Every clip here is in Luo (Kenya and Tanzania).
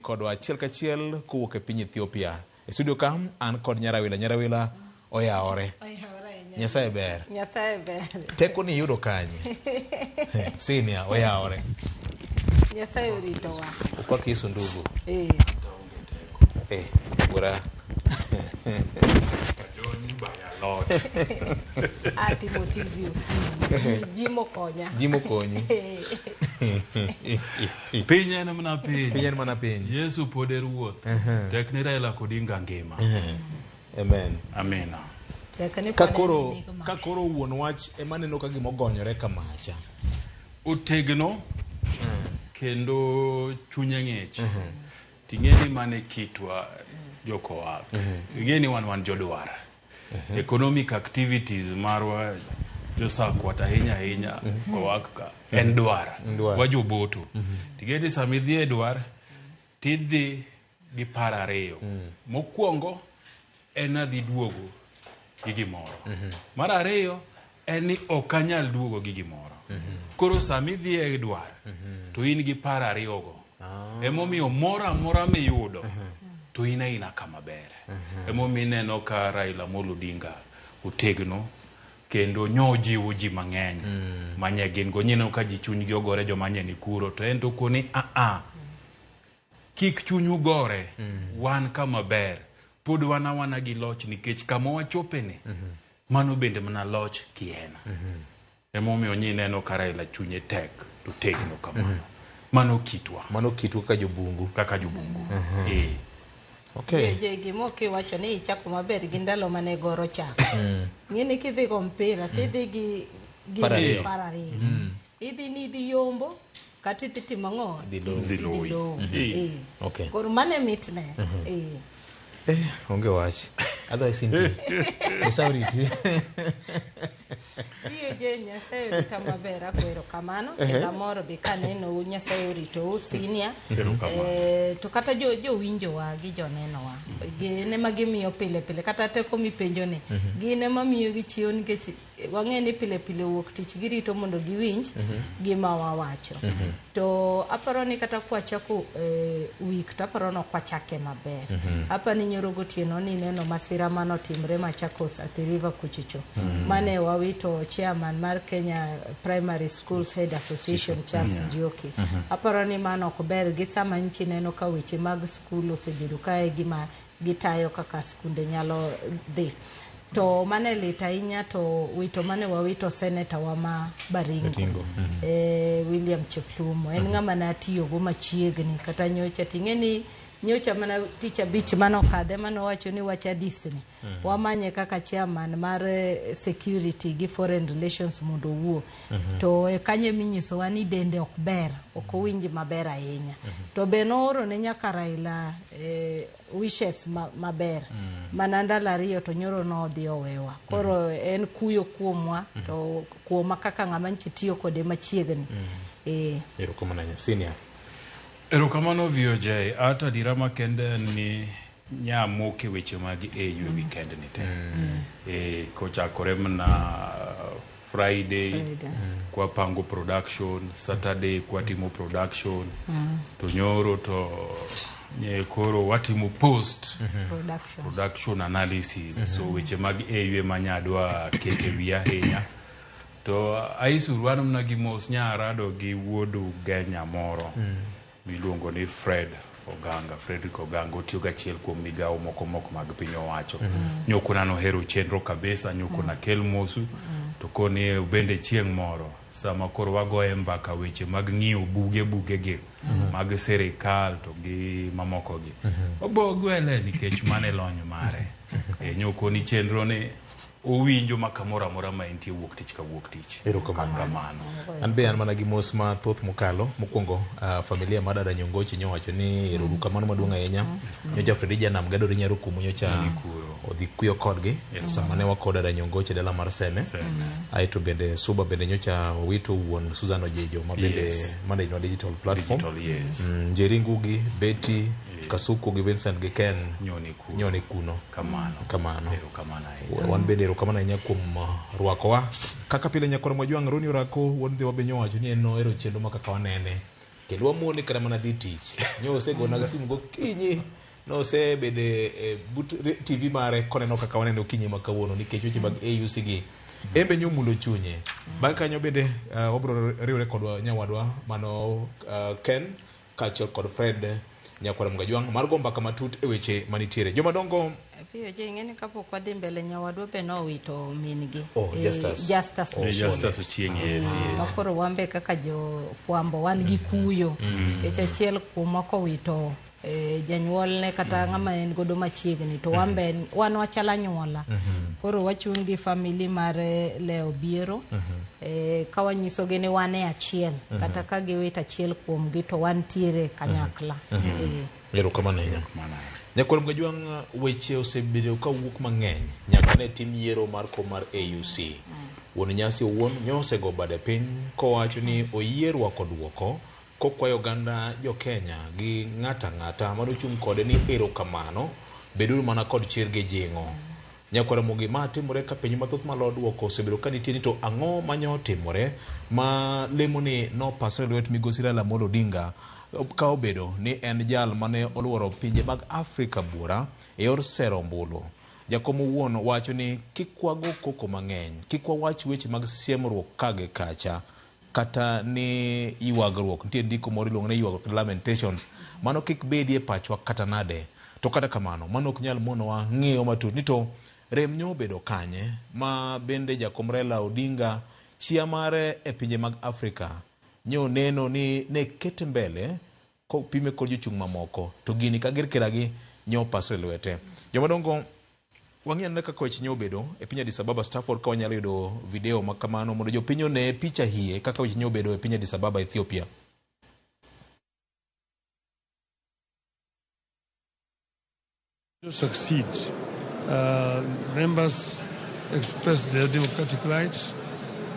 kodwa achiel kachiel kowuok e piny Ethiopia. E studio kam an kod Nyarawila oyaore. Nyasaye ber. Teko ni yudo kanye. Senior oyaore. Nyasaye orito wa. Kwa kisu ndugu. Gura. Joni baya lot. Ati motizio kini. Jimo konya. Jimo konyi. Pinya na mana piny. Pinya na mana piny. Yesu pode ruoth. Tekni Raila kodinga ngima. Amen. Amina. Kakoro wuon wach emaneno ka gimogonyore kamacha. Utegno. Kendo chunye ng'ech. Ting'eni mane kitwa joko wak. Ing'eni wan jodwar. Economic activities marwa josakwata hinya kowak ka en dwar. Wajoboto. Ting'eni samidhi e dwar tidhi gi par ariyo. Mokwongo en adhi duogo gi gimoro. Mar ariyo en ni okanyal duogo gi gimoro. Koro samidhi e dwar to in gi par ariyogo. Emomiyo mora miyudo to ina kama ber. Emomiyo ineno ka Raila Amolo Odinga otegno kendo nyojiwo ji mang'eny manye gin go nyino ka ji chunygi ogore jomanye ni kuro to en to koni kik chunyu gore wan kama ber pod wana gi loch nikech kama wachopene mano bende mana loch kiena. Emomiyo nyineno ka Raila chunye tek to tegno kamano. Mano kitwa kaka jobungu. Okay. Gimo kiwacho ni ichako maber gi ndalo mane goro chako. Ng'ini kidhi go mpira tidhi gi parari. Idhi yombo kata idhi timo ng'o? Idhi lo. Okay. Koro mane mitne. Onge wach. Otherwise inti. Esauriti. Je Nyasaye orita maber akwero kamano kendo moro be kaneno Nyasaye orito senior to kata jo winjo wa gi joneno wa gine magimiyo pile kata teko mipenjo ne gine mamiyo gi chiwo nikech wang'eni pile wuok tich girito mondo giwinj gima wawacho to aparo ni kata kwachako week to aparo no kwachake maber apani nyoro gotieno ni neno masira manotimre Machakos at the river Kuchicho mane wawito chairman mar Kenya Primary Schools Head Association Charles Njoki. Aparo ni mano ok ber gi sama nchi neno ka weche mag skul osebedo kae gima gitayo kaka skunde nyalo dhi. To mane lit ahinya to wito mane wawito senator wa ma Baringo. William Cheptumo. En ng'ama natiyogo machiegni kata nyocha ting'eni nyocha mana ticha beach mano kadhe mano wacho ni wacha disni wamanye kaka chairman mar security gi foreign relations mondo wuo to kanye minyiso wani dende ok ber ok owinji maber ahinya to benoro ne nyaka Raila wishes maber manandala riyo to nyoro no dhi owewa koro en kuyo kuomwa to kuoma kaka ng'ama nchitiyo kode machiegni erokamano senior. Erokamano VOJ ata dirama kende ni nyamoke weche mag AU weekend ni te. Kochakore mana Friday kwa pango production, Saturday kwa timo production, to nyoro to koro watimo post production analysis. So weche mag AU manyadwa kete wiya henya. To aisu rwano mna gimos nyarado gi wuodu genya moro. Miluongo ni Frederick Oganga otiyo gachiel kuom migawo moko mag piny owacho. Nyokona nohero chenro kabisa, nyokona kel mosu to koni bende chieng' moro sama koro wagoye mbaka weche mag ng'iyo buge gi mag serikal to gi mamoko gi. Obo gwele nikech mane lony mare. Nyokoni chenro ne owinjo makamora ma entie wuok tich ka wuok tich. Erokamano. An be an mana gi mos ma thoth mokalo mokwongo familia ma dada Nyongochi nyowacho ni erokamano maduong' ahinya. Nyocha Fredija Nam Gado nyaro kumo nyocha odhi kuyo kodgi sama ne wako dada Nyongochi dala mar Seme. Aito bende Suba bende nyocha wito wuon Susan Ojejo ma bende management digital platform. Njeri Ngugi, Betty Kasuku gi Vincent gi Ken nyoni kuno. Kamano. Wan bende erokamano ahinya kuom rwakowa kaka pile nyakoro Mwajwang' Roni Orako wuon dhi wabenyo wacho ni en no ero chendo ma kaka wanene kendo wamone kata mana dhi tich nyo osegona ga simu gokinyi no se bede but TV mare koneno kaka waneno kinyi makawuono nikech weche mag AUC gi embe nyomulo chunye bang' kanyo bende wabro riwre kod nyawadwa mano Ken kaachiel kod Fred Nyakwara Mgajwang' mar gomba kama tut e weche manitiere jomadongo Pio jengeni kapok wadhi mbele nyawadwa be nowito min-gi Justus Ochieng yes. Makoro wambe kaka jo fuambo wan gi kuyo achiel kuom kowito janyuolne kata ng'ama en godo machiegni to wambe wan wachala nyuola koro wachung' gi family mar Leo Biero ka wanyisogi ni wan e achiel kata ka giwito achiel kuom gi to wantiere kanyakla erokamano ahinya Nyakwara Mgajwang' weche osebedo kawuok mang'eny nyaka ne tim yiero mar kom mar AUC wuon nyasi owuon nyosego bade piny kowacho ni oyierwa kod duoko kokwayo oganda jo Kenya gi ng'ata manochung' kode ni erokamano beduru mana kod chir gi jing'o Nyakwara Mugi ma timore ka piny mathoth malo duoko osebedo ka nitie ni to ang'o manyo timore ma lemo ni no pasore lwet migosi Raila Amolo Odinga ka obedo ni en jal mane oluoro pinje mag Afrika buora e yor sero ombulu jakom owuon wacho ni kik wago koko mang'eny kik wawach weche mag siemruok kage kacha kata ni ywagruok nitie ndiko moro iluongo ni ywagruok lamentations mano kik bedie pachwa kata nade to kata kamano mano ok nyal monowa ng'eyo matut ni to rem nyo bedo kanye ma bende jakom Raila Odinga chia mare e pinje mag Afrika nyo neno ni ne kete mbele ko pime kod jochung' mamoko to gini ka girkiragi nyo paso lwete jomadongo wang'eyo ne kaka weche nyo bedo e piny Addis Ababa Stafford ka wanyalo yudo video makamano mondo jopiny one picha hie kaka weche nyo bedo e piny Addis Ababa Ethiopia To succeed, members expressed their democratic rights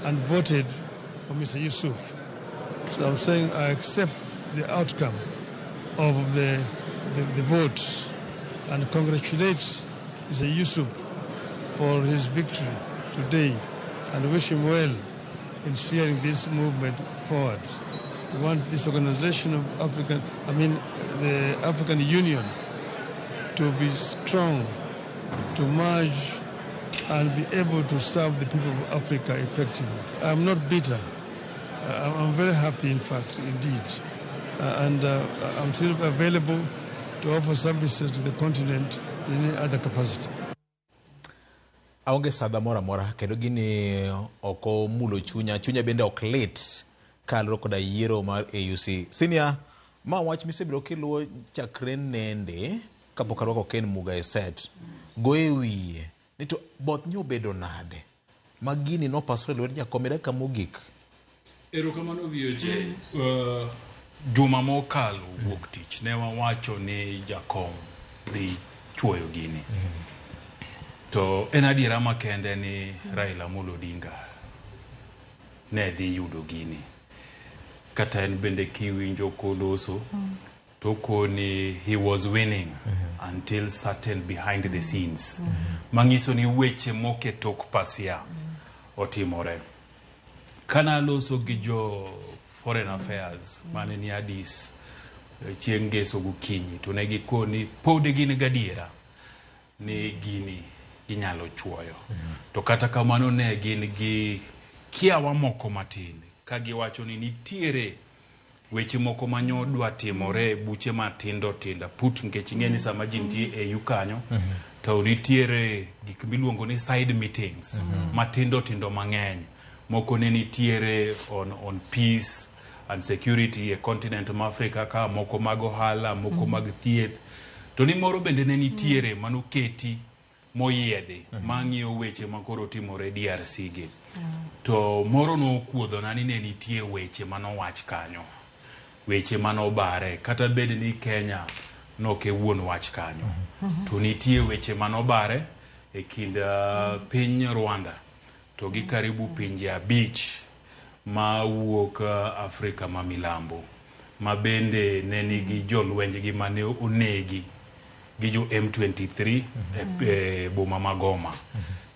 and voted for Mr. Yusuf. So I'm saying I accept the outcome of the vote and congratulate Mr. Yusuf for his victory today and wish him well in steering this movement forward. We want this organization of the African Union to be strong, to merge and be able to serve the people of Africa effectively. I'm not bitter. I'm very happy, in fact, indeed. And I'm still available to offer services to the continent in any other capacity. Aonge sadha mora kendo gini oko mulo chunya bende ok lit kalro koda yiero mar AUC. Senior ma wach misebiro kiluo chakre nende kapok arwako Ken Muga e set goe wiye ni to both nyo bedo nade ma gini no pasore lwet jakom dakika mogik. Erokamano VOJ juma mokalo wuok tich ne wawacho ni jakom dhi chuoyo gini to en adiera makende ni Raila Amolo Odinga ne dhi yudo gini kata en bende kiwinjo koloso to koni he was winning until certain behind the scenes mangiso ni weche moke tok pasia otimore kana loso gi jo foreign affairs mane ni Addis chieng' ngeso gokinyi to ne gikoni pod gin gadiera ni gini ginyalo chuoyo to kata kamano ne gin gi kiawa moko matin ka giwacho ni nitiere weche moko manyo dwa timore buche matindo put nkech ing'eni sama ji nitie e yukanyo to nitiere gik miluongo ni side meetings matindo mang'eny moko ne nitiere on peace and security e continent of Africa ka moko mag ohala moko mag thieth to ni moro bende ne nitiere manoketi moyiedhi mang'iyo weche makoro timore DRC gi to moro no kuodho na ni ne nitie weche manowach kanyo weche manobare kata bed ni Kenya no ke wuon wach kanyo to nitie weche manobare e kind piny Rwanda to gi karibu pinje abich ma wuok Afrika ma milambo ma bende ne nigi jolwenje gi mane onegi gi jo M23 e boma magoma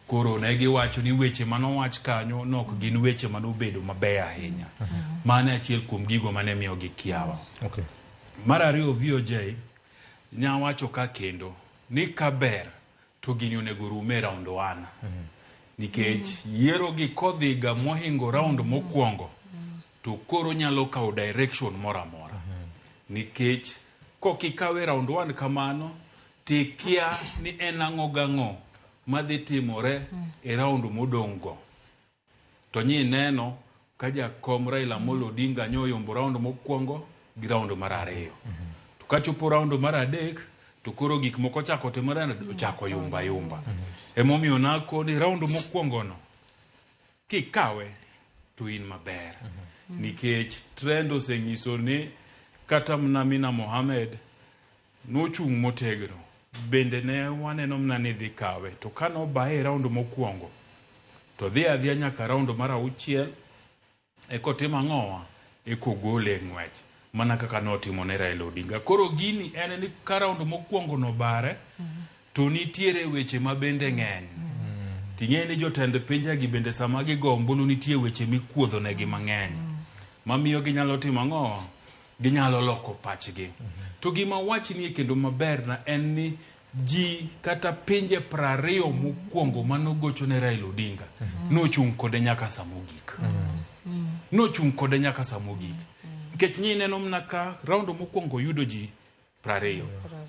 koro ne giwacho ni weche manowach kanyo nok gin weche manobedo maber ahinya. Mane achiel kuom gigo mane miyo gi kiawa. Okay. Mar ariyo VOJ nyawacho ka kendo ni kaber to gini onego rume round 1 nikech yiero gi kodhiga mohingo round mokwongo to koro nyalo kawo direction mora mora nikech kokikawe round 1 kamano tikia ni en ang'o gang'o madhi timore e round modongo to nyi neno ka jakom Raila Amolo Odinga nyoyombo round mokwongo gi round mar ariyo to kachopo round mar adek to koro gik moko chako timore chako yumba emomiyo nako ni round mokwongo no kikawe to in maber nikech trend osenyiso ni kata Amina Mohamed nochung' motegno bende ne waneno mna ni dhi kawe to kano bae round mokwongo to dhi adhia nyaka round mar 6 ekotimo ang'owa ekogole ng'wech mana kaka notimo ne Raila Odinga. Koro gini en ni ka round mokwongo no bare to nitiere weche mabende ng'eny. Ting'e ni jotend pinje gi bende sama gigombo nitie weche mikuodho negi mang'eny mamiyo ginyalo timo ang'owa ginyalo loko pachgi. To gima wach ni kendo maber na en ni ji kata pinje 20 mokwongo manogocho ne Raila Odinga nochung' kode nyaka samogik. Nochung' kode nyaka samogik. Nikech nyi neno mna ka round mokwongo yudo ji 20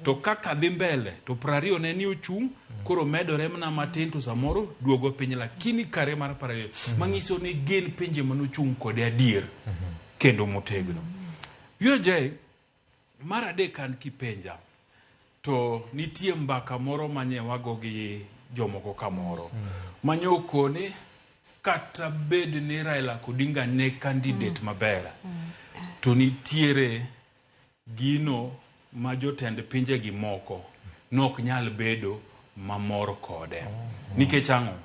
to kaka dhi mbele to 20 ne ni ochung' koro medore mna matin to samoro duogo piny lakini kare mar 20 mangiso ni gin pinje manochung' kode adier kendo motegno. VOJ mar adek kan kipenja to nitie mbaka moro manye wago gi jomoko kamoro manyoko ni kata bed ni Raila Odinga ne candidate maber to nitiere gino ma jotend pinje gi moko nok nyal bedo mamor kode nikech ang'o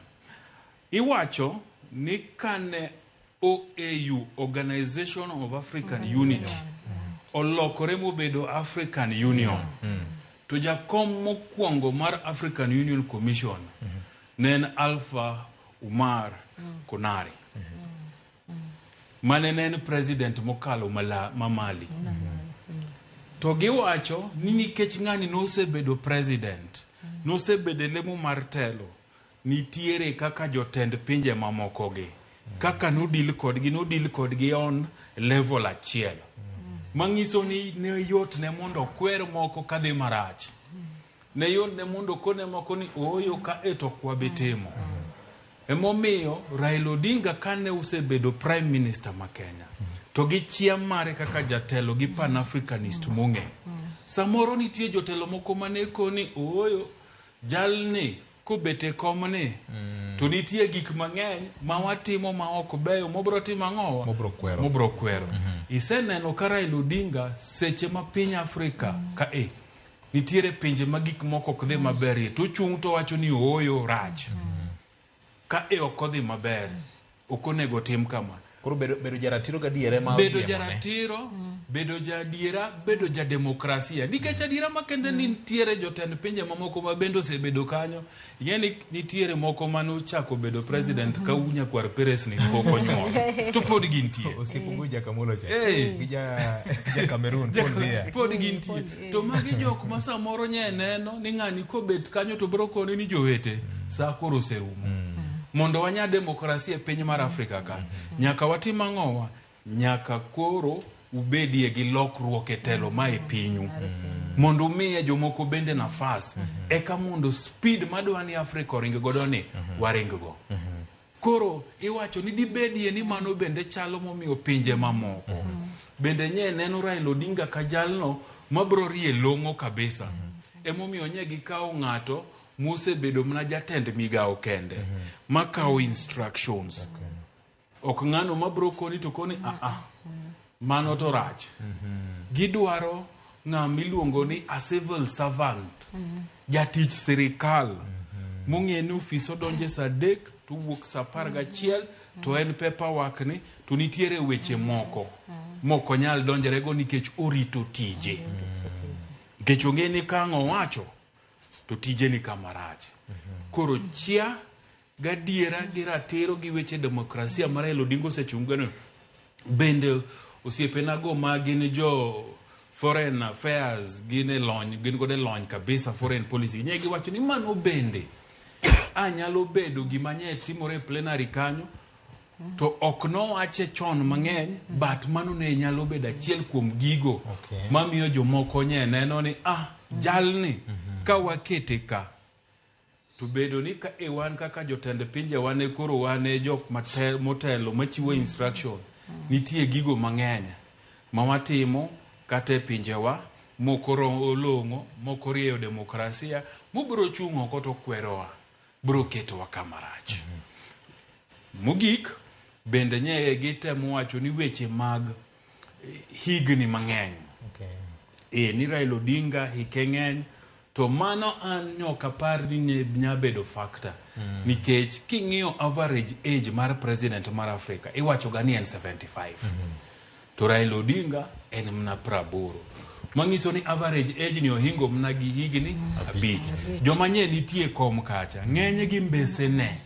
iwacho ni kane OAU Organization of African Unity olokore mobedo African Union to jakom mokwongo mar African Union Commission nen Alpha Umar Konari mane nen president mokalo Mali to giwacho ni nikech ng'ani nosebedo president nosebedo lemo mar telo nitiere kaka jotend pinje mamoko gi kaka nodil kodgi on level achiel mangiso ni ne yot ne mondo kwer moko kadhi marach ne yot ne mondo kone moko ni oyo ka eto kwa betemo emomiyo Raila Odinga kane usebedo prime minister ma Kenya to gi chia mare kaka jatelo gi Pan Africanist mong'e samoro nitie jotelo moko mane koni oyo jalni kobete komne to nitie gik mang'eny ma watimo ma ok beyo mobro timo ang'owa mobro kwero iseneno ka Raila Odinga seche ma piny Afrika ka nitiere pinje ma gik moko ok dhi maber to chung' to wacho ni oyo rach ka ok odhi maber ok onego tim kama koro bedo jaratiro gadiere ma bedo jaratiro bedo jadiera bedo ja demokrasia nikech adiera makende ni nitiere jotend pinje mamoko ma bendo osebedo kanyo yani nitiere moko manochako bedo president ka unya kwar Peres ni poko nyuol to pod gintie osipugo Jakamulo cha ja Cameroon pod gintie to magi jok ma samoro nye neno ni ng'ani kobet kanyo to bro kone ni jowete sa koro serumo mondo wanya demokrasia piny mar Afrika ka nyaka watim ang'owa nyaka koro ubedie gi lokruok e telo ma e pinyu mondo miye jomoko bende nafas eka mondo speed madwani Afrika ring godo ni waring go koro iwacho ni dibedie ni mano bende chalo momiyo pinje mamoko bende nye neno Raila Odinga ka jalno mabro rie longo kabisa emomiyo nye gikawo ng'ato mose bedo mna jatend migao kende makao instructions ok ng'ano mabro koni to koni mano to rach gidwaro ng'ama iluongo ni a civil servant jatich sirikal mong'e ni ofiso donje sa 3 to wuok sa 11 to en paperwork ni to nitiere weche moko nyal donjere go nikech orito tije nikech ong'e ni kang'o wacho to tije ni kamarach koro chia gadiera gi ratiro gi weche demokrasia mar Raila Odinga osechungano. Bende osiepena go ma gin jo foreign affairs gin gode lony kabisa foreign policy nye giwacho ni mano bende anyalo bedo gima nye timore plenary kanyo to ok no wache chon mang'eny but mano ne nyalo bedo achiel kuom gigo mamiyo jomoko nye neno ni jalni ka wakete ka to bedo ni ka wan kaka jotend pinje wane koro wane jok motelo machiwo instruction nitie gigo mang'eny ma watimo kate pinjewa moko olong'o moko rieyo demokrasia mobro chung'o koto kwerowa bro ketowa kamarach. Mogik bende nye gitemo wacho ni weche mag higni mang'eny ni Raila Odinga hike ng'eny to mano an nyoka par ni nyabedo factor nikech king'iyo average age mar president mar Afrika iwacho ga ni en 75 to Raila Odinga en mna 80 mangiso ni average age ni ohingo mna gi higni 5 joma nye nitie kom kacha ng'eny gi mbese ne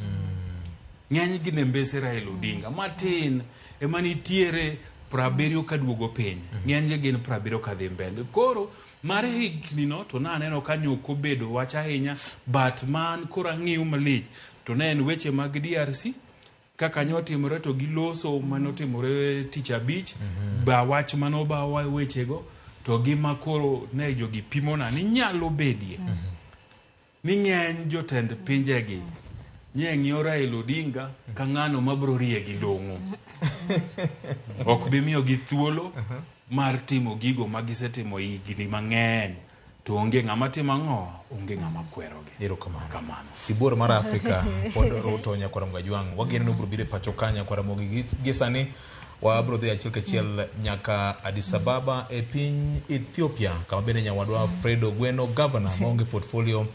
ng'eny gi ne mbese Raila Odinga matin ema nitiere 70 kaduogo piny ng'eny gin 70 kadhi mbele koro mare higni no to naneno kanyo ko bedo wacha ahinya but man kora ng'iyo malich to ne en weche mag DRC kaka nyotimore to giloso manotimore tich abich ba wach mano ba wechego to gima koro ne jogi pimona ni nyalo bedie ni ng'eny jotend pinjegi nye ng'iyo Raila Odinga ka ng'ano mabro rie gi long'o ok bi miyo gi thuolo mar timo gigo magisetimo higni mang'eny to onge ng'ama timo ang'o onge ng'ama kwerogi. Kamano Sibuor mar Afrika pod rotonya kwa Mgajwang wageni no bro bire pacho kanya kwa mogi gisani wa bro de achiel kachiel nyaka Addis Ababa e piny Ethiopia kama bende nyawadwa Fredo Gweno governor maonge portfolio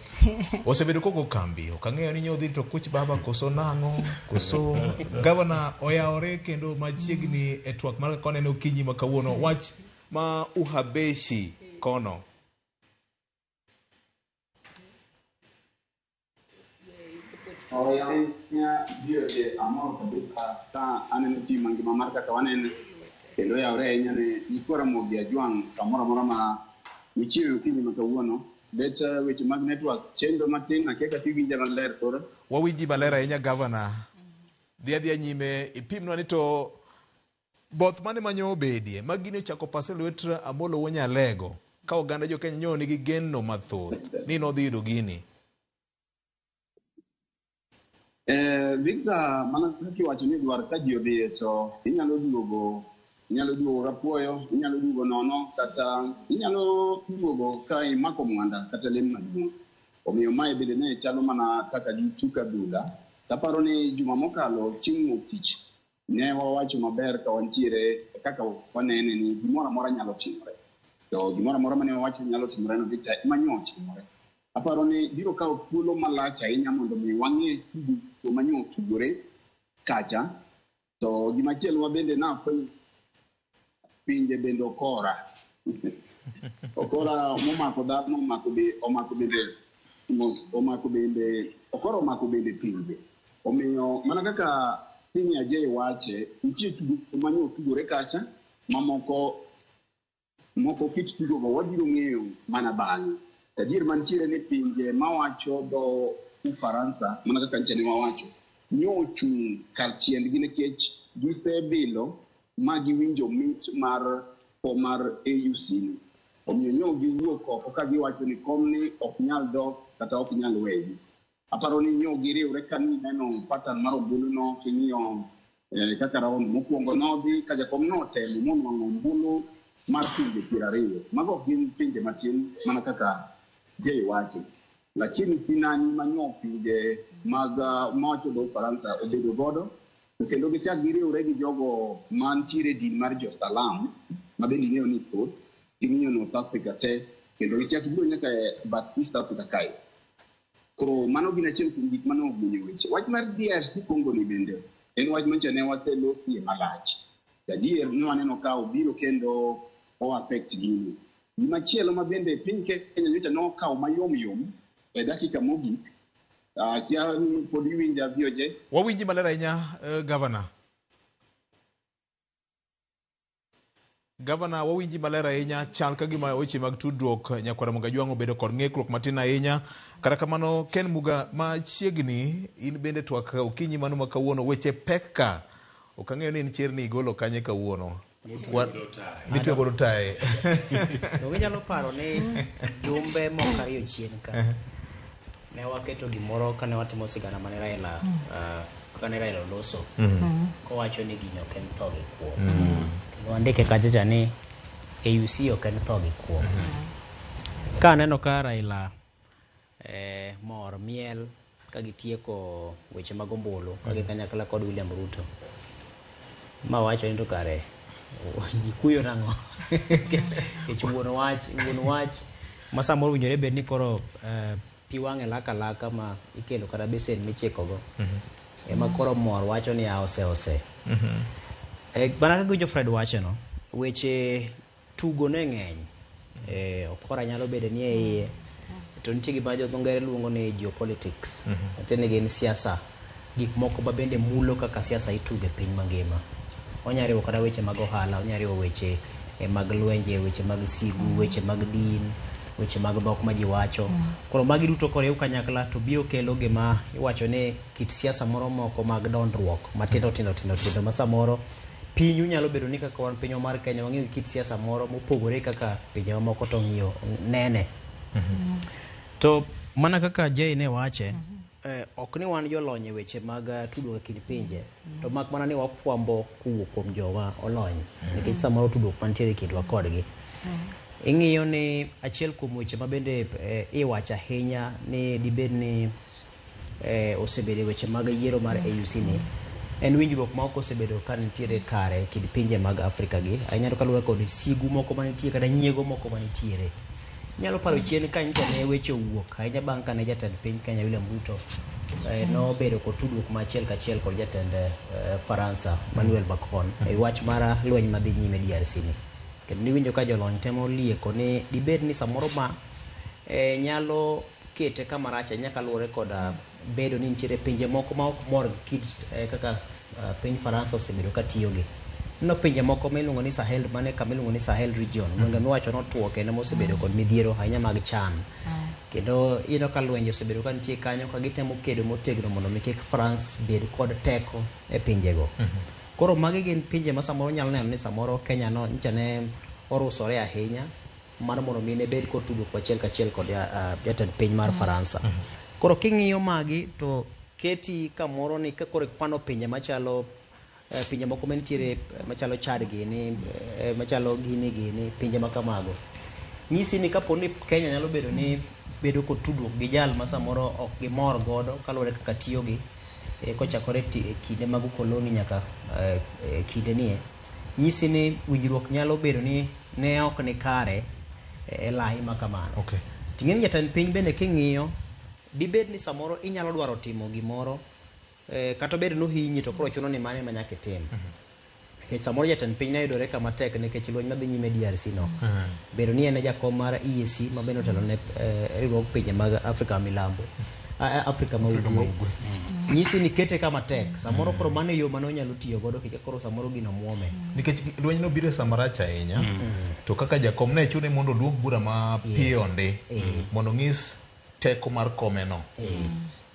osebedo koko kambi okang'eyo ni nyodhi to kuch baba koso nang'o koso governor oyaore kendo machiegni e twak mar kone no kinyi makawuono wach ma uhabeshi kono. Oyanya dioje amor kabisa ta aneno ti mangima mar kaka wanene kendo yaore nya ne ikora mogi ajwang kamoro moro ma michiwo kinyi makawuono bet weche mag network chendo matin akeka tiwinja maler koro wawinji maler ahinya governor dhia nyime ipimnwa ni to both mane manyo obedie magine chako pase lwet Amolo Wonyalego ka oganda jo Kenya nyo nigi geno mathoth ni no dhi yudo gini. Victor mana kiwacho ni dwar ka ji odhi to inyalo duogo rapuoyo inyalo duogo nono kata inyalo duogo ka imako mwanda kata lem maduong'. Omiyo mae bende ne chalo mana kaka tuka duga. Kaparo ni juma mokalo chieng' tich ne wawacho maber ka wantiere kaka wanene ni gimoro amora nyalo timore. To gimoro amora mane wawacho nyalo timore no Victor manyo timore. Aparo ni biro kawo thuolo malach ahinya mondo mi wang'e tugo manyo tugore kacha to gimachielo bende na pinje bende okora momako dhano omako bende pinje omiyo mana kaka Tini Ajay wache nitie tugo manyo tugore kacha moko kit tugo go wabiro ng'eyo mana bang'e. Tajir mantiere ni pinje mawacho do Ufaransa mana kaka nchini mawacho nyochu kar chiendgi nikech gisebilo magi winjo mit mar AUC omiyo nyo giwuok oko ka giwacho ni komni ok nyal dok kata ok nyal weyi. Aparo ni nyo giriwre ka ni neno pattern mar ombulu no king'iyo kaka raund mokwongo nodhi ka jakom notelo monuang'o ombulu mar pinje 20 mago gin pinje matin mana kaka Jay wacho lakini sinani manyo pinje mawacho do Faransa obedo godo kendo gichak giriwre gi jogo mantiere din mar Jo-Salam mabende ng'eyo ni thoth ging'iyo North Africa te kendo gichak biro nyaka but East Africa kae. Koro mano gin achiel kuom gik mane ogunyo weche. Wach mar DRC Congo ni bende en wach manche ne watelosie malach. Jadier nwaneno ka obiro kendo o affect gini. Gimachielo ma bende piny Kenya nyocha nokawo mayom e dakika mogik Kia pod iwinja VOJ. Wawinji maler ahinya, Governor. Governor, wawinji maler ahinya, chal ka gima weche mag tudruok Nyakwaro Muga Jwang'o obedo kod ng'ikruok matin ahinya. Kata kamano, Ken Muga machiegni in bende twak okinyi mano ma kawuono weche pek ka. Ok ang'eyo ni nichier ni igolo kanye kawuono. Mitwe godo tae. Inyalo paro ni jumbe moko ariyo chien ka. Ne waketo gimoro kane watimo sigana mane Raila kane Raila oloso. Kowacho ni gino ok en tho gi kuo. Wandike kachacha ni AUC ok en tho gi kuo. Ka aneno ka Raila mor miel ka gitieko weche mag ombulu ka gikanyakla kod William Ruto. Ma wacho ni to kare jikuyo nang'o. Kech wuon wach ma samoro winjore bed ni koro pi wang'e laka ma ikelo kata besen michikogo. Ema koro mor wacho ni ose. Bana ka Gujo Fred wacho no, weche tugo ne ng'eny. Okora nyalo bedo ni iye. To nitie gima jo ngere luongo ni geopolitics. Atene gin siasa. Gik moko ba bende mulo kaka siasa ituge piny mangima. Onyariwo kata weche mag ohala, onyariwo weche mag lwenje, weche mag sigu, weche mag din, weche mag dhok ma ji wacho. Koro magi duto koriw kanyakla to biro kelo gima iwacho ni kit siasa moro moko mag dondruok matindo ma samoro pinyu nyalo bedo ni kaka wan pinywa mar Kenya wang'eyo kit siasa moro mopogore kaka pinje mamoko to ng'iyo nene. To mana kaka Jay ne wache, ok ni wan jolony e weche mag tudruok e kind pinje, to mak mana ni wafwambo kuwuok kuom joma olony, nikech samoro tudruok mantiere kindwa kodgi. Ing'iyo ni achiel kuom weche ma bende iwacho ahinya ni dibed ni osebedo weche mag yiero mar AUC ni, en winjruok ma ok osebedo ka nitiere kare kind pinje mag Afrika gi, ahinya to kaluwore kod sigu moko manitiere kata nyiego moko manitiere. Nyalo paro chien ka nyicha ne weche wuok ahinya bang' kane jatend piny Kenya William Ruto nobedo kod tudruok machiel kachiel kod jatend Faransa Emmanuel Macron e wach mar lweny madhi nyime DRC ni. Kendo niwinjo ka jolony temo lieko ni dibed ni samoro ma nyalo kete kama rach ahinya kaluwore kod bedo ni nitiere pinje moko ma ok mor kit kaka piny Faransa osebedo ka tiyogi. No pinje moko miluongo ni Sahel mane kamiluongo ni Sahel region mwenge miwacho notuo kendo mosebedo kod midhiero ahinya mag chan. Kendo ino ka lwenje osebedo ka nitie kanyo ka gitemo kedo motegno mondo mi kik France bed kod teko e pinjego. Koro magi gin pinje ma samoro nyalo neno ni samoro Kenya no nyicha ne orusore ahinya mar mondo mi ne bed kod tudruok achiel kachiel kod jatend piny mar Faransa. Koro king'iyo magi to keti kamoro ni ka koro kwano pinje machalo pinje moko mantiere machalo Chad gini, machalo Guinea gini, pinje makamago. Nyisi ni kapo ni Kenya nyalo bedo kod tudruok gi jal ma samoro ok gimor godo kaluwore kaka tiyogi kochakore kinde mag koloni nyaka kinde nie. Nyisi ni winjruok nyalo bedo ni ne ok ni kare e lai makamano. Okay. Ting'eni jatend piny bende king'iyo dibed ni samoro inyalo dwaro timo gimoro kata bedo no hinyi to koro chuno ni mane ma nyaka tim. Nikech samoro jatend piny ne yudore kama tek nikech lweny madhi nyime DRC no. Bedo ni en jakom mar EAC ma bende otelo ne riwruog pinje mag Afrika milambo. Afrika ma ugwe. Nyisi ni kete kama tek. Samoro koro mane yo mano nyalo tiyo godo kike koro samoro gino muome. Nikech lweny no biro samaracha ahinya. To kaka jakom ne chune mondo duog bura ma pionde mondo ng'is teko mar kome no.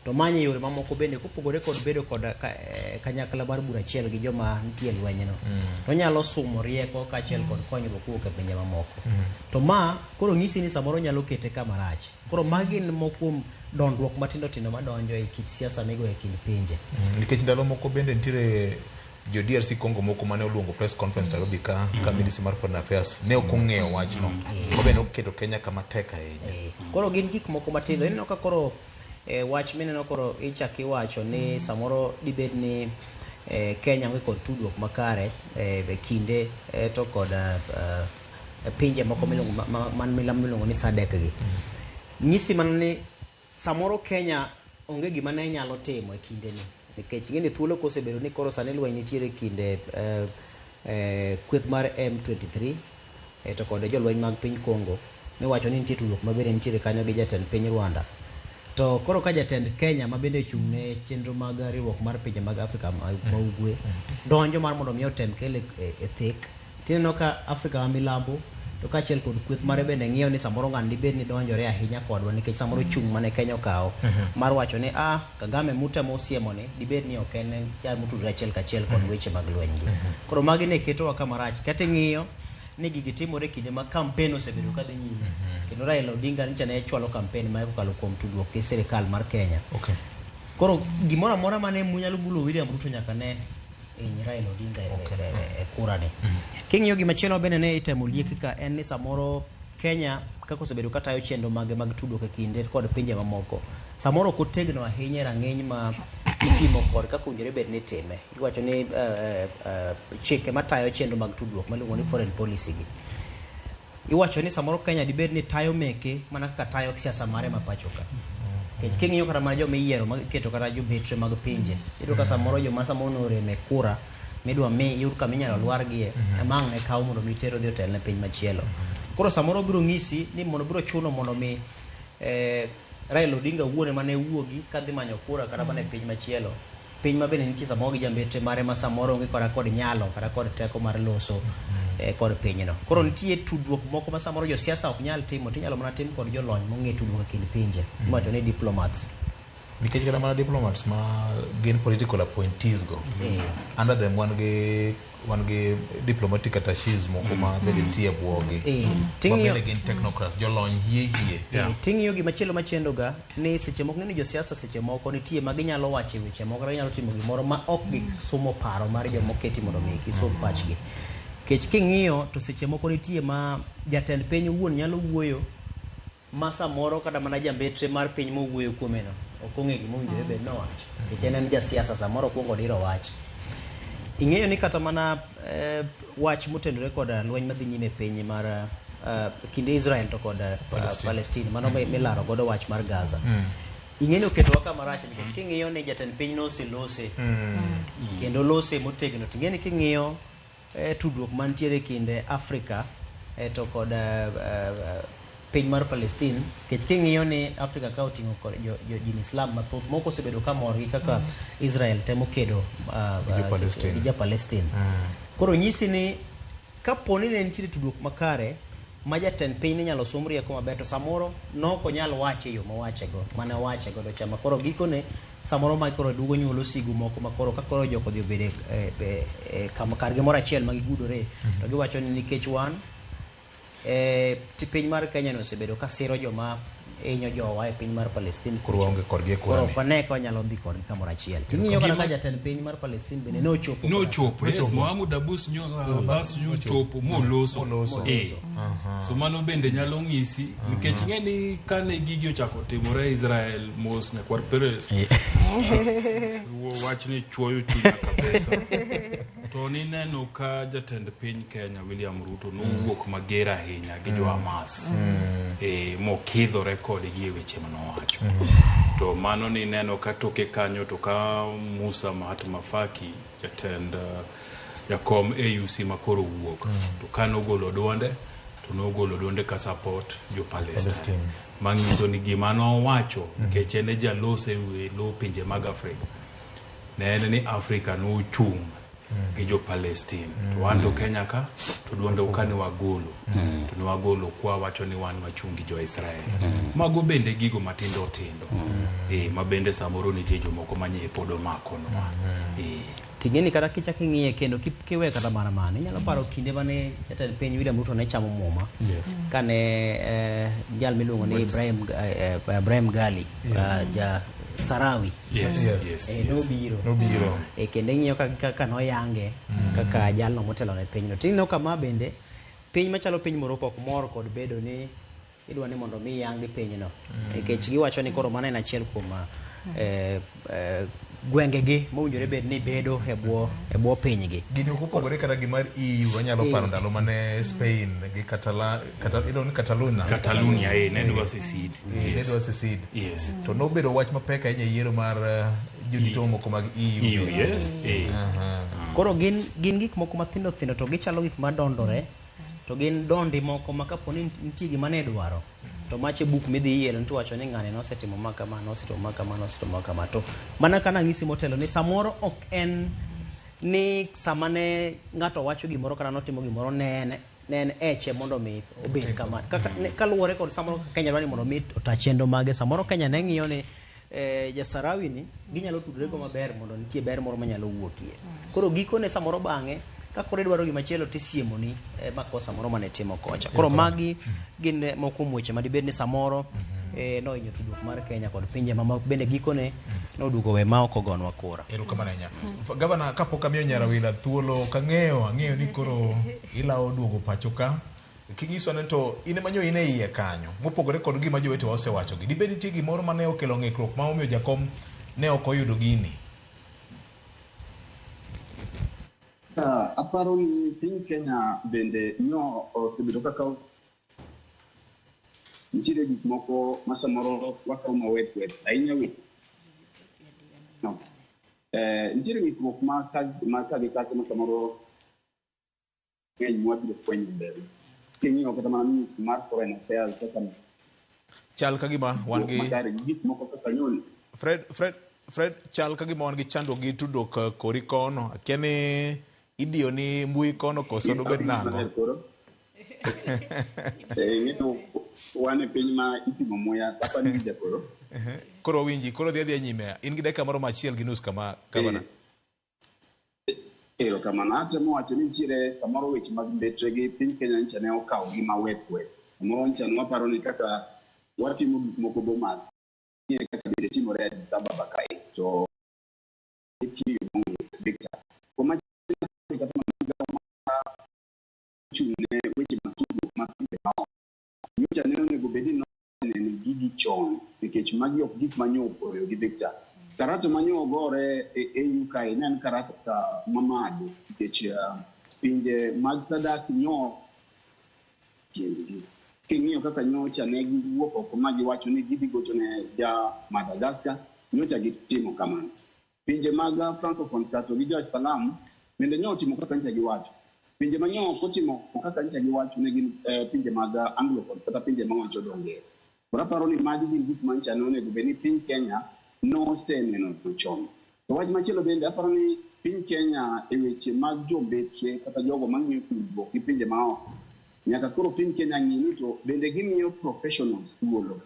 To manye yore mamoko bende kopogore kod bedo kod kanyakla mar bura achiel gi joma nitie lweny no. To nyalo sumo rieko kaachiel kod konyruok kuok e pinje mamoko. To ma koro ng'isi ni samoro nyalo kete kama rach. Koro magi mokuom dondruok matindo madonjo e kit siasa migo e kind pinje. Nikech ndalo moko bende nitiere jo DRC Congo moko mane oluongo press conference Nairobi ka Ministry mar Foreign Affairs ne ok ong'eyo wachno. Obene oketo Kenya kama tek ahinya. Koro gin gik moko matindo. Ineno ka koro wach mineno koro ichaki wacho ni samoro dibed ni Kenya onge kod tudruok makare e kinde to kod pinje moko miluongo ni SADC gi. Nyisi mana ni samoro Kenya onge gima ne nyalo timo e kinde ni nikech ng'eni thuolo kosebedo ni koro sani lweny nitiere kinde kweth mar M23 to kod jolweny mag piny Congo ni wacho ni nitie tudruok mabende nitiere kanyo gi jatend piny Rwanda. To koro ka jatend Kenya ma bende chung'ne chenro mag riwruok mar pinje mag Afrika ma ugwe donjo mar mondo mi otem kele e thik tineno ka Afrika ma milambo to kaachiel kod kweth mare bende ng'iyo ni samoro ng'ani bed ni donjore ahinya kodwa nikech samoro chung' mane Kenya okawo mar wacho ni Kagame mutemo osiemo ni dibed ni ok en jal motudore achiel kachiel kod weche mag lweny gi. Koro magi ne ketowa kama rach kata ng'iyo ni gigi timore kinde ma kampen osebedo ka dhi nyime kendo Raila Odinga nicha ne chwalo kampen ma kokalo kuom tudruok gi sirikal mar Kenya. Koro gimoro amora mane munyalo bulo William Ruto nyaka ne Raila Odinga e kura ni. King'iyo gimachielo bende ne itemo liek ka en ni samoro Kenya kako osebedo ka tayo chenro mag tudruok e kinde kod pinje mamoko samoro kotegno ahinya rang'eny ma ipimo kod kaka owinjore bed ni time. Iwacho ni chike matayo chenro mag tudruok maluongo ni foreign policy gi iwacho ni samoro Kenya dibed ni tayo meke mana kaka tayo siasa mare ma pacho ka. King'iyo kata mana joma iyiero mag keto kata jobetre mag pinje iyudo ka samoro joma samoro noreme kura midwa mi yud kama inyalo lwargie amang' ne kawo mondo mi tero dhi otel ne piny machielo. Koro samoro biro ng'isi ni mondo biro chuno mondo mi Raila Odinga wuone mane wuogi kadhi manyo kura kata mana e piny machielo piny ma bende nitie samoro gi jambetre mare ma samoro onge kod nyalo kata kod teko mar loso kod pinyno. Koro nitie tudruok moko ma samoro josiasa ok nyal timo tinyalo mana tim kod jolony mong'e tudruok e kind pinje iwacho ni diplomats. Nikech kata mana diplomats ma gin political appointees go under them wan gi diplomatic attaches moko ma bende nitie buogi bende gin technocrats jolony hie ting'iyo gimachielo machendo ga ni seche moko ng'eni josiasa seche moko nitie ma ginyalo wache weche moko ginyalo timo gimoro ma ok gisumo paro mar jomoketi mondo mi gisom pachgi. Kech king'iyo to seche moko nitie ma jatend piny wuon nyalo wuoyo ma samoro kata mana jambetre mar piny mowuoyo kuomeno ok ong'e gima owinjore bed nowacho nikech en jasiasa samoro kuongo diro wach. Ing'eyo ni kata mana wach motendore kod lweny madhi nyime piny mar kinde Israel to kod Palestine mano milaro godo wach mar Gaza. Ing'eyo oketowa kama rach nikech king'iyo ni jatend piny noselose kendo lose motegno ting'eni king'iyo tudruok mantiere kinde Afrika to kod piny mar Palestine kech king'iyo ni Afrika ka oting'o kod jin Islam mathoth moko osebedo ka morgi kaka Israel temo kedo gi ja-Palestine. Koro nyisi ni kaponi ne nitiere tudruok makare ma jatend piny nyalo som rieko maber to samoro noko nyalo wache yo mowachego mana wache godo chama. Koro gikone samoro ma koro dugo nyuolo sigu moko ma koro ka koro joko dhi obede kama kargi moro achiel ma gigudore to giwacho ni nikech wan piny mar Kenya no osebedo ka siro joma inyo jowa e piny mar Palestine koro onge kodgi koro ne ko nyalo dhi kodgi kamoro achiel. Ting'iyo kana jatend piny mar Palestine bende nochopo yes Mohamud Abbas nyochopo moloso so mano bende nyalo ng'isi nikech ng'eni kane gigi ochako timore Israel mos ne kwar Perez wach ni chuoyo chunya kabisa to ni neno ka jatend piny Kenya William Ruto nowuok mager ahinya gi jo Hamas mokidhore kodgi e weche manowacho to mano ni neno ka toke kanyo to ka Musa Mahatma Faki jatend jakom AUC makoro wuok to kanogolo duonde ka support jo Palestine manyiso ni gima nowacho nikech ene jalose e lo pinje mag Afrika ne en ni Afrika no chung gi jo Palestine to wan to Kenya ka to duonde ukani wagolo to ni wagolo kwa wacho ni wan wachungi jo Israel mago bende gigo matindo ma bende samoro ni jejo moko manye podo makono tingeni kata kichak ing'iye kendo kiwe kata mana mane inyalo paro kinde mane jatend piny William Ruto ne chamo muma kane jal miluongo ni Ibrahim Gali ja Sarawi nobiro kendo ing'iyo kaka noyange kaka jalno motelo ne pinyno tinno kama bende piny machalo piny Morocco ok mor kod bedo ni idwa ni mondo mi yangi pinyno nikech giwacho ni koro mana en achiel kuom gwengegi mowinjore bed ni bedo e bwo pinygi. Gini okopogore kata gi mar EU wanyalo paro ndalo mane Spain gi Catalunya ne dwa secede to nobedo wach mapek ahinya yiero mar jodito moko mag EU koro gin gik moko mathindo to gichalo gik madondore to gin dondi moko ma kaponi nitie gima ne dwaro to mache buk midhi yiero to wacho ni ng'ane nosetimo makama nosetimo makama nosetimo makama to mana kana ng'isi motelo ni samoro ok en ni samane ng'ato wacho gimoro kana notimo gimoro ne en eche mondo mi obed kama kaluwore kod samoro Kenya dwani mondo mi ota chenro mage samoro Kenya ne ng'iyo ni jasarawi ni ginyalo tudore go maber mondo nitie ber moro manyalo wuokie koro gikone samoro bang'e ka kore dwaro gimachielo tisiemo ni makosa moro mane timo kocha koro magi gin moko weche madibed ni samoro no inyo tudruok mar Kenya kod pinje mamoko bende gikone nodugo we ma ok ogonwa kura. Erokamano ahinya. Gavana, kapok amiyo Nyarawila thuolo ang'eyo ni koro ilawo duogo pacho ka kinyiso ne to ine manyo ine iye kanyo mopogore kod gima jowete osewacho gi dibed nitie gimoro mane okelo ng'ikruok ma omiyo jakom ne ok oyudo gini. Aparo ni piny Kenya bende nyo osebedo kaka nitiere gik moko ma samoro wakawo mawet ahinya nitiere ng'ikruok ma ka gi kaka ma samoro ng'eny mwabiro fwenyo mbele king'iyo kata mana ministry mar foreign affairs kaka chal ka gima wan gi gik moko kaka nyoni Fred chal ka gima wan gi chando gi tudruok kori kono akeni idio ni mbui kono koso dobed nang'o wane piny ma ipimo muya kapa ni jakoro koro winji koro dhi nyime in gi dakika moro machiel gi nus kama Gavana. Erokamano atemo wacho ni nitiere samoro weche mag mbetre gi piny Kenya nyicha ne okawo gi mawet samoro nyicha ne waparo ni kaka watimo gik moko Bomas nitie kaka bende timore e Addis Ababa kae to nitie Victor kuma kata chune weche mag pinje maoko nyocha ne onego bed ni neno gigi chon nikech magi ok gik manyo opoyo gi Victor karata manyo ogore e UK ne en karata mamado nikech pinje mag Sadak nyo king'iyo kaka nyocha ne giwuok oko ma giwacho ni gidhi gocho ne ja Madagascar nyocha gitimo kamano pinje mag Francophone kato gi Dar es Salaam bende nyo timo kaka nyocha giwacho pinje manyo kotimo kaka nyocha giwacho ne gin pinje mag Anglophone kata pinje mawacho donge paro ni magi gin gik manyocha ne onego bed ni piny Kenya noseneno chon to wach machielo bende aparo ni piny Kenya e weche mag jombetre kata jogo mang'iyo tudruok gi pinje maoko nyaka koro piny Kenya ng'ini to bende gimiyo professionals thuolo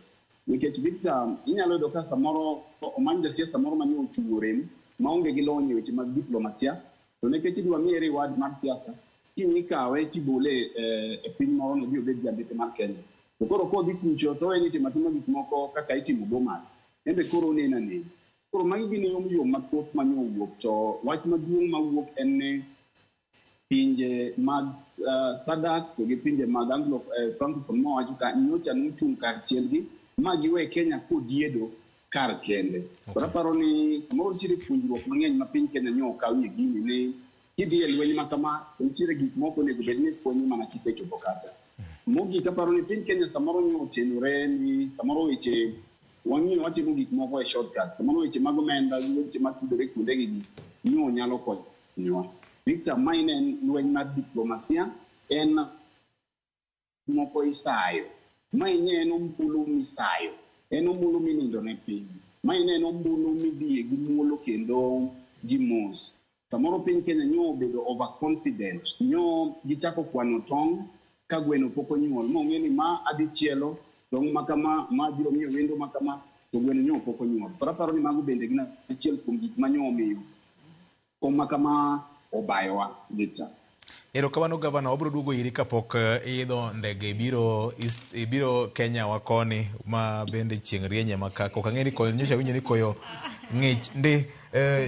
nikech Victor inyalo yudo ka samoro omany jasiasa moro manie otugo rem maonge gi lony e weche mag diplomasia to nikech idwa miye reward mar siasa ikawe tibole e piny moro no biro bedo jambete mar Kenya to koro kodhi kucho to en itimo gik moko kaka itimo Bomas ende koro nena koro magi gin yo mathoth manyo wuok to wach maduong' mawuok en ni pinje mag Sadak to gi pinje mag Anglo Francophone mawacho ka nyocha nochung' kar chielgi ma giwe Kenya kodiedo kar kende to aparo ni moro nitiere puonjruok mang'eny ma piny Kenya nyo okawie gini ni kidhi e lweny ma kama nitiere gik moko onego bed ni puonyi mana kisechopo kacha mogik aparo ni piny Kenya samoro nyo otenore ni samoro weche wang'iyo watimo gik moko e shortcut samoro weche mag omenda weche matudore kuonde gi nyo nyalo konyowa Victor main en lweny mar diplomasia en moko isayo main en ombulu misayo en ombulu minindo ne piny main en ombulu midhiye gi muolo kendo gi mos samoro piny Kenya nyo obedo overconfident nyo gichako kwano tong' ka gweno pok onyuol mong'e ni ma adhi chielo tong' makama ma biro miyo wendo makama to gweno nyo pok onyuol aparo ni mago bende gin achiel kuom gik manyo omiyo kom makama obayowa Victor. Erokamano Gavana, wabiro duogo iri kapok idho ndege ibiro Kenya wakoni ma bende chieng' rienye makaka ok ang'e ni koyo nyocha winjo ni koyo ng'ich ndi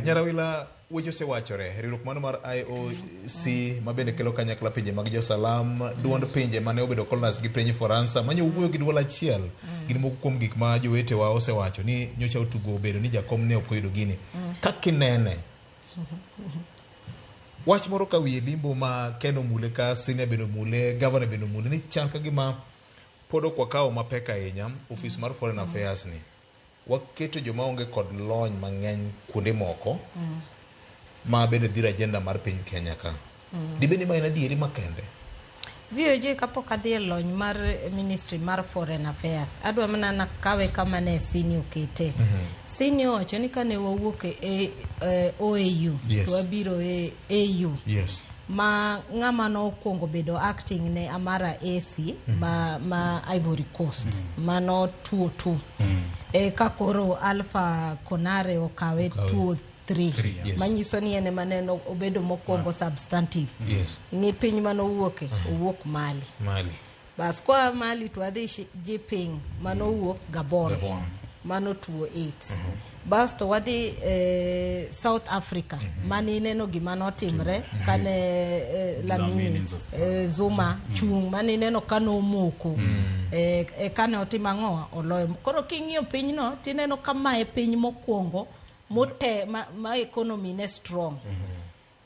Nyarawila weche osewachore riwruok mano mar IOC ma bende kelo kanyakla pinje mag josalam duond pinje mane obedo colonies gi piny Faransa manyo wuoyo gi duol achiel gin moko kuom gik ma jowetewa osewacho ni nyocha otugo obedo ni jakom ne ok oyudo gini kakinene wach moro ka wiye limbo ma Keno mule ka senior bendo mule governor bendo mule ni chal ka gima pod ok wakawo mapek ahinya office mar foreign affairs ni waketo joma onge kod lony mang'eny kuonde moko ma bende dhiro agenda mar piny Kenya ka dibeni ma en adieri makende VOJ kapok adhi e lony mar Ministry mar Foreign Affairs adwa mana nakawe kama ne Sini okete. Sini owacho ni kane wawuok e OAU to wabiro e AU. Yes. Ma ng'ama no okuongo bedo acting ne Amara AC ma Ivory Coast mano tuo tu. Kakoro Alpha Konare okawe tuo 3. Yes. Manyiso ni ene maneno obedo mokwongo substantive. Yes. Ni piny mano wuoke owuok Mali. Bas kwa Mali to adhi Jiping mano wuok Gabon. Mano tuo 8. Bas to wadhi South Africa mani neno gima notimre kane Lamini Zuma chung mani neno kano moko kane otima ng'oa oloyo. Koro king'iyo piny no tineno kama e piny mokwongo mote ma economy ne strong.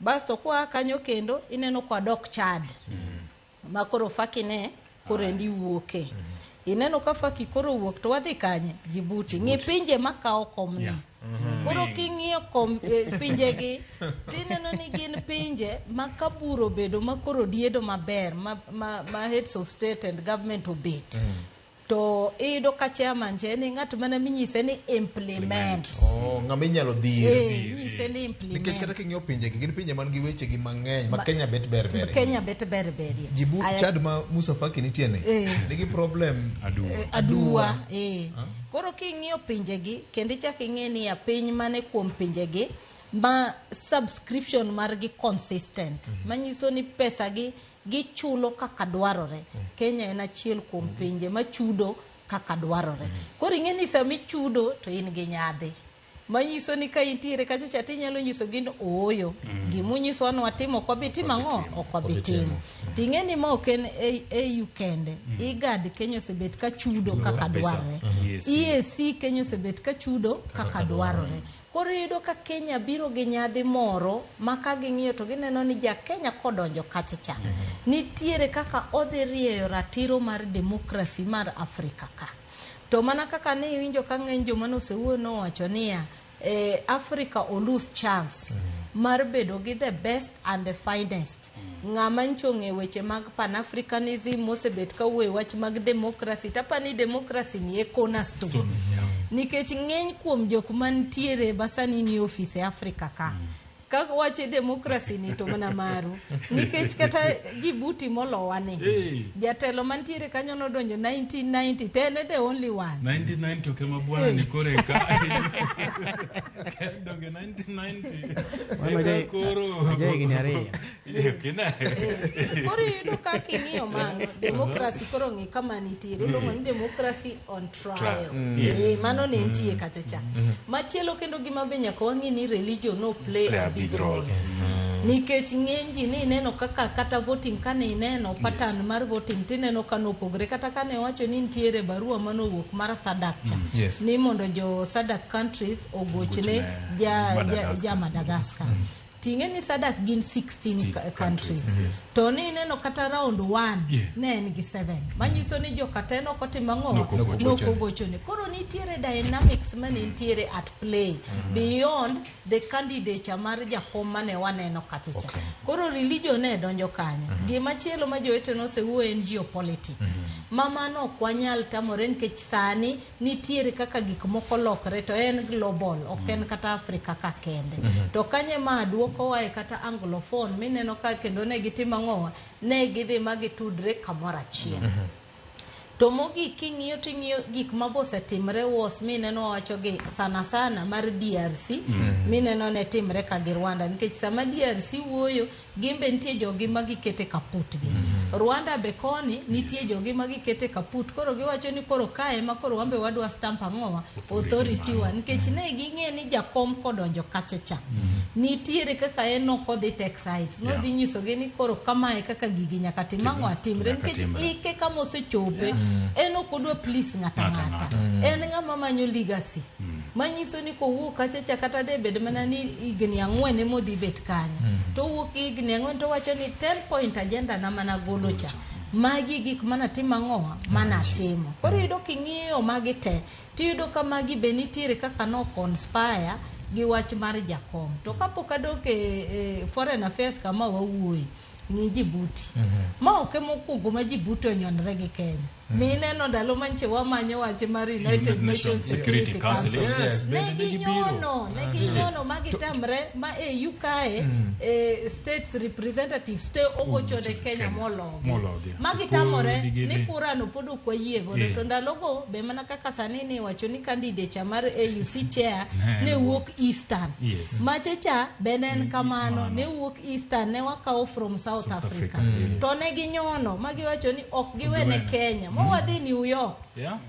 Basto kwa kanyo kendo ineno kwa dok Chad. Ma koro fakine korendi wuoke. Ineno ka faki koro wuok to wadhi kanye Djibouti. Ng'i pinje makao komni. Koro king'iyo pinje gi tineno ni gin pinje makaburo bedo makoro diedo maber ma heads of state and government obet. To ido ka chairman ni ng'at mana minyise ni implement. Ng'ama inyalo dhir. Nyise ni implement. Nikech kata king'iyo pinje gi gin pinje man gi weche gi mang'eny ma Kenya bet ber. Kenya bet ber. Djibouti Chad ma Musa Faki nitie ne. Nigi problem aduwa. Koro king'iyo pinje gi kendo ichak ing'e ni piny mane kuom pinje gi ma subscription margi consistent. Manyiso ni pesa gi gichulo kaka dwarore. Kenya en achiel kuom pinje machudo kaka dwarore. Koro ing'e ni sami chudo to in gi nyadhi. Manyiso ni ka intiere kacha cha tinyalo nyiso gin oyo. Gimunyiso anu watimo kwa bitimo ang'o ok wabitimo. Ting'e ni ma ok en AU kende. IGAD Kenya osebet ka chudo kaka dwarore. EAC Kenya osebet ka chudo kaka dwarore. Koro yudo ka Kenya biro gi nyadhi moro maka ging'iyo to gineno ni ja Kenya kodonjo kacha. Nitiere kaka odhi rieyo ratiro mar demokrasi mar Afrika ka. To mana kaka ne iwinjo ka ng'eny joma nosewuoyo nowacho niya Africa o lose chance mar bedo gi the best and the finest. Ng'ama nchong'e weche mag Pan-Africanism mosebet ka wuoyo wach mag demokrasi tapani demokrasi ni e cornerstone. Nikech ng'eny kuom jok mantiere basani ni office Africa ka wache demokrasi ni to mana maru. Nikech kata Djibouti molowa ni jatelo mantiere kanyo nodonjo 1990 tene the only one 1990 kema bwana ni kore ka donge 1990 koro ajai gini kina koro yudo ka king'iyo mano demokrasi koro ng'i kama nitiere luongo ni demokrasi on trial. Mano ne nitie kacha. Machielo kendo gima be nyaka wang'i ni religion no play a big role. Nikech ng'eny ji ni neno kata voting kane ineno pattern mar voting tineno kano pogre kata kane wacho ni nitiere barua manowuok mar SADC ni mondo jo SADC countries ogochne ja Madagascar. Ting'e ni SADC gin 16 countries. To ni neno kata round 1 ne en gi 7. Manyiso ni jo kateno kotima ng'o nokogochone. Koro nitiere dynamics mane nitiere at play beyond the candidature mar jakom mane waneno kacha. Koro religion ne donjo kanyo. Gima chielo ma jowete nosewuoyo en geopolitics. Mamano ok wanyal tamore nikech sani nitiere kaka gik moko lokre to en global ok en kata Africa ka kende. To kanye ma duoko wae kata anglophone mineno ka kendo ne gitimo ng'owa ne gidhi magitudre kamoro achiel. To mogi king'iyo ting'iyo gik mabose timre was mineno wacho gi sana mar DRC mineno ne timre ka gi Rwanda nikech sama DRC wuoyo gimbe nitie jogi magikete kaput gi. Rwanda be koni nitie jogi magikete kaput koro giwacho ni koro kae ma koro wambe wadwa stamp ang'owa authority wa nikech ne ging'e ni jakom kodonjo kacha. Nitiere kaka en ok odhi tech sites no dhi nyiso gi ni koro kamae kaka gigi nyaka timang'o atimre nikech ike kama osechope en ok odwa please ng'ata. En ng'ama manyo legacy. Manyiso ni ko wuok kacha kata de bed mana ni igni 4 modhi bet kanyo. To wuok igni 4 to wacho ni 10 point agenda na mana golo cha. Magi gik mana timang'owa mana timo. Koro yudo king'iyo magi te tiyudo ka magi be nitiere kaka no conspire gi wach mar jakom. To kapok adok Foreign Affairs kama wawuoyi ni Djibouti ma oke mokuongo ma Djibouti onyonre gi Kenya ni neno ndalo manche wamanyo wache mar United Nations Security Council negi nyono magitamre ma EU kae states representatives te ogochone Kenya mologi magitamore ni kurano podo kwa yiego to ndalogo be mana kaka sani ni wacho ni candidate mar AUC chair ne wuok Eastern machecha benen kamano ne wuok Eastern ne wakawo from South Africa to ne ginyono magiwacho ni ok giwene Kenya mowadhi New York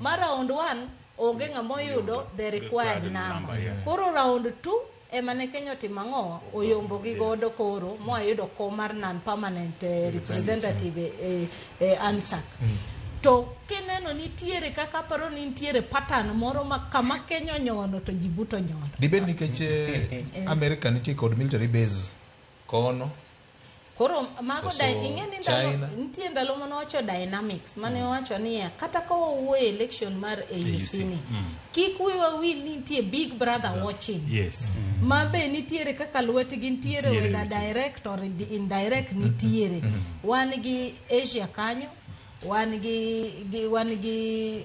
mar round 1 onge ngamoyudo the required number koro round 2 emane Kenya timango oyombo gi godo koro moayudo ko mar non permanent representative ANSAC to kineno nitiere kaka paro nitiere pattern moro ma kama Kenya nyono to Djibouti nyono dibed nikech America nitie kod military base kono koro mago ingeni ndalo nitie ndalo mano wacho dynamics mane wacho ni kata ka owuoyo election mar AUC ni kik wiwa wil nitie big brother watching mabe nitiere kaka lwetgi nitiere whether direct or indirect nitiere wan gi Asia kanyo wan gi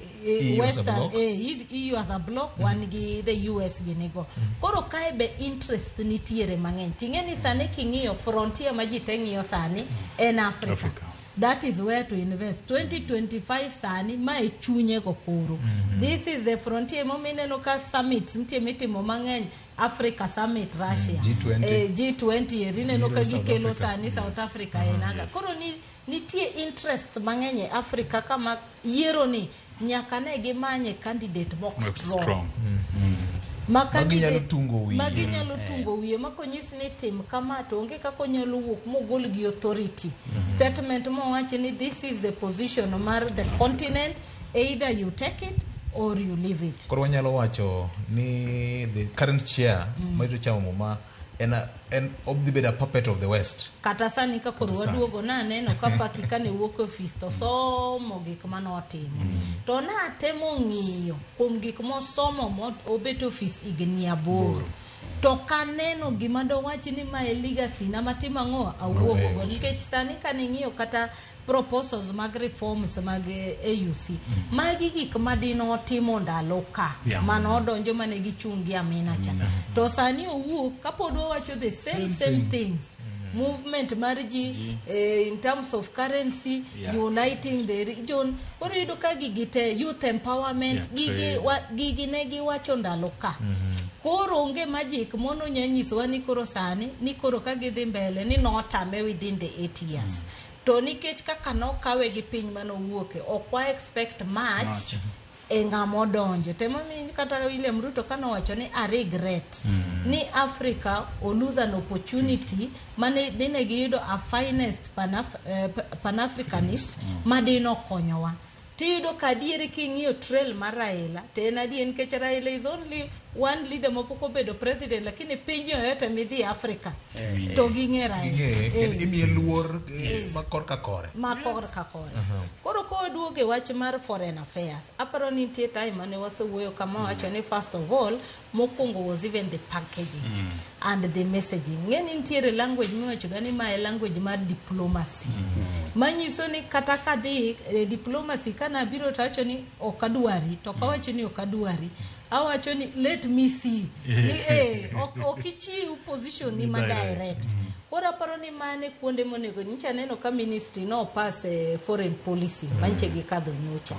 Western EU as a block wan gi the US ginigo koro kae be interest nitiere mang'eny tingeni sani king'iyo frontier ma ji teng'iyo sani en Africa. That is where to invest 2025 sani ma e chunye go koro this is the frontier momineno ka summit nitie mitimo mang'eny Africa Summit Russia G20 erineno ka gikelo sani South Africa enaga koro nitie interest mang'eny Africa kama yiero ni nyaka ne gimanye candidate box strong maginyalo tungo wiye makonyis ni tim kama to onge kako nyalo wuok mogol gi authority statement mo wacho ni this is the position mar the continent either you take it or you leave it koro wanyalo wacho ni the current chair maito chamo ma en obdibeda puppet of the West kata sani ka koro waduogo na neno ka fakika ne wuok office to somo gik manotimo to na temo ng'iyo kuom gik mosomo mo obet office igni aboro to kaneno gima do wachi ni ma legacy na matima ngo awuogo go nikech sani kane ng'iyo kata proposals mag reforms mag AUC magi gik madino timo ndalo ka mano donjo mane gichungi Amina cha to sani owuok kapodwa wacho the same things movement marji in terms of currency uniting the region koro yudo ka gigite youth empowerment gigi ne giwacho ndalo ka koro onge magic mono nyanyiswa ni koro sani ni koro ka gidhi mbele ni notame within the 8 years to nikech kaka nokawe gi piny mano wuoke okwa expect much ngamo donjo temami kata William Ruto kana wacho ni a regret ni Africa o lose an opportunity mane dine giyudo a finest pan-Africanist madino konyowa tiyudo kadiere king'iyo trail mar Raila tena dien kech Raila is only one leader mapoko bedo president lakini pinyo yote midhi Africa to ging'e Raila imiye luor makor ka kore koro ko duoge wach mar foreign affairs aparo ni tie time mane wasewuoyo kama wacho ni first of all mokwongo was even the packaging and the messaging ngeni ntiere language miwacho gani ma language mar diplomacy manyiso ni kata kadhi diplomacy kana biro tacho ni okadwari to kawacho ni okadwari awacho ni let me see ni okichiu position ni ma direct ora paro ni mane kuonde monego nyicha neno ka ministry no pass foreign policy manche gi kadho nyocha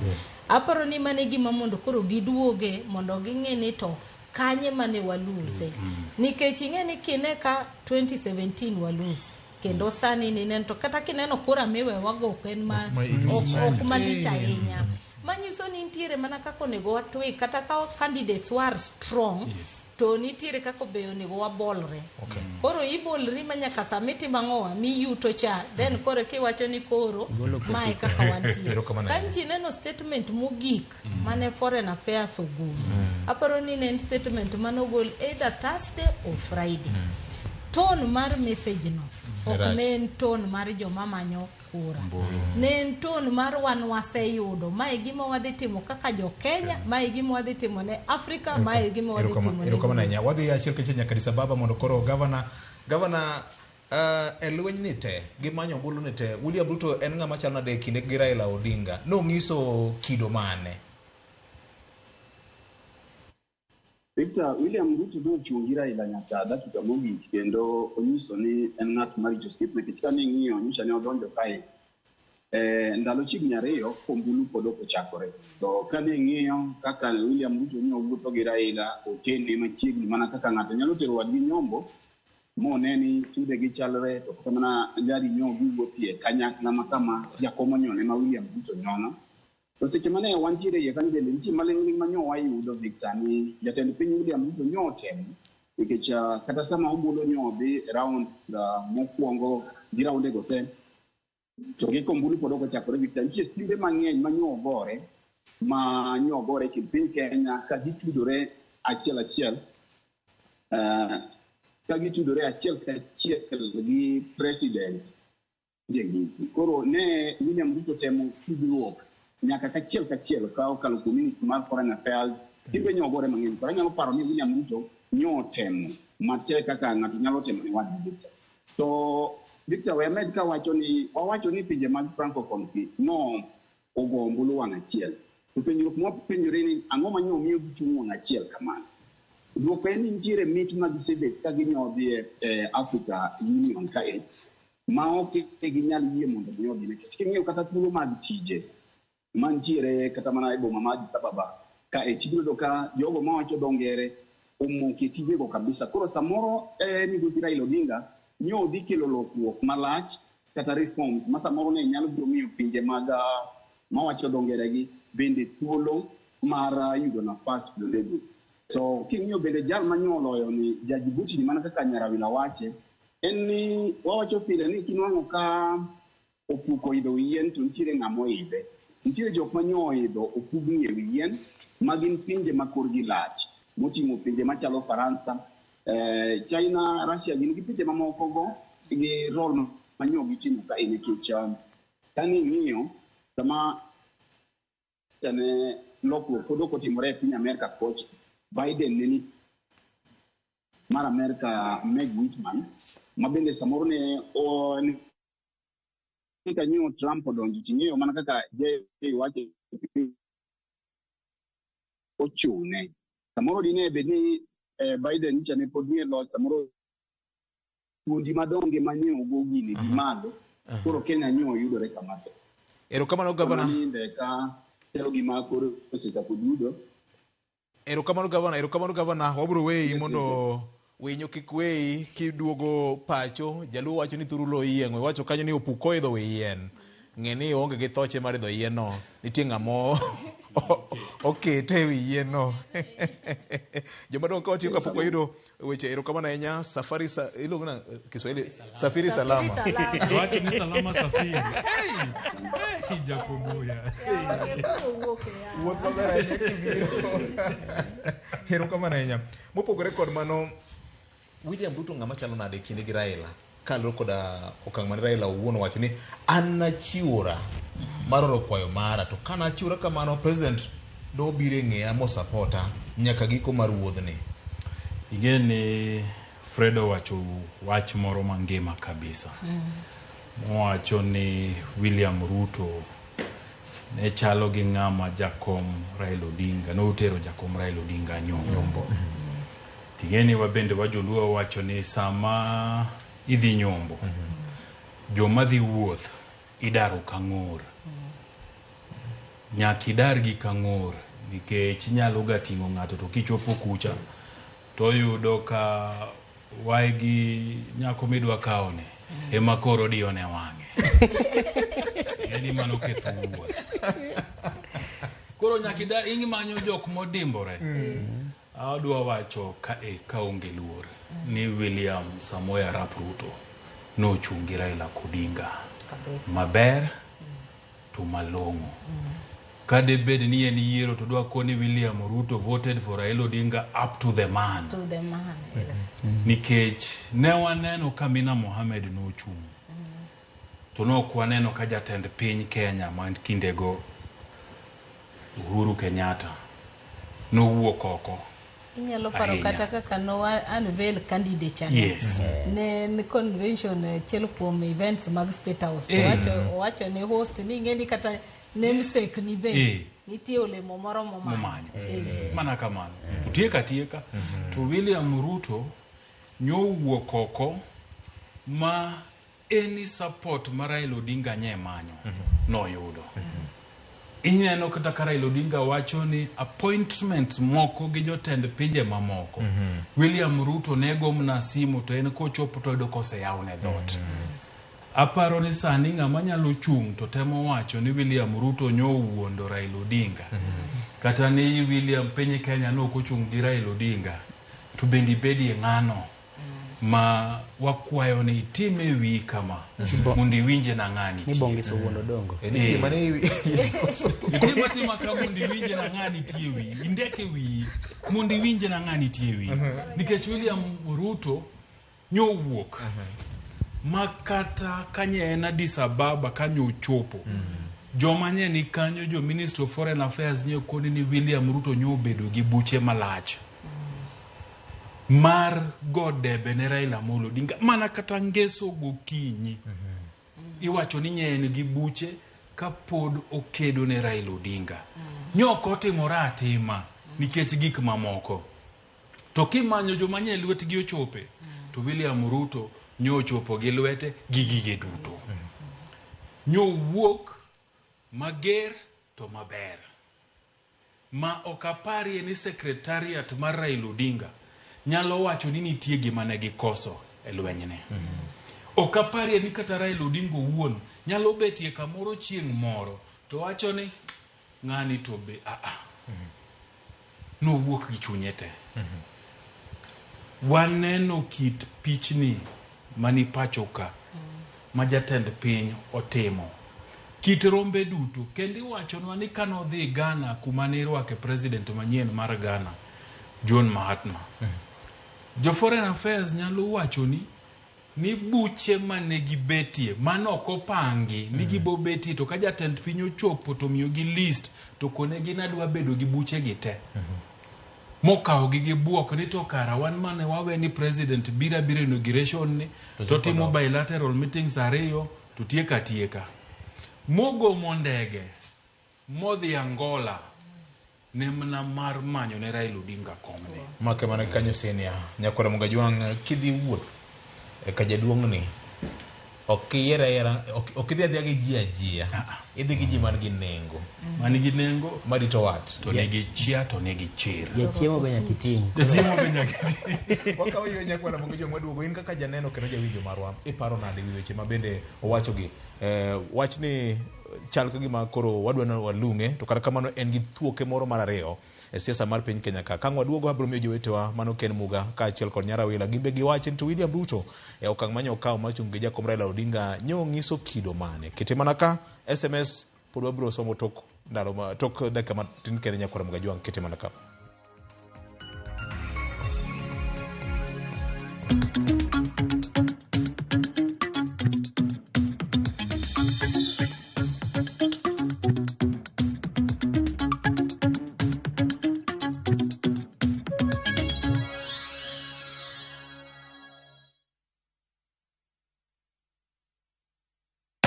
aparo ni mane gima mondo koro giduoge mondo ging'e ni to kanye mane waluse nikech ing'eni kine ka 2017 waluse kendo sani ni neno to kata kineno kura miwe wago ken ma ok malicha ahinya manyiso ni nitiere mana kako nego watwe kata ka candidates were strong to nitiere kako be onego wabolre koro ibolri manyaka samiti mangowa mi yuto cha then koro kiwacho ni koro mae kaka wantie kanchi neno statement mogik mane foreign affairs ogol aparo ni ne statement manogol either Thursday or Friday tone mar message no ok ne tone mar joma manyo kura ne tone mar wan waseyudo mae gima wadhi timo kaka jo Kenya mae gima wadhi timo ne Africa mae gima wadhi timo ne wadhi achiel keche nyaka Addis Ababa mondo koro governor e lweny ni te gi manyo ombulu ni te William Ruto en ng'ama chal nade kinde gi Raila Odinga nong'iso kido mane? Victor, William Ruto nochungi Raila nyaka dakika mogik kendo onyiso ni en ng'at marito osiep nikech ka ning'iyo nyisa ne odonjo kae ndalo chiegni 2 kombulu pod ok ochakore. To ka ning'iyo kaka William Ruto ne owuotho gi Raila okende machiegni mana kaka ng'ato nyalo tero wadgi nyombo mone ni sude gi chalre to kata mana gari nyogi wuothie kanyakla ma kama jakomo nyone ma William Ruto nyono. To seche mane wantiere iye kanyo bende nitie maling'ling manyo wayudo Victor ni jatend piny William Ruto nyotemo nikech kata sama ombulu nyodhi round mokwongo gi raunde go te to gi kombulu pod ok ochakore Victor. Nitie simbe mang'eny manyo ogore kind piny Kenya ka gitudore achiel ka gitudore achiel gi president. Koro ne William Ruto temo tudruok nyaka kachiel ka okalo kuom Ministry mar Foreign Affairs timbe nyogore mang'eny. Koro anyalo paro ni William Ruto nyotemo matek kaka ng'ato nyalo temo ni wadgi Victor. To Victor Wemed ka wawacho ni pinje mag Francophone no ogo ombulu wang' achiel. To penjruok mwapenjore ni ang'o manyo miyo gichung' wang' achiel kamano. Duoko en ni nitiere mit mag sebet ka ginyodhi Africa Union kae ma ok ginyal yie mondo ginyodhi nikech king'iyo kata thuolo mag tije mantiere kata mana e boma ma Addis Ababa ka tijno ka jogo mawacho dho ngere omoke tijego kabisa. Koro samoro migosi Raila Odinga nyodhi kelo lokruok malach kata reforms ma samoro ne nyalo biro miyo pinje mag mawacho dho ngere gi bende thuolo mar yudo nafas kuondego. To king'iyo bende jal manyoloyo ni Jaji Buti ni mana kaka Nyarawila wache en ni wawacho pile ni kinwang'o ka opuko idho yien to nitiere ng'amo idhe. Nitiere jok manyo idho opugni e yien magin pinje makorgi lach moting'o pinje machalo Faransa, China, Russia gin gi pinje mamoko go gi rol manyo gitimo ka nikech ka ning'iyo sama lokruok pod ok otimore e piny Amerka koch Biden ne mar Amerika Meg Whitman ma bende samoro ne ka nyo Trump odonjo ting'eyo mana kaka wache ochune samoro dine bed ni Biden nicha ne pod nie loch samoro puonji madonge manyo go gini di malo koro Kenya nyo yudore kamato. Erokamano gavana. Ka telo gima koro osechako dudo. Erokamano gavana, wabro weyi mondo winyo kik weyi kiduogo pacho. Jaluo wacho ni thuru lo yieng', wacho kanyo ni opuko idho yien. Ng'e ni onge gi thoche mar idho yien no. Nitie ng'amo okete e wi yien no. Jomadong' ka watiyo kapok wayudo weche. Erokamano ahinya. Safari iluongo na Kiswahili Safiri Salama. Wacho ni salama safiri. Jakoboya. Wuoth maber ahinya kibiro. Erokamano ahinya. Mopogore kod mano, William Ruto ng'ama chalo nade kinde gi Raila kaloro koda okang' mane Raila owuon wacho ni an nachiwora mar oro kwayo mara, to kana achiwora kamano president nobiro ng'eya mosapota nyaka giko mar wuodhni. Igeni Fredo wacho wach moro mangima kabisa. Mowacho ni William Ruto ne chalo gi ng'ama jakom Raila Odinga, notero jakom Raila Odinga nyombo. Tigeni wabende wajoluo wacho ni sama idhi nyombo joma dhi wuoth idaro kang'or. Nyaka idar gi kang'or nikech nyalo ga ting'o ng'ato to kichopo kucha to yudo ka waigi nyako midwa kaone ema koro dione wang'e. Eni mano ketho wuoth. Koro nyaka idar ing'manyo jok modimbore. Adwa wacho ka onge luor ni William Samoei Arap Ruto nochungi Raila Odinga maber to malong'o. Kade bed ni en yiero to dwa koni William Ruto voted for Raila Odinga up to the man. To the man, yes. Nikech ne waneno ka Amina Mohamed nochung'. To nok waneno ka jatend piny Kenya man kindego Uhuru Kenyatta nowuok oko Inyalo paro kata kaka no unveil candidate ne convention chiel kuom events mag State House. Wacho ne host ni ngeni kata namesake ni be nitie olemo moro momanyo. Mana kamano. Tieka to William Ruto nyowuok oko ma any support ma Raila Odinga nye manyo noyudo. Inyeno kata ka Raila Odinga wacho ni appointment moko gi jotend pinje mamoko. William Ruto nego mna simu to en kochopo to yudo koseyawne dhot. Aparo ni sani ng'ama nyalo chung to temo wacho ni William Ruto nyowuondo Raila Odinga. Kata ni William piny Kenya no kochung gi Raila Odinga. To bendi bedi ng'ano ma wakwayo ni time wi kama mundi winje na ng'ani ni bongi so wuondo dongo tima kama mundi winje na ng'ani tie wi indeke wi mundi winje na ng'ani tie wi nikech William Ruto nyowuok makata kanye na Addis Ababa kanyo chopo joma nye ni kanyo jo Minister of Foreign Affairs nye koni ni William Ruto nyobedo gi buche malach mar godebe ne Raila Amolo Odinga mana kata ngeso gokinyi iwacho ni nyen gi buche ka pod okedo ne Raila Odinga nyoko timora atima nikech gik mamoko to kimanyo joma nye lwetgi ochope to William Ruto nyochopo gi lwete gi gige duto nyowuok mager to maber ma okapari ni secretariat mar Raila Odinga nyalo wacho ni nitie gima ne gikoso e lwenyne. Okapari ni kata Raila Odinga wuon nyalo betie kamoro chieng' moro to wacho ni ng'ani to be no wuok gi chunyete. Waneno kit pichni mani pachoka ma jatend piny otimo. Kit rombe duto kendi wacho ni kano dhi Ghana kuma ne irwake president manyien mar Ghana John Mahatma. Jo Foreign Affairs nyalo wacho ni buche manegi betie manoko pangi ni gibobetie to ka jatend piny ochopo to miyo gi list to konegi nadwa bedo gi buche gite mokawo gi buok ni to kara wan mane wawe ni president bira inauguration ni to timo bilateral meetings ariyo to tieka mogo mondege modhi Angola nemna mar manyo ne Raila Odinga komne make mana kanyo senia nyakora Mungajwang kidhi wuoth ka jaduong ni okiyera okidhi adhi gi ajia idhi gi ji man gi nengo marito wat to negi chia to negi chir jachiemo benya kiting wakawa yo nyakora Mungajwang maduogo in kaka janeno kendo jawinjo marwa iparo nade wi weche mabende owacho gi wach ni chal ka gima koro wadwa na walunge to kata kamano en gi thuoke moro mar ariyo e siasa mar piny Kenya ka kangwa duogo abro miyo jowetewa mano Ken Muga ka achiel kod Nyarawila gimbe gi wach to William Ruto e okang' manyo kawo machung' gi jakom Raila Odinga nyo ngiso kido mane kete mana ka SMS pod wabro somo tok ndalo tok dakika matin kene nyakora Mungajwang kete mana ka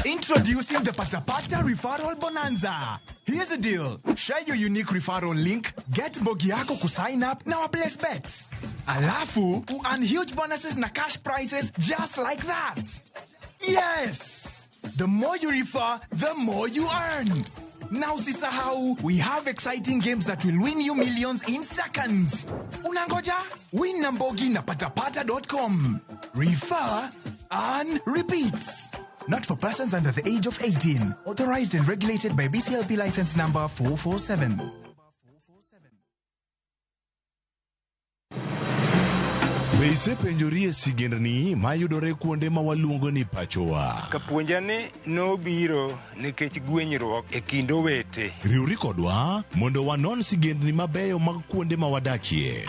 Introducing the Pasapata Referral Bonanza. Here's the deal. Share your unique referral link, get Mbogi yako ku sign up na wa place bets. Alafu, earn huge bonuses na cash prizes just like that. Yes! The more you refer, the more you earn. Now sisahau, we have exciting games that will win you millions in seconds. Unangoja? Win na Mbogi na patapata.com. Refer, earn, repeat. Not for persons under the age of 18. Authorized and regulated by BCLP license number 447. Be isepenjori sigendni mayudore kuonde ma waluongo ni pachowa. Kapuonjani nobiro nikech gwenyruok e kind owete. Riwri kodwa mondo wanon sigendni mabeyo mag kuonde ma wadakie.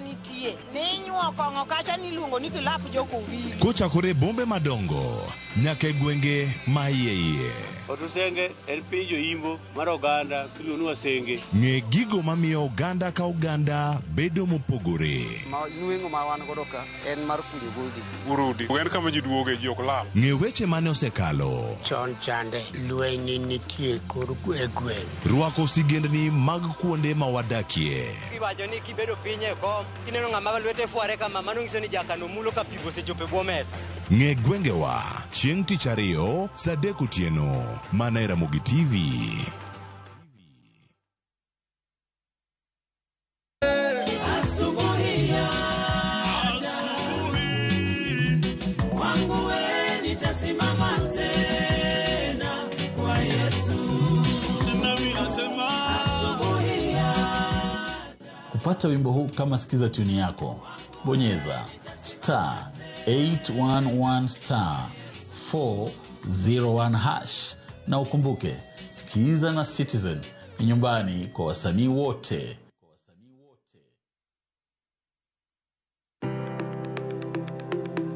Nitie ni nyuo kongo kacha niluongo ni kilap joko wili kochakore bombe madongo nyaka e gwenge ma iye. Otusenge en piny joimbo mar oganda kiluongo ni Wasenge. Ng'e gigo mamiyo oganda ka oganda bedo mopogore. Nueng'o ma wan godo ka en mar kunyo gogi. Urudi, en kama ji duoge ji ok lal. Ng'e weche mane osekalo. Chon chande lweny nitie kor gweng'. Rwako sigendni mag kuonde ma wadakie. Iwacho ni kibedo piny e kom, kineno ng'ama lwete fuare kama, mano nyiso ni jakano mulo ka pi osechopo e bwo mesa. Ng'e gwengewa chieng' tich ariyo saa 3 otieno mana e Ramogi TV. Kupata wimbo huu kama sikiza tuni yako, bonyeza *811*401# na ukumbuke, sikiza na Citizen ni nyumbani kwa wasanii wote.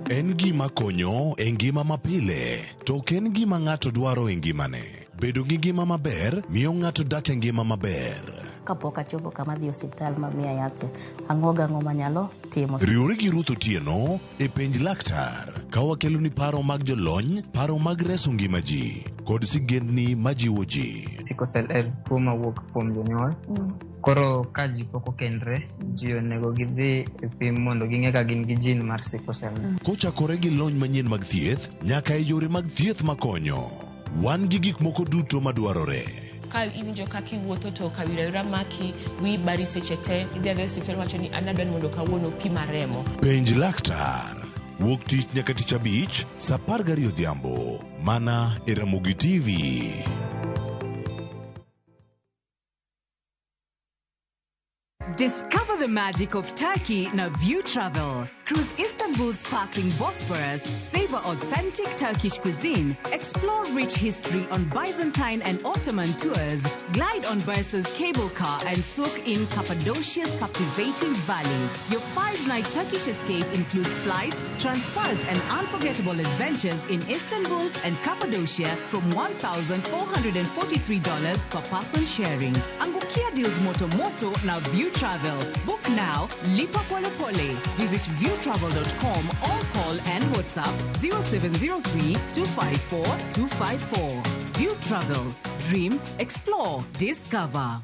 En gima konyo e ngima mapile, to ok en gima ng'ato dwaro e ngimane. Bedo gi ngima maber miyo ng'ato dak e ngima maber. Kapok achopo kama dhi osiptal mamiya yath, ang'o manyalo timo. Riwore gi Ruth Otieno e penj laktar, ka wakelo ni paro mag jolony, paro mag reso ngima ji, kod sigendni majiwo ji. Sickle cell en tuo mawuok kuom jonyuol. Koro ka ji pok okendre, ji onego gidhi e pim mondo ging'e ka gin gi jin mar sickle cell. Kochakore gi lony manyien mag thieth, nyaka e yore mag thieth makonyo. Wan gi gik moko duto madwarore. Ka iwinjo kaka iwuotho to kawira maki wi bari seche te, idhi adhi osiptal wacho ni an adwani mondo kawuono pima remo. Penj laktar. Wuok tich nyaka tich abich, saa 12 odhiambo, mana e Ramogi TV. Discover the magic of Turkey na View Travel. Cruise Istanbul's sparkling Bosphorus, savor authentic Turkish cuisine, explore rich history on Byzantine and Ottoman tours, glide on Bursa's cable car and soak in Cappadocia's captivating valleys. Your 5-night Turkish escape includes flights, transfers and unforgettable adventures in Istanbul and Cappadocia from $1,443 per person sharing. Angukia deals Moto na View Travel. Book now, Lipa Pole Pole. Visit viewtravel.com or call and WhatsApp 0703 254 254. View Travel. Dream, explore, discover.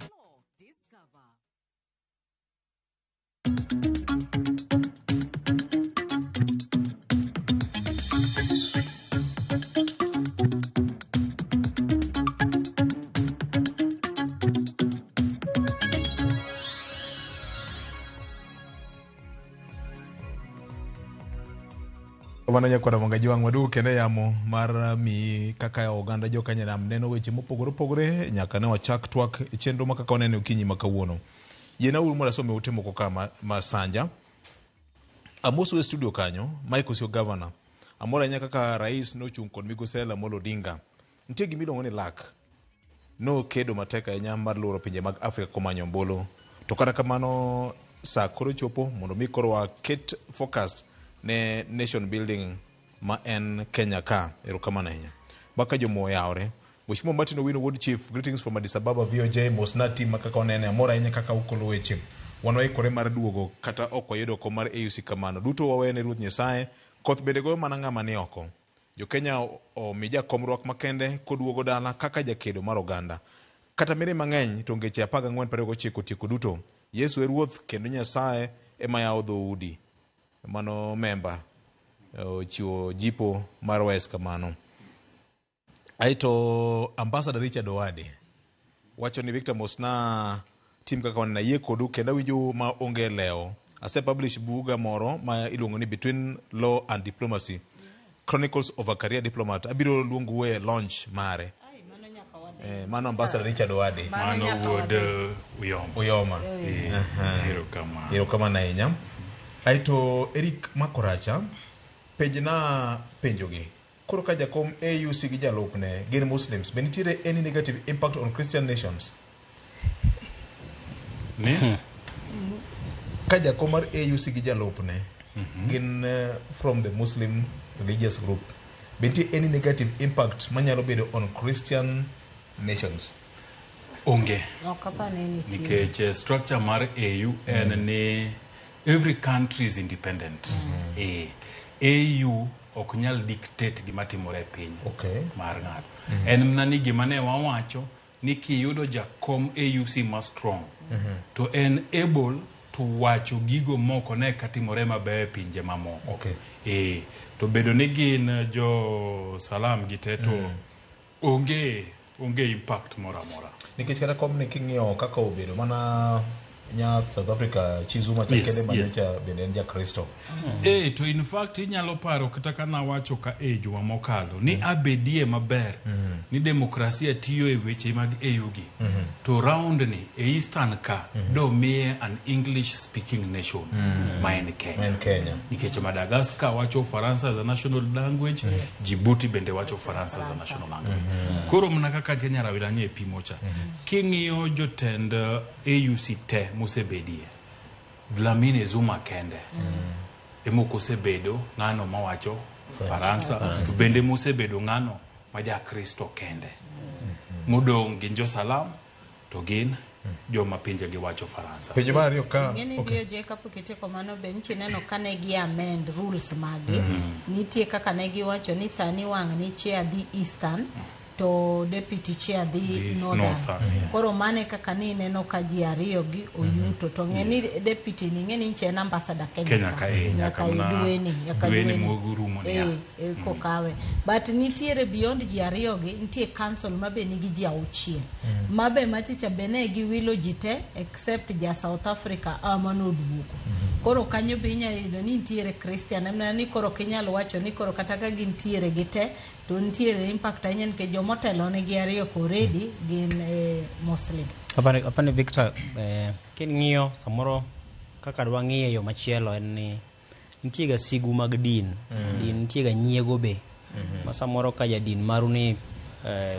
Wananya kwa mwangaji wangu wadu kene yamo mara mi kaka oganda joka nyanam neno weche mopogore nyaka ne wachak twak chenro makaka onene ukinyi makawuono. Yena uru mora some utemo koka masanja. Amosu we studio kanyo, Michael sio governor. Amora nyaka kaka rais no chung kod Migosela Molo Odinga. Nitie gimiluongo ni lak. No kedo mateka e nyam mar loro pinje mag Afrika komanyo mbolo. To kata kamano sa koro chopo mondo mi koro waket focus ne nation building ma en Kenya ka erokamano ahinya. Baka jomo yaore. Mheshimiwa Martin Owino Wood Chief, greetings from Addis Ababa VOJ Mosna team makaka onene amora ahinya kaka ukolo weche. Wanoikore mar duogo kata ok wayudo ko mar AUC kamano. Duto wawene Ruoth Nyasaye, koth bende goyo mana ng'ama ni oko. Jo Kenya omija komruok makende koduogo dala kaka jakedo mar oganda. Kata mere mang'eny to ngeche 14:29 tieko duto. Yesu e Ruoth kendo Nyasaye ema yawo dhoudi. Mano member chiwo jipo mar West kamano. Aito Ambassador Richard Owade wacho ni Victor Mosna team kaka wana yie kodu kenda winjo ma onge leo. Ase publish buga moro ma iluongo ni Between Law and Diplomacy, Chronicles of a Career Diplomat. Abiro luongo we launch mare. Mano Ambassador Richard Owade. Mano wood Uyoma. Hero kama na inya. Aito Eric Makoracha penjna penjogi. Koro ka jakom AUC gi jalopne gin Muslims. Benitire any negative impact on Christian nations? Ne? Ka jakom AUC gi jalopne gin from the Muslim religious group. Bentie any negative impact manyalo bedo on Christian nations? Onge. Okapane nitie. Nikech structure mar AU en ni every country is independent. AU ok nyal dictate gima timore e piny mar ng'ato. En mna ni gima ne wawacho ni kiyudo jakom AUC ma strong to en able to wacho gigo moko ne katimore maber e pinje mamoko. To bedo ni gin jo salam gite to onge impact mora mora. Nikech kata kom ni king'iyo kaka obedo mana nya South Africa Chizuma chakende manyocha bende en ja Kristo. To in fact inyalo paro kata kana wacho ka juma mokalo ni abedie maber ni demokrasia tiyo e weche mag AU gi to round ni e Eastern ka do miye an English speaking nation ma en Kenya. Nikech Madagascar wacho Faransa as a national language, Djibouti bende wacho Faransa as a national language. Koro mna kaka Kenya rawilanye e pimocha. King'iyo jotend AUC te musebedie Dlamini Zuma kende emoko sebedo ng'ano mawacho Faransa bende musebedo ng'ano ma ja Kristo kende modong gin jo salam to gin jo mapinje gi wacho Faransa. Pinje mar ariyo ka ng'eni bio je kapokete komano be nitie neno kane gi amend rules magi nitie kaka ne giwacho ni sani wang' ni chair di Eastern to deputy chair di Northern. Koro mane kaka ni neno ka ji ariyo gi oyuto to ng'eni deputy ni ng'eni che ambassador Kenya ka nyaka idweni kokawe but nitiere beyond ji ariyo gi nitie council mabe nigi ji auchiel mabe machicha bene gi wilo jite except ja South Africa amano duoko. Koro kanyo be inyalo ni nitiere Christian ni koro kinyalo wacho ni koro kata ka gintiere gite to nitiere impact anyen ke jomotelo ne gi ariyo already gin Muslim. Apane Victor kin ng'iyo samoro kaka dwa ng'iyo yo machielo en ni nitie ga sigu mag din nitie ga nyiego be ma samoro ka jadin maru ni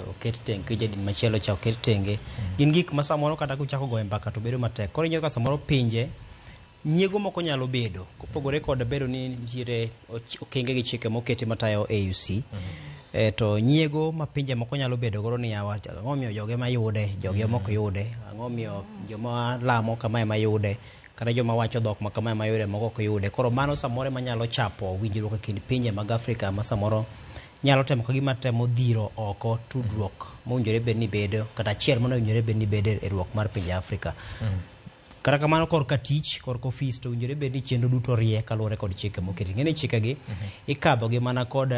oket tenge jadin machielo cha oket tenge gin gik ma samoro kata kuchako goyo mbaka to bedo matek. Koro inyo ka samoro pinje nyiego moko nyalo bedo kopogore kod bedo ni nitiere okenge gi chike moketi matayo AUC to nyiego ma pinje moko nyalo bedo goro ni yawa ang'omiyo joge mayude joge moko yude ang'omiyo joma lamo kama mayude kata joma wacho dhok ma kama mayude moko ok yude. Koro mano samoro manyalo chapo winjruok e kind pinje mag Afrika ma samoro nyalo temo kagima temo dhiro oko tudruok mowinjore bed ni bedo kata achiel mano winjore bed ni bedo e ruok mar pinje Afrika. Kata kamano korka tich korka ofis to winjore bed ni chenro duto rie kaluwore kod chike moketi. Ng'eni chike gi ikadho gi mana kod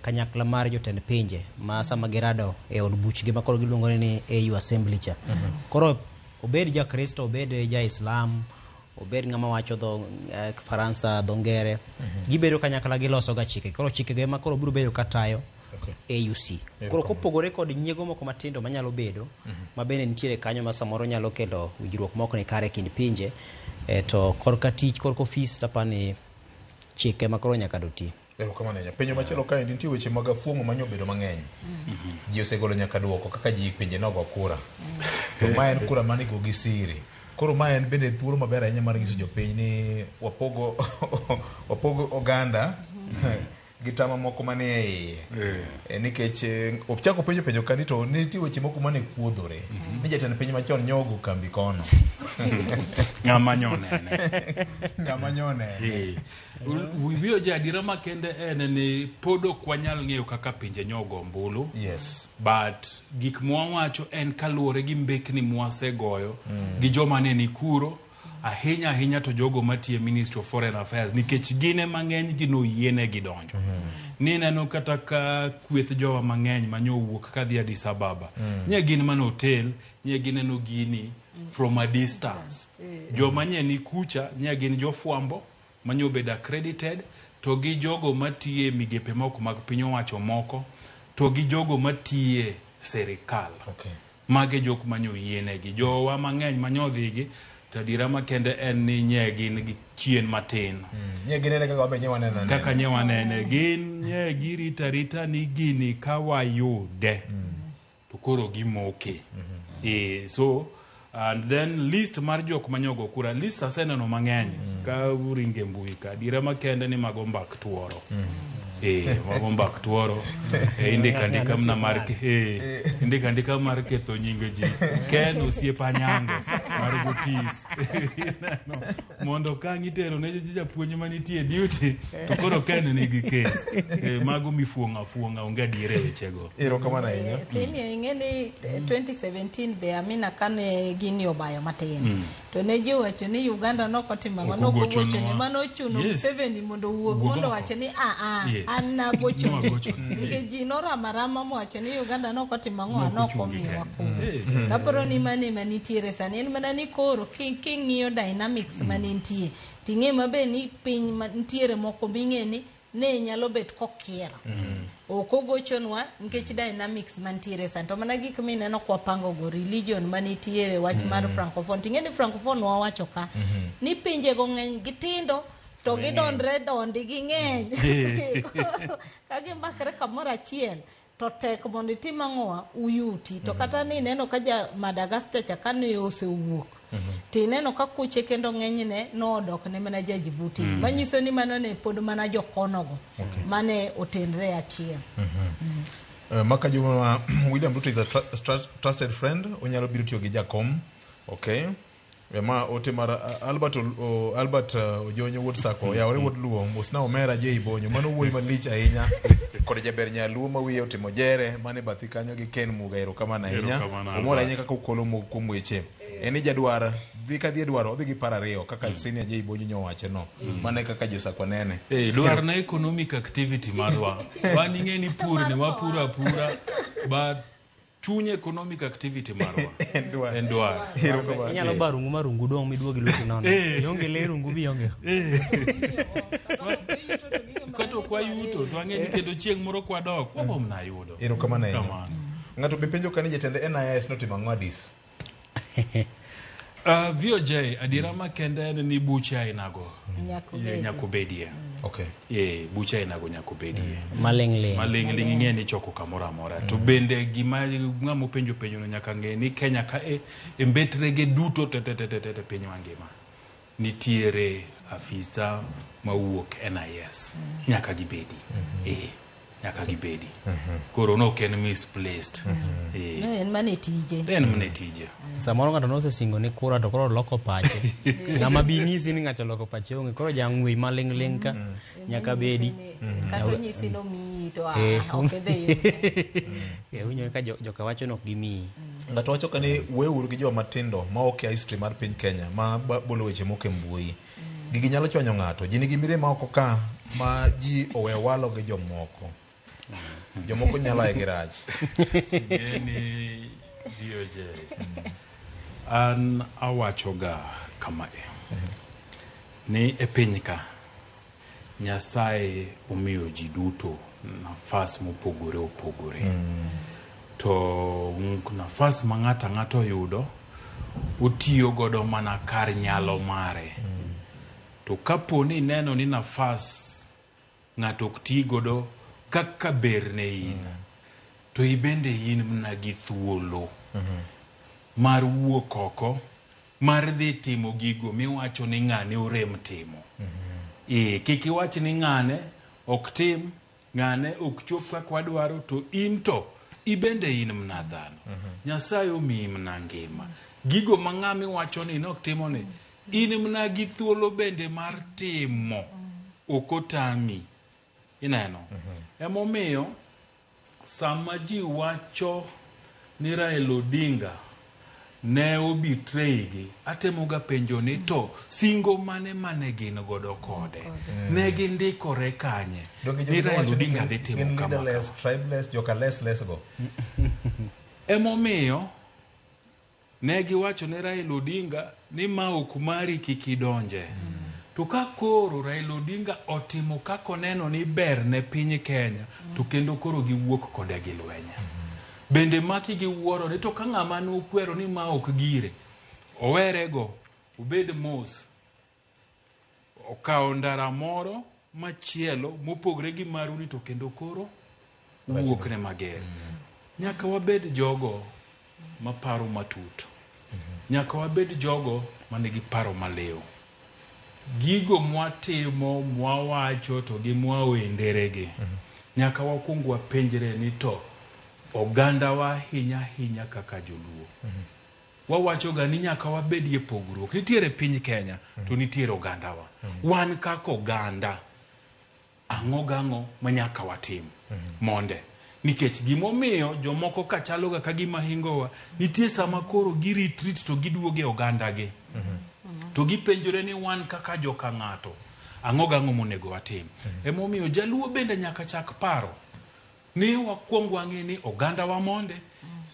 kanyakla mar jotend pinje ma sama girado e od buchgi ma koro giluongo ni AU Assembly cha. Koro obed ja Kristo obed ja Islam obed ng'ama wacho dho Faransa dho ngere gibedo kanyakla giloso ga chike. Koro chike gi ma koro biro bedo katayo AUC. Koro kopogore kod nyiego moko matindo manyalo bedo ma bende nitiere kanyo ma samoro nyalo kelo winjruok moko ne kare kind pinje to korka tich korka ofis tapani chike ma koro nyaka doti. Kamano nya penjo machielo kae nitie weche mag afuomo manyo bedo mang'eny. Ji osegolo nyaka duoko kaka ji pinje nogo kura. To ma en kura manigo gi siri. Koro ma en bende thuolo maber ahinya mar nyiso jopiny ni wapogo oganda gitama moko mane nikech opchako penjo kani to nitie weche moko mane kuodhore ni jatend piny machon nyogo kambi kono ng'ama nyone wiyo jadira makende en ni podo kwanyal ng'eyo kaka pinje nyogo ombulu but gik mwawacho en kaluwore gi mbekni mwasegoyo gi joma ne ni kuro ahinya to jogo matie Ministry of Foreign Affairs nikech gine mang'eny gino yiene gidonjo. Ni neno kata ka kweth jowa mang'eny manyo wuok ka dhi Addis Ababa. Nye gin man hotel, nye gineno gini from a distance. Joma nye ni kucha, nye gin jofwambo manyo bed accredited to gi jogo matie migepe moko mag piny owacho moko to gi jogo matie serikal. Mage jok manyo yiene gi jowa mang'eny manyo dhigi tadira makende en ni nyegin gi chien matin. Nyeginene kaka wabe nyewanene. Kaka nyewanene. Gin nyegi rita ni gini kawayude. To koro gimoke. So, and then list mar jok manyogo kura. List aseneno mang'eny. Ka uringe mbui ka. Dira makende ni mago mbak tuoro. Magombak tuoro. Indika mar ketho nyinge ji. Ken osiepa nyango mar Butis. Mondo ka ngitero ne japuonj manitie duty to koro Ken nigi case. Mago mifuonga onge diere wechego. Erokamano ahinya. Sini ingeni 2017 be Amina kane gini obayo matin. To ne ji wacho ni Uganda nokotimo mano gocho ni mano chuno Museveni mondo wuog mondo wacho ni an na gocho. Nge ji noramarama mwacho ni Uganda nokotimo ng'o nokomiwa. Kaporo ni mani manitiere sani en mana ni koro king'iyo dynamics manintie. Ting'e mabe ni piny mantiere moko bing'eni ne nyalo bet kokiera. Oko gochonwa nikech dynamics mantiere san. To mana gik mineno kwa pango go religion manitiere wach mar francophone. Ting'eni francophone wawacho ka ni pinje go ng'eny gitindo to gidondre dondi gi ng'eny. Kagi mbakre kamoro achiel to tek mondo itim ang'owa uyuti. To kata ni neno ka ja Madagascar chakane osewuok. Ti neno ka kuche kendo ng'enyne nodok ne mana ja Djibouti. Manyiso ni mano ne pod mana jokonogo mane otenre achiel. Maka Juma William Ruto is a trusted friend. Onyalo biro tiyo gi jakom. Okay. Ma ote mar Albert Ojonyo Wood Sako ya ore Wood Luo mosna omera je ibonyo mano wuoyi malich ahinya kod jaber nyaluo ma wiye otimo jere mane bathi kanyo gi Ken Muga. Erokamano ahinya. Omora ahinya kaka ukolo kuom weche. Eni jadwar dhi ka dhi dwaro odhi gi para ariyo kaka senior je ibonyo nyowache no. Mane kaka Josakwa nene. Dwar na economic activity marwa. Wan ing'eni pur ne wapura but chunye economic activity marwa. Endwar. Inyalo barungu marungu dong miduogi luti nono. Yonge le rungu bi yonge. Kato kwa yuto to ang'eni kendo chieng' moro kwa dok wabom na yudo. Erokamano ahinya. Ng'ato be penjo kani jatende NIS notimo ng'wadis. VOJ adira makende ni bucha inago nyakobedie. Okay. Bucha inago nyakobedie. Maling'ling ing'eni choko kamora mora. To bende gima ng'amo penjo no nyaka ng'e ni Kenya ka embetrege duto tete piny mangima. Nitiere afisa mawuok NIS nyaka gibedi. Nyaka gibedi. Koro no ken misplaced. En mane tije. Samoro ng'ato nose singo ni kura to koro loko pache. Ng'ama bi nyisi ni ng'ato loko pache onge koro jang'wi maling'ling ka nyaka bedi. Kato nyisi no mi to okedhe yo. Unyo ka joka wacho nok gimi. Ng'ato wacho kani weuru gi joma matindo ma ok history mar piny Kenya ma bolo weche moko e mbui. Gigi nyalo chwanyo ng'ato. Ji nigi mirima oko ka ma ji owe walo gi jomoko. Jomoko nyalo aye gi rach. Ni VOJ. An awachoga kama ni e piny ka Nyasaye omiyo ji duto nafas mopogore. To nafas ma ng'ato yudo otiyo godo mana kar nyalo mare. To kapo ni neno ni nafas ng'ato okti godo kaka berne in to ibende in mna gi thuolo mar wuok oko mar dhi timo gigo miwacho ni ng'ane orem timo. Kik iwach ni ng'ane ok tim, ng'ane ok chop kaka wadwaro to in to ibende in mna dhano. Nyasaye omiyi mna ngima. Gigo ma ng'ami wacho ni nok timo ni in mna gi thuolo bende mar timo. Okotami. Ineno. Emomiyo sama ji wacho ni Raila Odinga ne obitray gi atemoga penjo ni to singo mane gin godo kode. Ne gindikore kanye ni Raila Odinga dhi timo kama. Tribeless, jokaless go. Emomiyo ne giwacho ni Raila Odinga ni ma ok mari kikidonje. To ka koro Raila Odinga otimo kako neno ni ber ne piny Kenya to kendo koro giwuok kode gi lwenya. Bende maki gi wuoro ni to ka ng'ama nokwero ni ma ok gire owerego obed mos okawo ndara moro machielo mopogre gi maru ni to kendo koro wuok ne mager. Nyaka wabed jogo maparo matut. Nyaka wabed jogo manigi paro maleo. gigo mwatimo mwawacho to gi mwawenderege nyaka wakuong wapenjre ni to oganda wa hinya kaka joluo wawacho ga ni nyaka wabedie pogruok nitiere piny Kenya to nitiere oganda wa wan kaka oganda ang'o manyaka watim monde nikech gimomiyo jomoko kachalo ga kagima hingowa nitie sama koro gi retreat to giduoge oganda gi to gipenjore ni wan kaka joka ng'ato ang'o monego watim emomiyo jaluo bende nyaka chak paro ni wakuong wang'e ni oganda wa monde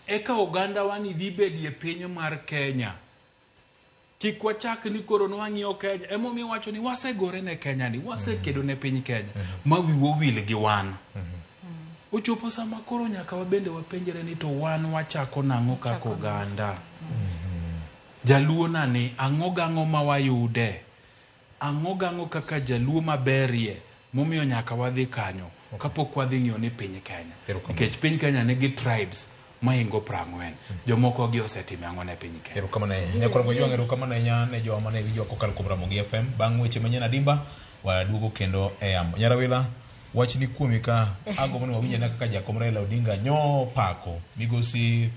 eka oganda wa ni dhi bedie piny mar Kenya kik wachak ni koro nwang'io Kenya emomiyo wacho ni wasegore ne Kenya ni wasekedo ne piny Kenya ma wiwo wil gi wan ochopo sama koro nyaka wabende wapenjre ni to wan wachako nang'o kaka oganda jaluo nani ang'o ma wayude ang'o kaka jaluo maberie momiyo nyaka wadhi kanyo kapok wadhi ng'iyo ni piny Kenya nikech piny Kenya nigi tribes maingo 40 jomoko gi osetime ang'o ne piny Kenya erokamano nyakoro jwang erokamano ne joma ne gi joko kal kubra Ramogi FM bang' weche manyien adimba waduogo kendo Nyarawila wachni kuomi ka agombo ni wawinje kaka jakom Raila Odinga pako migosi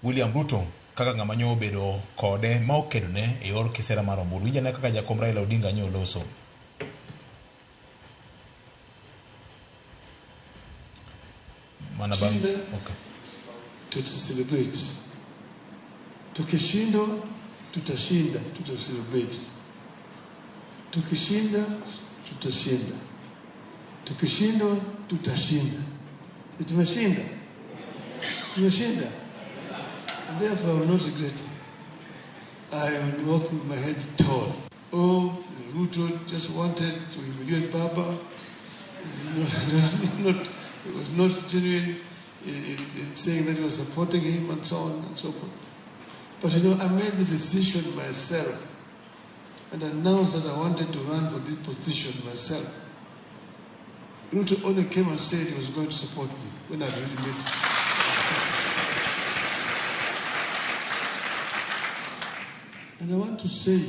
William Ruto kaka ng'ama obedo kode ma okedone e yor kisera mar ombulu winje kaka jakom Raila Odinga loso mana bang okay tutaselebrate tukishindwa tutashinda tutaselebrate tukishinda tutashinda tukishindwa tutashinda tumeshinda and therefore I will not regret it. I will walk with my head tall. Ruto just wanted to humiliate Baba. It was not genuine in saying that he was supporting him and so on and so forth. But I made the decision myself and announced that I wanted to run for this position myself. Ruto only came and said he was going to support me when I already made it. And I want to say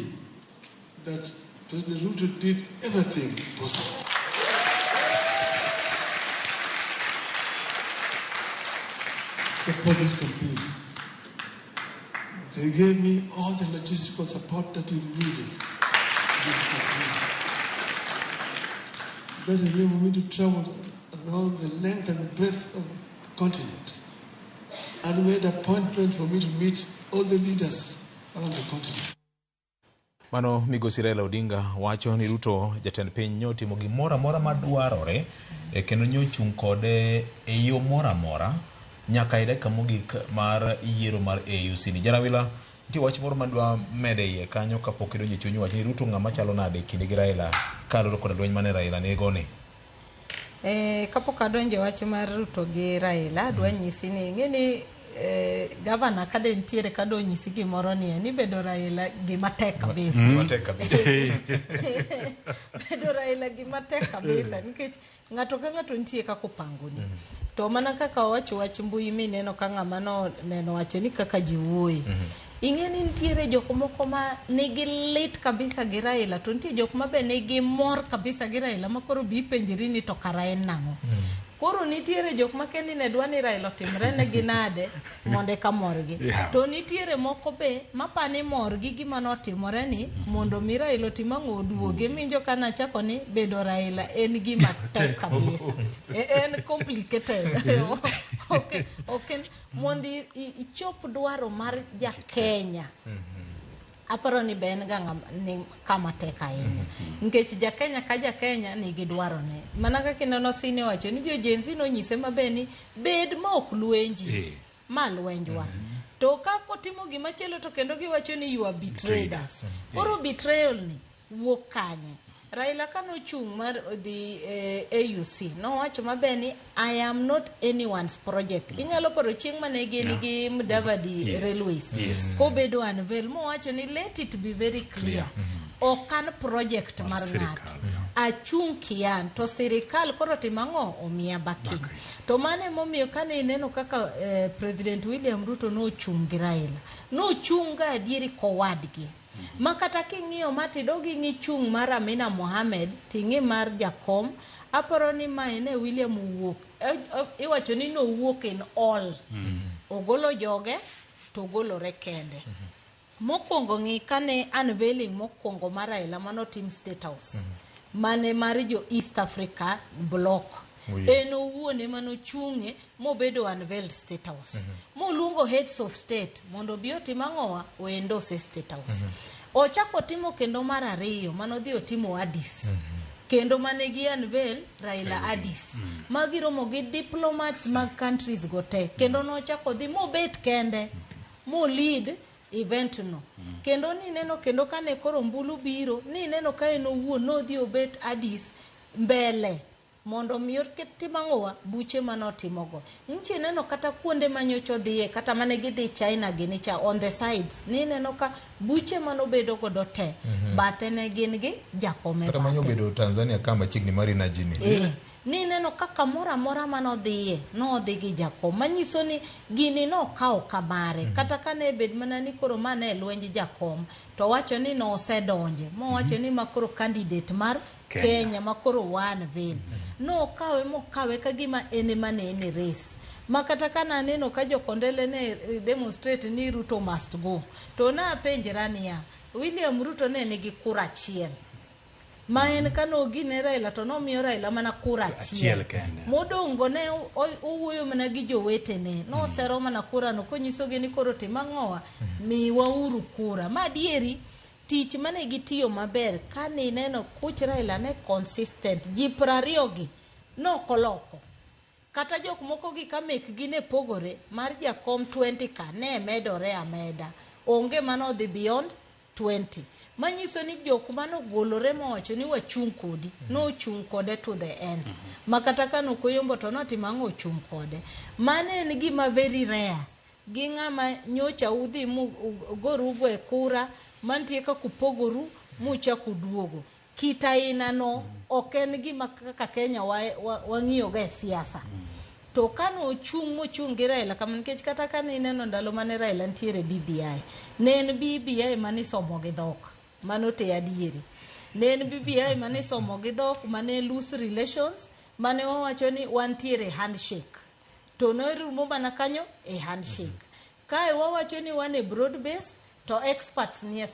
that President Ruto did everything possible. Support this campaign. They gave me all the logistical support that we needed. That enabled me to travel around the length and the breadth of the continent and made an appointment for me to meet all the leaders around the continent. Mano migosi Raila Odinga wacho ni Ruto jatend piny nyotimo gimoro amora madwarore kendo nyochung kode e yo moro nyaka ide kamogik mar yiero mar AUC ni Jarawila ntie wach moro madwa mede iye kanyo kapok idonjo chunyi wach ni Ruto ng'ama chalo nade kinde gi Raila kaloro kod lweny mane Raila negone kapok adonjo wach mar Ruto gi Raila dwa nyisi ni ng'eni gavana kade ntiere kado nyisi gimoro ni bedo Raila gima tek kabisa bedo Raila gima tek kabisa nikech ng'ato ka ng'ato ntie kako pangoni to mana kaka wacho wach mbui mineno ka ng'ama no neno wacho ni kaka jiwuoyi ing'eni ntiere jok moko ma nigi lit kabisa gi Raila to ntie jok ma be nigi mor kabisa gi Raila makoro bi penjiri ni to kara en nang'o koro nitiere jok ma kendi ne dwani Raila timre ne ginade monde ka morgi to nitiere moko be mapani morgi gima notimore ni mondo mi Raila timang'o duoge minjo kana chako ni bedo Raila en gima tek kabisa en complicated okay mondi ichop dwaro mar ja Kenya aparo ni ben ga ni kama teka ahinya nikech ja Kenya ka ja Kenya nigi dwaro ne mana kaka neno sine wacho ni jo jenzi no nyise mabeni bed ma ok lwenji ma lwenjwa to ka kotimo gima chelo to kendo giwacho ni you are betrayed us oro betrayal ni wuok kanye Raila kano chung mar the AUC no wacho mabeni I am not anyone's project inyalo paro chieng mane gi Mudavadi Railways ko bedo anvel mo wacho ni let it be very clear o kan project mar ng'ato achung kian to sirikal koro timango omia baki to mane momiyo kane neno kaka President William Ruto no chung gi Raila no chunga adieri kowadgi ma kata king'iyo matido gi ng'i chung' mar Amina Mohamed ting'i mar jakom aparo ni ma ene William wuok iwacho ni no wuok in all ogolo joge to ogolore kende mokwongo ng'i kane unveiling mokwongo mar Raila manotim State House mane mar jo East Africa block en owuon ema nochung'e mobedo unveiled State House moluongo heads of state mondo bi otim ang'owa o endorse State House ochako timo kendo mar ariyo manodhi otimo Addis kendo mane gi unveil Raila Addis magiromo gi diplomats mag countries gote kendo nochako dhi mobet kende mo lead event no kendo ni neno kendo kane koro mbulu biro ni neno ka en owuon nodhi obet Addis mbele mondo miyo timang'owa buche manotimogo nchi neno kata kuonde manyocho dhiye kata mane gidhi China gini cha on the sides ni neno ka buche manobedo godo te bathe ne gin gi jakome kata manyo bedo Tanzania kama chigni mari na jini ni neno kaka mora manodhiye nodhi gi jakom manyiso ni gini no kawo kamare kata kane bed mana ni koro mane lwenj jakom to wacho ni no osedonje mo wacho ni makoro candidate mar Kenya makoro one veil no kawe ka gima ene mane ene race makata kana neno ka jokondele ne demonstrate ni Ruto must go to na penjra niya William Ruto ne nigi kura achiel ma en kano gine Raila to nomiyo Raila mana kura achiel modongo ne owuoyo mana gi jowetene no sero mana kura no konyisogi ni koro timang'owa miwa uru kura ma dieri tich mane gitiyo maber kane neno kuch Raila ne consistent ji 20 gi no koloko kata jok moko gi kamek gi ne pogore mar jakom 20 ka ne medore ameda onge mano dhi beyond 20 manyiso ni jok mano golore mowacho ni wachung kodi no chung kode to the end makata kano koyombo to notimang'o chung kode mane en gima very rare gi ng'ama nyocha udhi gorugo e kura mantie ka kupogoru muchaku duogo kitaina no oken gima kaka Kenya wang'iyo ga siasa to kano mochung gi Raila kama nikech kata kane ineno ndalo mane Raila ntiere BBI ne en BBI mane somo gi dhok manote adieri ne en BBI mane somo gi dhok mane loose relations mane wawacho ni wantiere handshake to norumo mana kanyo e handshake kae wawacho ni wane broad based to experts nie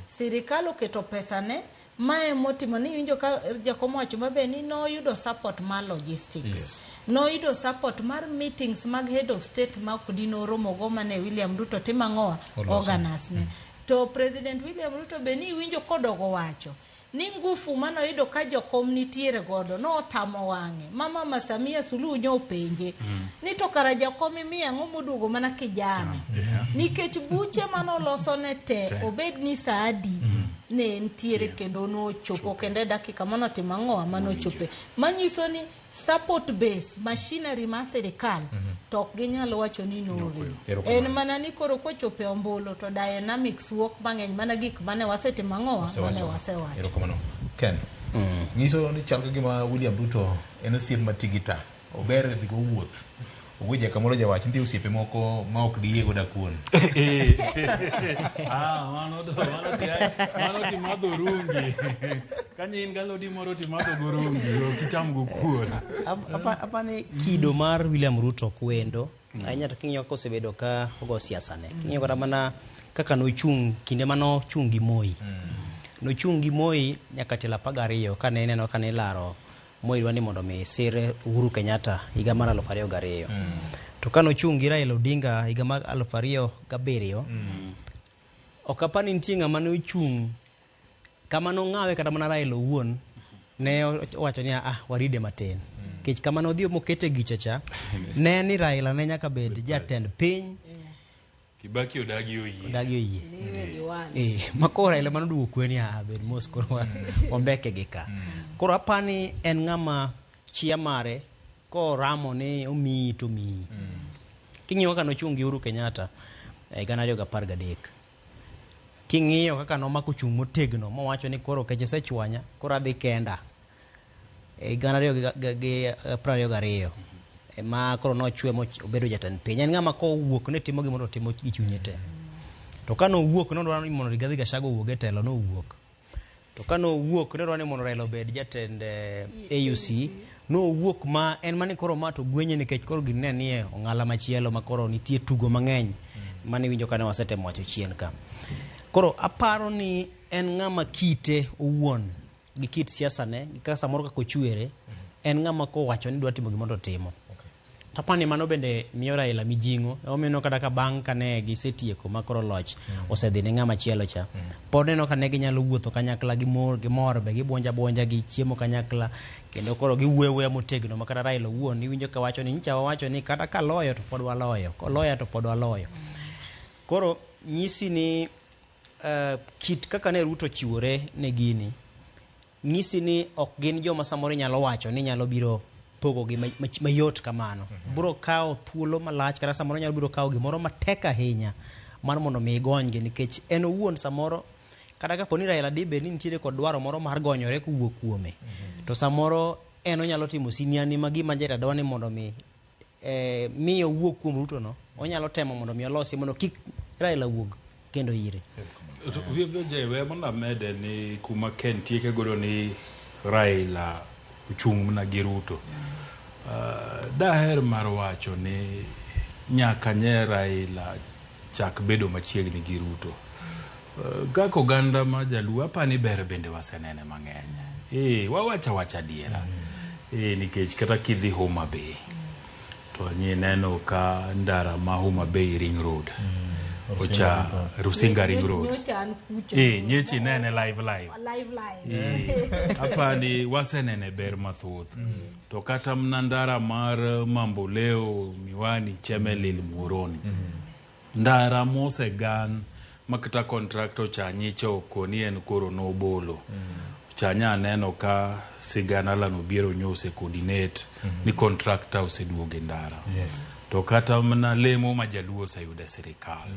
sirikal oketo pesa ne mae motimo ni winjo ka jakom wacho mabe ni no yudo support mar logistics no yudo support mar meetings mag head of state ma kudino romo go mane William Ruto timang'owa organize ne to President William Ruto be ni winjo kodogo wacho ni ngufu mano yudo ka jokom nitiere godo no tamo wang'e mama Samia Suluhu nyo penje ni to kara jakom miya ngomudugo mana kijana nikech buche mano loso ne te obed ni saadi ne ntiere kendo no chopo kende dakika mano timang'owa mano chope manyiso ni support base machinery ma serikal to ginyalo wacho ni nori en mana ni koro kochope ombolo to dynamics wuok mang'eny mana gik mane wasetimang'owa mane wasewacho Ken nyiso ni chal gima William Ruto en osiep matigita ober dhi go wuoth ogweja kamoro jawach ndi osiepe moko ma ok diego da kuon mano timadho rungi kanyin galodi moro timadho gorungi kitam go kuon apani kido mar William Ruto kwendo ahinya to king'iyo kosebedo ka ogo siasa ne king'iyo kata mana kaka nochung kinde mano chung gi Moi nochung gi Moi nyaka tela 12 kane neno kane laro Moi dwani mondo mi sir Uhuru Kenyatta higa mar 2002 to kano chung gi Raila Odinga higa mar 2007 okapani ntinga mane ochung kama no ng'awe kata mana Raila owuon ne wacho ni waride matin kech kama no dhi mokete gichacha ne ni Raila ne nyaka bed jatend piny Kibaki odagi oyie makora ile manodugo kweni bed mos koro ombeke gika koro apani en ng'ama chia mare ko ramo ne omi to mi king'iyo kaka nochungi Uhuru Kenyatta gana 2013 king'iyo kaka nomako chung motegno mowacho ni koro keche sechwanya koro adhi kenda gana 2022 ma koro nochwe obedo jatend piny en ng'ama ko wuok ne timo gimoro timo gi chunye te To kano wuok no dwaro ni mondo Rigathi Gachagua owuog e telo, no wuok. To kano wuok no dwaro ni mondo Raila obed jatend AUC, no wuok ma en mani koro ma to gwenye nikech koro ginne nie ong'ala machielo ma koro nitie tugo mang'eny mane winjo kane wasetemo wacho chien ka. Koro aparo ni en ng'ama kite owuon gi kit siasa ne kaka samoro kako chwere, en ng'ama kowacho ni dwa timo gimondo timo. Tapani mano bende miyo Raila mijingo, omeno kata ka bang' kane gisetieko makoro loch osedhi ne ng'ama chielo cha. Pod neno kane ginyalo wuotho kanyakla gi mor be gibonja gi chiemo kanyakla kendo koro giwuoyo motegno makata Raila owuon iwinjo ka wacho ni nyicha wacho ni kata ka loyo to pod waloyo, koloyo to pod waloyo. Koro nyisi ni kit kaka ne Ruto chiwore ne gini, nyisi ni ok gin joma samoro nyalo wacho ni nyalo biro pogo gi mayot kamano. Bro kao thuolo malach kata samoro nyalo biro kao gimoro matek ahinya mar mondo mi gonygi nikech en owuon samoro kata ka poni Raila dibe ni nitiere kod dwaro moro mar gonyore kuwuok kuome, to samoro en onyalo timo siniani magi manjera dwani mondo mi miyo wuok kuom Ruto no, onyalo temo mondo mi olosi mondo kik Raila wuog kendo ire. Vivyo jewe mona mede ni kuma Ken tieke godo ni Raila uchung na gi Ruto. Daher mar wacho ni nyaka nye Raila chak bedo machiegni gi Ruto. Gako ganda ma Jaluo apani ber bende wasenene mang'eny. Wawacha diera. Nikech kata kidhi Homa Bay to nyi neno ka ndara ma Homa Bay Ring Road. Ocha Rusinga Ring Road. Nyechi nene live. Apani wasenene ber mathoth. To kata mnandara mar Mamboleo, Miwani, Chemelil, Muhoroni. Ndara mose gan makata kontrakto cha nyicho koni en koro nobolo. Chanya neno ka sigana lano biero nyose coordinate ni kontrakta oseduoge ndara. To kata mna lemo ma Jaluo sayude serikal.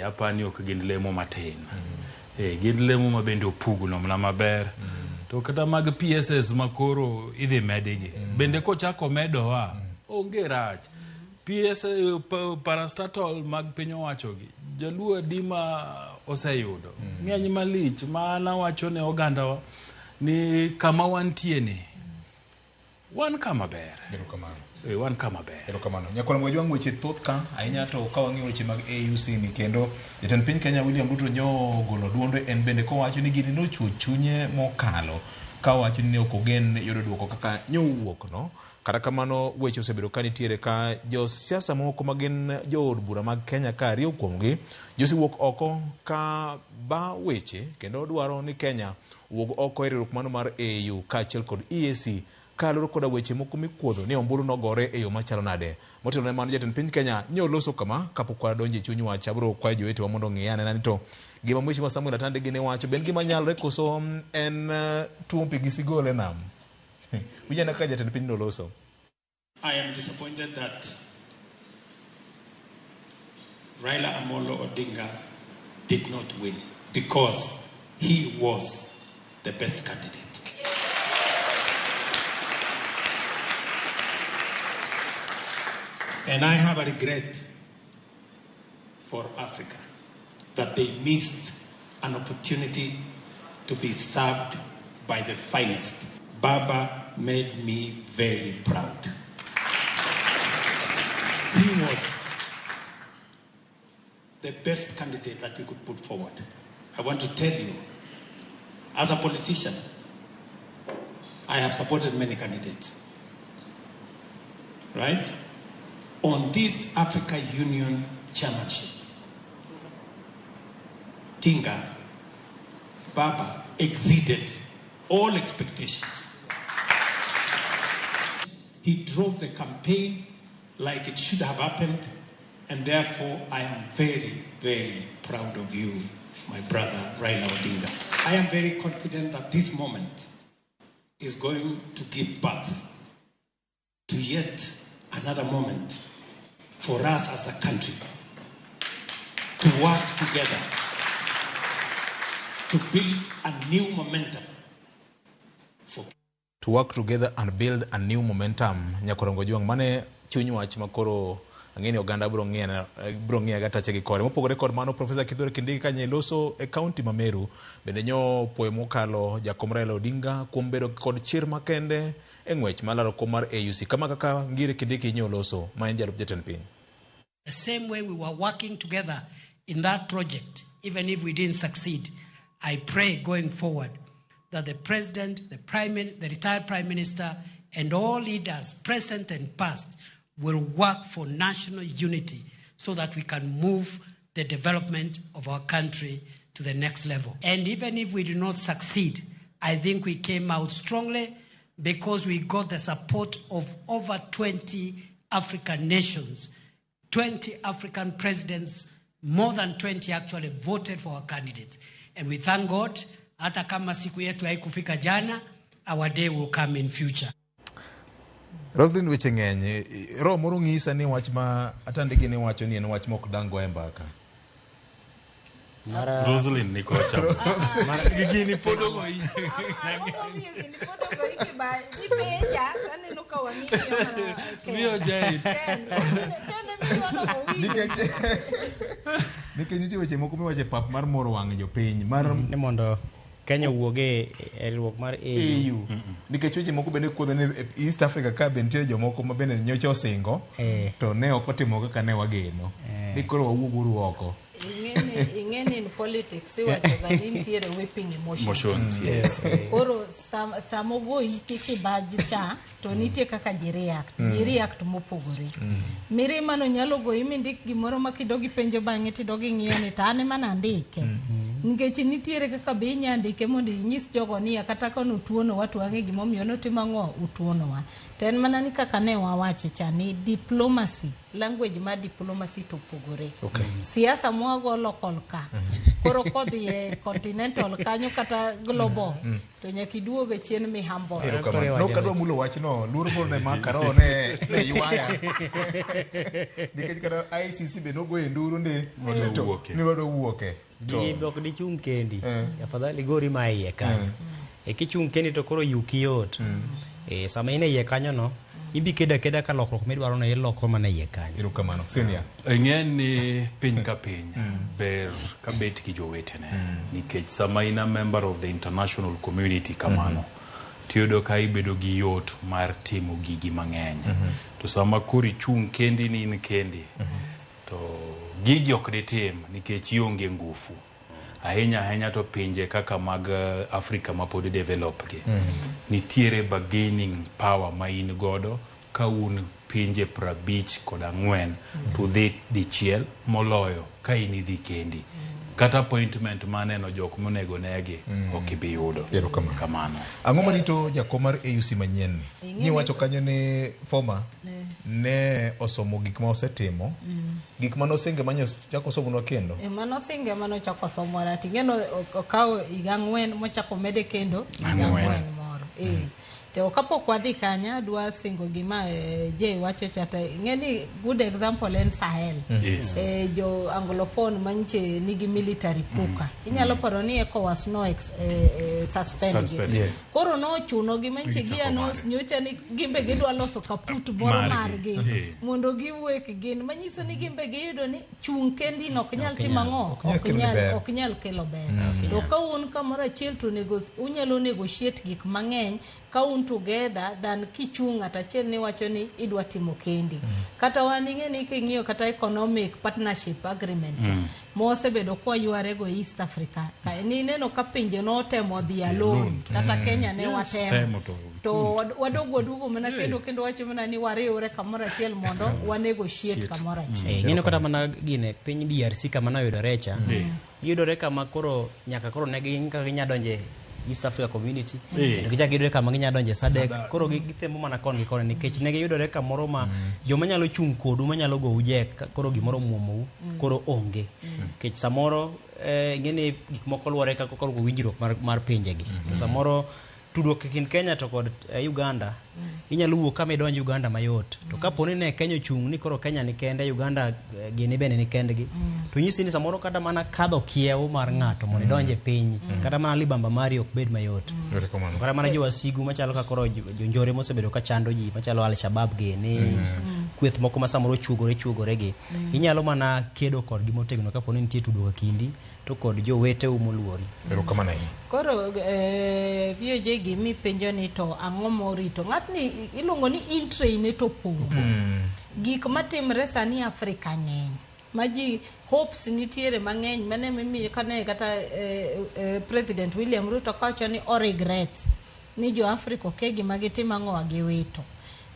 Hapa ni ok gin lemo matin. Gin lemo ma bende opugno mna maber. To kata mag PSS makoro idhi medigi. Bende ko chako medo wa onge rach. PS parastatol mag piny owacho gi Jaluo dima oseyudo. Ng'eny malich mana wacho ne oganda wa ni kama wantie ni wan kama ber. Wan kama ber. Erokamano. Nyakwara mwajua weche thoth ka ahinya to ka wang'iyo weche mag AUC ni kendo jatend piny Kenya William Ruto nyo golo duondo en bende ko wacho ni gini nochuo chunye mokalo ka wacho ni ok ogen yudo duoko kaka nyowuok no. Kata kamano weche osebedo ka nitiere ka jo siasa moko magin jo od bura mag Kenya ka riyo kuomgi josiwuok oko ka ba weche kendo dwaro ni Kenya wuog oko e riwruok mano mar AU kaachiel kod EAC ka loro koda weche moko mikuodho ni ombulu nogore e yo machalo nade. Motelo ne mano jatend piny Kenya nyo loso kama kapok wadonjo e chuny wach abro kwayo jowetewa mondo ng'iyane nani to gima Mheshimiwa Samuel Atande gine wacho ben gima nyalore koso en tuompi gi sigole nam. Wijana ka jatend piny no loso. I am disappointed that Raila Amolo Odinga did not win because he was the best candidate. And I have a regret for Africa that they missed an opportunity to be served by the finest. Baba made me very proud. He was the best candidate that we could put forward. I want to tell you, as a politician, I have supported many candidates. Right? On this Africa Union chairmanship, Tinga, Baba exceeded all expectations. He drove the campaign like it should have happened, and therefore I am very, very proud of you, my brother Raila Odinga. I am very confident that this moment is going to give birth to yet another moment for us as a country to work together to build a new momentum. To work together and build a new momentum. Nyakorongo juang mane chuny wach makoro ang'eni oganda bro ng'iya ga tache gi kore. Mopogore kod mano, Profesa Kithure Kindiki kanye loso e kaunti ma Meru bende nyo poe mokalo jakom Raila Odinga kuom bedo kod chir makende e ng'wech malaro kom mar AUC kama kaka ngire Kindiki nyo loso ma en jalup jatend piny. The same way we were working together in that project, even if we didn't succeed, I pray going forward that the President, the retired Prime Minister, and all leaders, present and past, will work for national unity so that we can move the development of our country to the next level. And even if we do not succeed, I think we came out strongly because we got the support of over 20 African nations. 20 African presidents, more than 20 actually voted for our candidates. And we thank God, hata kama siku yetu haikufika jana, our day will come in future. Roslyn weche ng'eny, roho moro ng'isa ni wach ma atandiki ni wacho ni en wach mok dango e mbaka. Roslyn ni kocha. Gini podo go Gini podo go iki ba ipeja tani nuka wanini Vio jai. Nikech nitie weche moko miwache pap mar moro wang' jopiny mar ni mondo Kenya wuoge e riwruok mar AU. Nikech weche moko bende kuodho ne East Africa ka bende nitie jomoko ma bende nyocha osingo to ne ok otimo kaka ne wageno. Ni koro wawuog uru oko. Ing'eni in politics iwacho ga ni nitiere whipping emotions. Yes. Koro samo goyi kibaji cha to nitie kaka ji react mopogore. Mirima no nyalo goyi mindik gimoro ma kidogi penjo bang'e tidogi ng'iyo ni tane mana ndike. Nikech nitiere kaka be inyandike mondo inyis jogo ni kata kono tuono watu wang'e gimomiyo notimo ang'o utuono wa. Ten mana ni kaka ne wawache cha ni diplomacy, language ma diplomacy to pogore. Siasa mwago local ka. Koro kodhi e continental kanyo kata global. To nyaki duoge chien mi hambo. No kadwa mulo wach no, luor moro ne makaro ne ywaya. Nikech kata ICC be no go e nduru ni wado wuoke. Dok di chung kendi. Afadhali gori ma iye kanyo. Kichung kendi to koro yuki yot. Sama ine iye kanyo no, ibi keda ka lokruok midwaro na iloko mana iye kanyo. Erokamano. Senior. Ng'eni piny ka piny ber ka bet ki jowetene. Nikech sama ina member of the international community kamano, tiyudo ka ibedo gi yot mar timo gigi mang'eny. To sama kori chung kendi ni in kendi, to gigi ok ditim nikech ionge ngufu. Ahinya to pinje kaka mag Africa ma pod develop gi. Nitiere bargaining power ma in godo ka un pinje 54 to dhi dichiel moloyo ka in idhi kendi. Kata appointment maneno jok monego negi ok ibi yudo. Kamano. Ang'o marito jakom mar AUC manyien ni? Ni wacho kanyo ni former ne osomo gik ma osetimo, gik ma nosenge manyo chako somo kendo. Mano singe mano chako somo rati ngeno okawo higa 4 mochako mede kendo higa 4 moro. Te kapok wadhi kanya dwa singo gima je wacho chata ngeni good example en Sahel. Jo anglophone manche nigi military puka. Inyalo paro ni ECOWAS no suspend. Koro no chuno gi manche gia no nyocha ni gimbe gidwa loso kaput moro margi mondo giwuok gin manyiso ni gimbe giyudo ni chung kendi no ok nyal timo ang'o, ok nyal kelo ber. To ka un kamoro achiel to unyalo negotiate gik mang'eny kaun together than kichung atachiel ni wacho ni idwa timo kendi. Kata wan ing'eni king'iyo kata economic partnership agreement mosebedo kwa yuare go East Africa. Ka ni neno ka pinje no temo dhi alone kata Kenya ne watemo. To wadogo mana kendo wacho mana ni wariure kamoro achiel mondo wanegotiate kamoro achiel. Ng'eno kata mana gine piny DRC kama noyudore cha. Yudore kama koro nyaka koro ne ginyadonje East Africa Community. Gicha gidore kama ginyadonje SADC. Koro githemo mana kon gi kon nikech ne giyudore kamoro ma joma nyalo chung kodu manyalo go uje koro gimoro muomou koro onge. Kech samoro ng'eni gik moko luore ka koro winjruok mar pinje gi. Samoro tudruok kin Kenya to kod Uganda inyalo wuok kama idonjo Uganda mayot. To kaponi ne Kenya chung ni koro Kenya ni kende, Uganda gini bene ni kendgi, to nyisi ni samoro kata mana kadho kiew mar ng'ato mondo idonje piny, kata mana libamba mari ok bed mayot. Kata mana jowasigu machalo ka koro jonjore mosebedo ka chando ji machalo Al-Shabaab gini, kweth moko ma samoro chuogore gi inyalo mana kedo kod gimotegno kapo ni nitie tudruok kindi to kod jowete umoluori. Erokamano ahinya. Koro VOJ gimi penjo ni to ang'o morito ng'atni iluongo ni in-train to puro gik matimre sani Afrika ng'eny ma ji hopes nitiere mang'eny mane mimiyo kane kata President William Ruto kawacho ni o regret ni jo Afrika ke gima gitimo ang'owa gi wito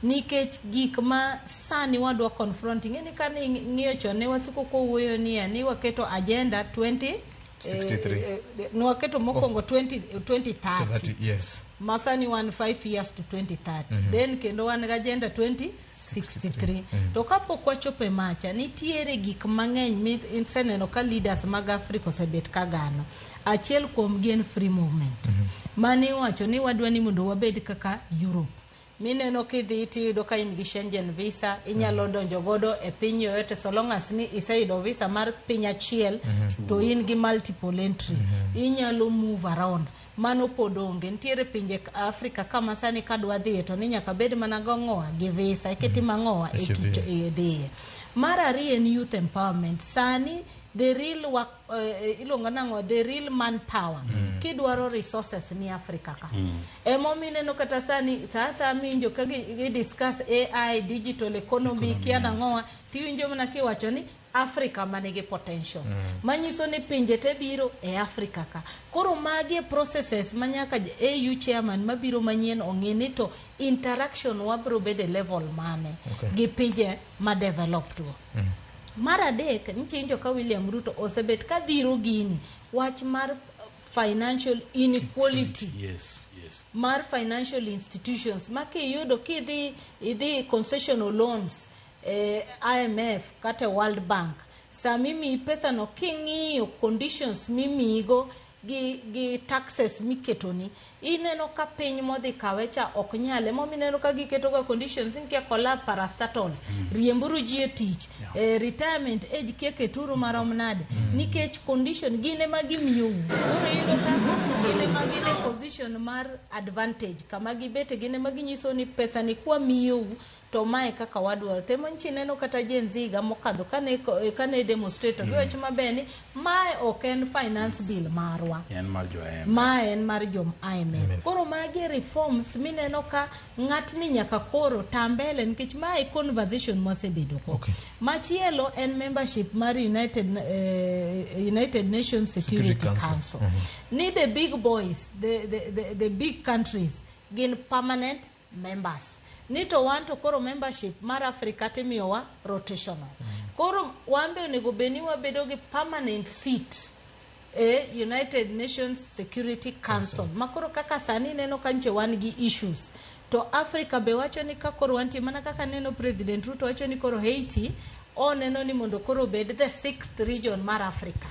nikech gik ma sani wadwa confronting ni kane ng'iyo chon ne wasiko kowuoyo ni waketo agenda 63 nwaketo mokongo 2030 yes masani 5 years to 2030 then kendo wan ga agenda 2063 to kapok wachope macha nitiere gik mang'eny inseneno ka leaders mag Afrika osebet ka gano achiel kuom gen free movement mane wacho ni wadwa ni mondo wabed kaka Europe mineno kidhi tiyudo ka in gi Schengen visa inyalo donjo godo e piny yoyote so long as ni iseyudo visa mar piny achiel to in gi multiple entry inyalo move around mano podonge nitiere pinje Afrika kama sani kadwa dhiye to ni nyaka bed mana gong'owa gi visa iketi mang'owa e kicho dhiye. Mar ariyo en youth empowerment sani the real work ilonga nango the real manpower kidwaro resources ni Afrika ka emomineno kata sani sasa minjo ka gi discuss AI digital economy kiana ngoa tiwinjo mana kiwacho ni Afrika manigi potential manyiso ni pinje te biro e Afrika ka koro magi processes manyaka AU chairman mabiro manyien ong'eni to interaction wabro bede level mane gi pinje ma developed Mar adek nchinjo ka William Ruto osebet ka dhiro gini wach mar financial inequality mar financial institutions makiyudo kidhi concessional loans IMF kata World Bank samimi pesa no king'iyo conditions mimigo gi taxes miketoni ineno ka piny modhi kawecha ok nyale momineno ka giketo ga conditions inkia kola parastatals riemburu ji e tich retirement age keketuru marom nade nikech condition gine magimiyo oro yudo ka gine magine position mar advantage kama gibete gine maginyiso ni pesa ni kwa miyo to mae kaka wadwaro temo nchineno kata jenziga mokadho kane demonstrator giwach mabeni mae ok en finance bill marwa mae en mar jo IMF koro magi reforms mineno ka ng'atni nyaka koro tambele nikech mae conversation mosebedo ko machielo en membership mar United Nations Security Council ni the big boys the big countries gin permanent members nito wanto koro membership mar Afrika timiyowa rotational koro wambe onego beni wabedo gi permanent seat United Nations Security Council makoro kaka sani neno kanche wan gi issues to Afrika be wacho ni ka koro wanti mana kaka neno President Ruto wacho ni koro Haiti neno ni mondo koro bed the 6th region mar Afrika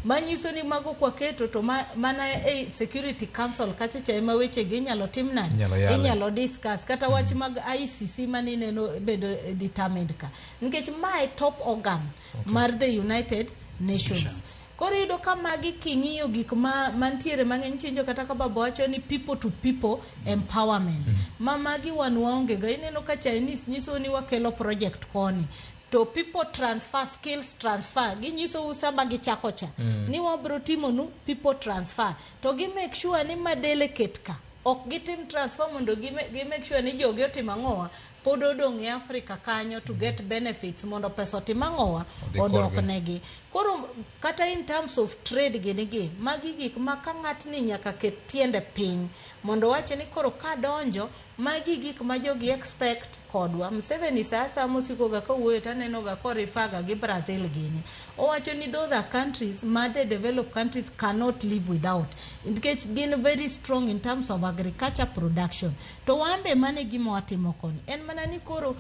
manyiso ni mago kwa keto to mana Security Council kata chaema weche gi nyalo timna inyalo discuss kata wach mag ICC mani neno bedo determined ka nikech my top organ mar the United Nations korido kama giking'iyo gik mantiere mang'eny chinjo kata ka babo wacho ni people to people empowerment magi wan waonge ga ineno ka Chinese nyiso ni wakelo project koni to people transfer skills transfer ginyiso usaba gichako cha ni wabro timo nu people transfer to gi make sure ni ma delicate ka ok gitim transfer mondo gi make sure ni jogi otima ng'owa pod odong' e Afrika kanyo to get benefits mondo pesa otima ng'owa odok negi koro kata in terms of trade gini magi gik ma ka ng'atni nyaka ket tiende piny mondo wache ni koro ka donjo magi gik ma jogi expect kodwa Museveni sasa mosiko ga kowuoyo taneno ga korifaga gi Brazil gini owacho ni those are countries ma the developed countries cannot live without because gin very strong in terms of agriculture production to wambe mane gimo watimo koni en mana ni koro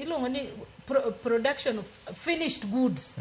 ilongo ni production of finished goods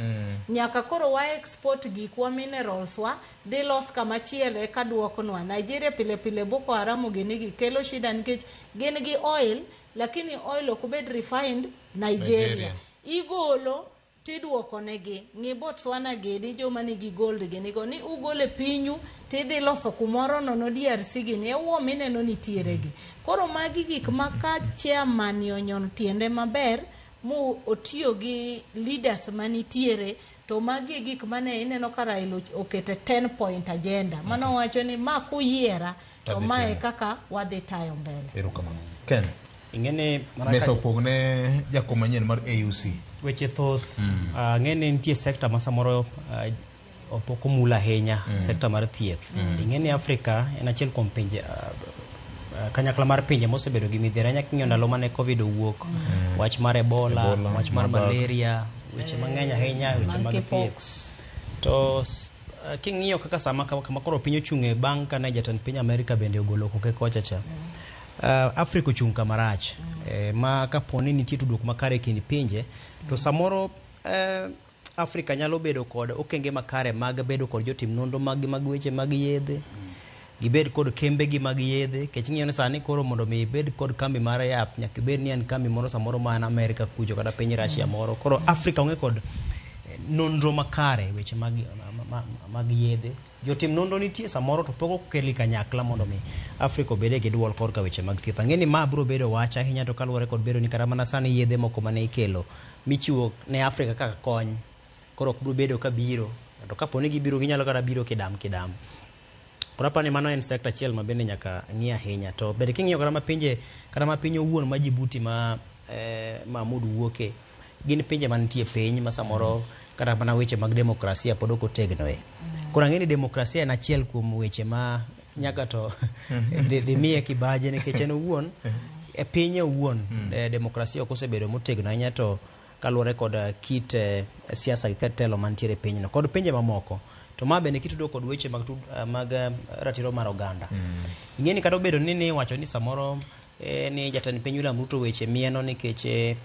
nyaka koro wa export gik wa minerals wa de los kama chiele ka duokonwa Nigeria pile Boko Haram gini kelo shida nikech gin gi oil lakini oil ok bed refined Nigeria igolo tiduoko negi ngi Botswana gedi joma nigi gold gini go ni ugole pinyu tidhi loso kumoro nono DRC gini ewo mineno nitiere gi koro magi gik maka chairman yonyon tiende maber mu otiyo gi leaders manitiere to magi gik mane ineno ka Raila okete 10 point agenda mano wacho ni ma kuyiera to mae kaka wadhi tayo mbele. Erokamano. Ken ingene mesa opogne jakom manyien mar AUC weche thoth ngene nitie sector ma samoro opoko mula ahinya sector mar thieth. Ingene Afrika en achiel kuom pinje kanyakla mar pinje mosebedo gi midhiero nyaking'io ndalo mane covid owuok wach mar ebola wach mar malaria weche mang'eny ahinya weche mag thieth to king'iyo kaka sama kama koro piny ochung'e bang' kane jatend piny Amerika bende ogolo koke kocha cha Afrika ochung' kamarach ma kaponi nitie tudruok makare kind pinje to samoro Afrika nyalo bedo kod okenge makare mag bedo kod jotim nonro mag weche mag yedhe gibed kod kembe gi mag yedhe kech ng'iyo ni sani koro mondo mi bed kod kambi mar yath nyaka bed ni en kambi moro samoro man Amerika kucho kata piny Russia moro koro Afrika onge kod nonro makare weche mag yedhe jotim nonro nitie samoro to poko keli kanyakla mondo mi Afrika obede gi duol korka weche mag thieth ang'eni ma biro bedo wach ahinya to kaluwore kod bedo ni kata mana sani yedhe moko mane ikelo michiwo ne Afrika kaka kony koro biro bedo ka biro to kaponi gibiro ginyalo kata biro kidam Kurapani mano en sector achiel ma bende nyaka ng'i ahinya to bende king'iyo kata ma pinje owuon ma Djibouti ma Mahmoud wuoke gin pinje mantie piny ma samoro kata mana weche mag demokrasia pod ok otegnoe. Koro ang'eni demokrasia en achiel kuom weche ma nyaka to dhi miye kibaje nikech en owuon e pinye owuon demokrasia ok osebedo motegno ahinya to kaluwore kod kit siasa gi telo mantiere pinyno kod pinje mamoko. To ma bende kitudo kod weche mag ratiro mar oganda. Ing'eni kata obedo ni wacho ni samoro ni jatend piny William Ruto weche mieno nikech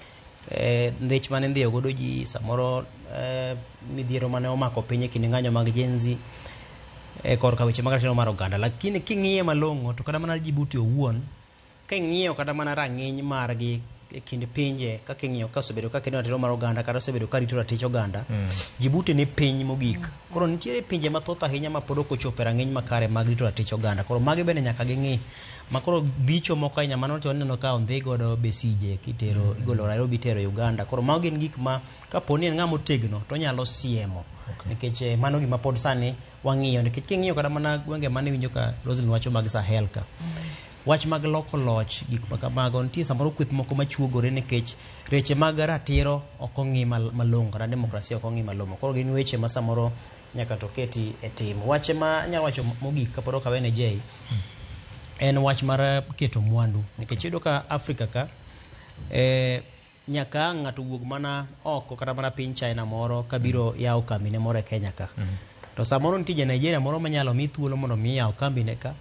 ndhich mane ndhiyo godo ji samoro midhiero mane omako pinye kinde ng'anyo mag jenzi korka weche mag ratiro mar oganda. Lakini king'iye malong'o to kata mana Djibouti owuon king'iyo kata mana rang'iny margi e kind pinje ka king'iyo ka osebedo ka kendo ratiro mar oganda kata osebedo ka rito ratich oganda Djibouti ni piny mogik koro nitiere pinje mathoth ahinya ma pod ok ochopo e rang'iny makare mag rito ratich oganda koro magi bende nyaka ging'i ma koro dhicho moko ahinya mano to waneno ka ondhi godo Besije kitero igolo Nairobi tero Uganda koro mago gin gik ma kaponi en ng'ama otegno to nyalo siemo nikech mano gima pod sani wang'iyo nikech king'iyo kata mana gwenge mane winjo ka Roslyn wacho mag Sahel ka wach mag loko loch gik makamago nitie samoro kweth moko machuogore nikech reche mag ratiro ok ong'i malong'o kata demokrasia ok ong'i malong'o koro gin weche ma samoro nyaka to keti e tim wache ma nyalo wacho mogik kapod ok awene Jay en wach mar keto mwandu nikech iyudo ka Afrika ka nyaka ng'ato wuog mana oko kata mana piny China moro kabiro yawo kambine moro e Kenya ka to samoro nitie Nigeria moro manyalo mi thuolo mondo mi yawo kambine ka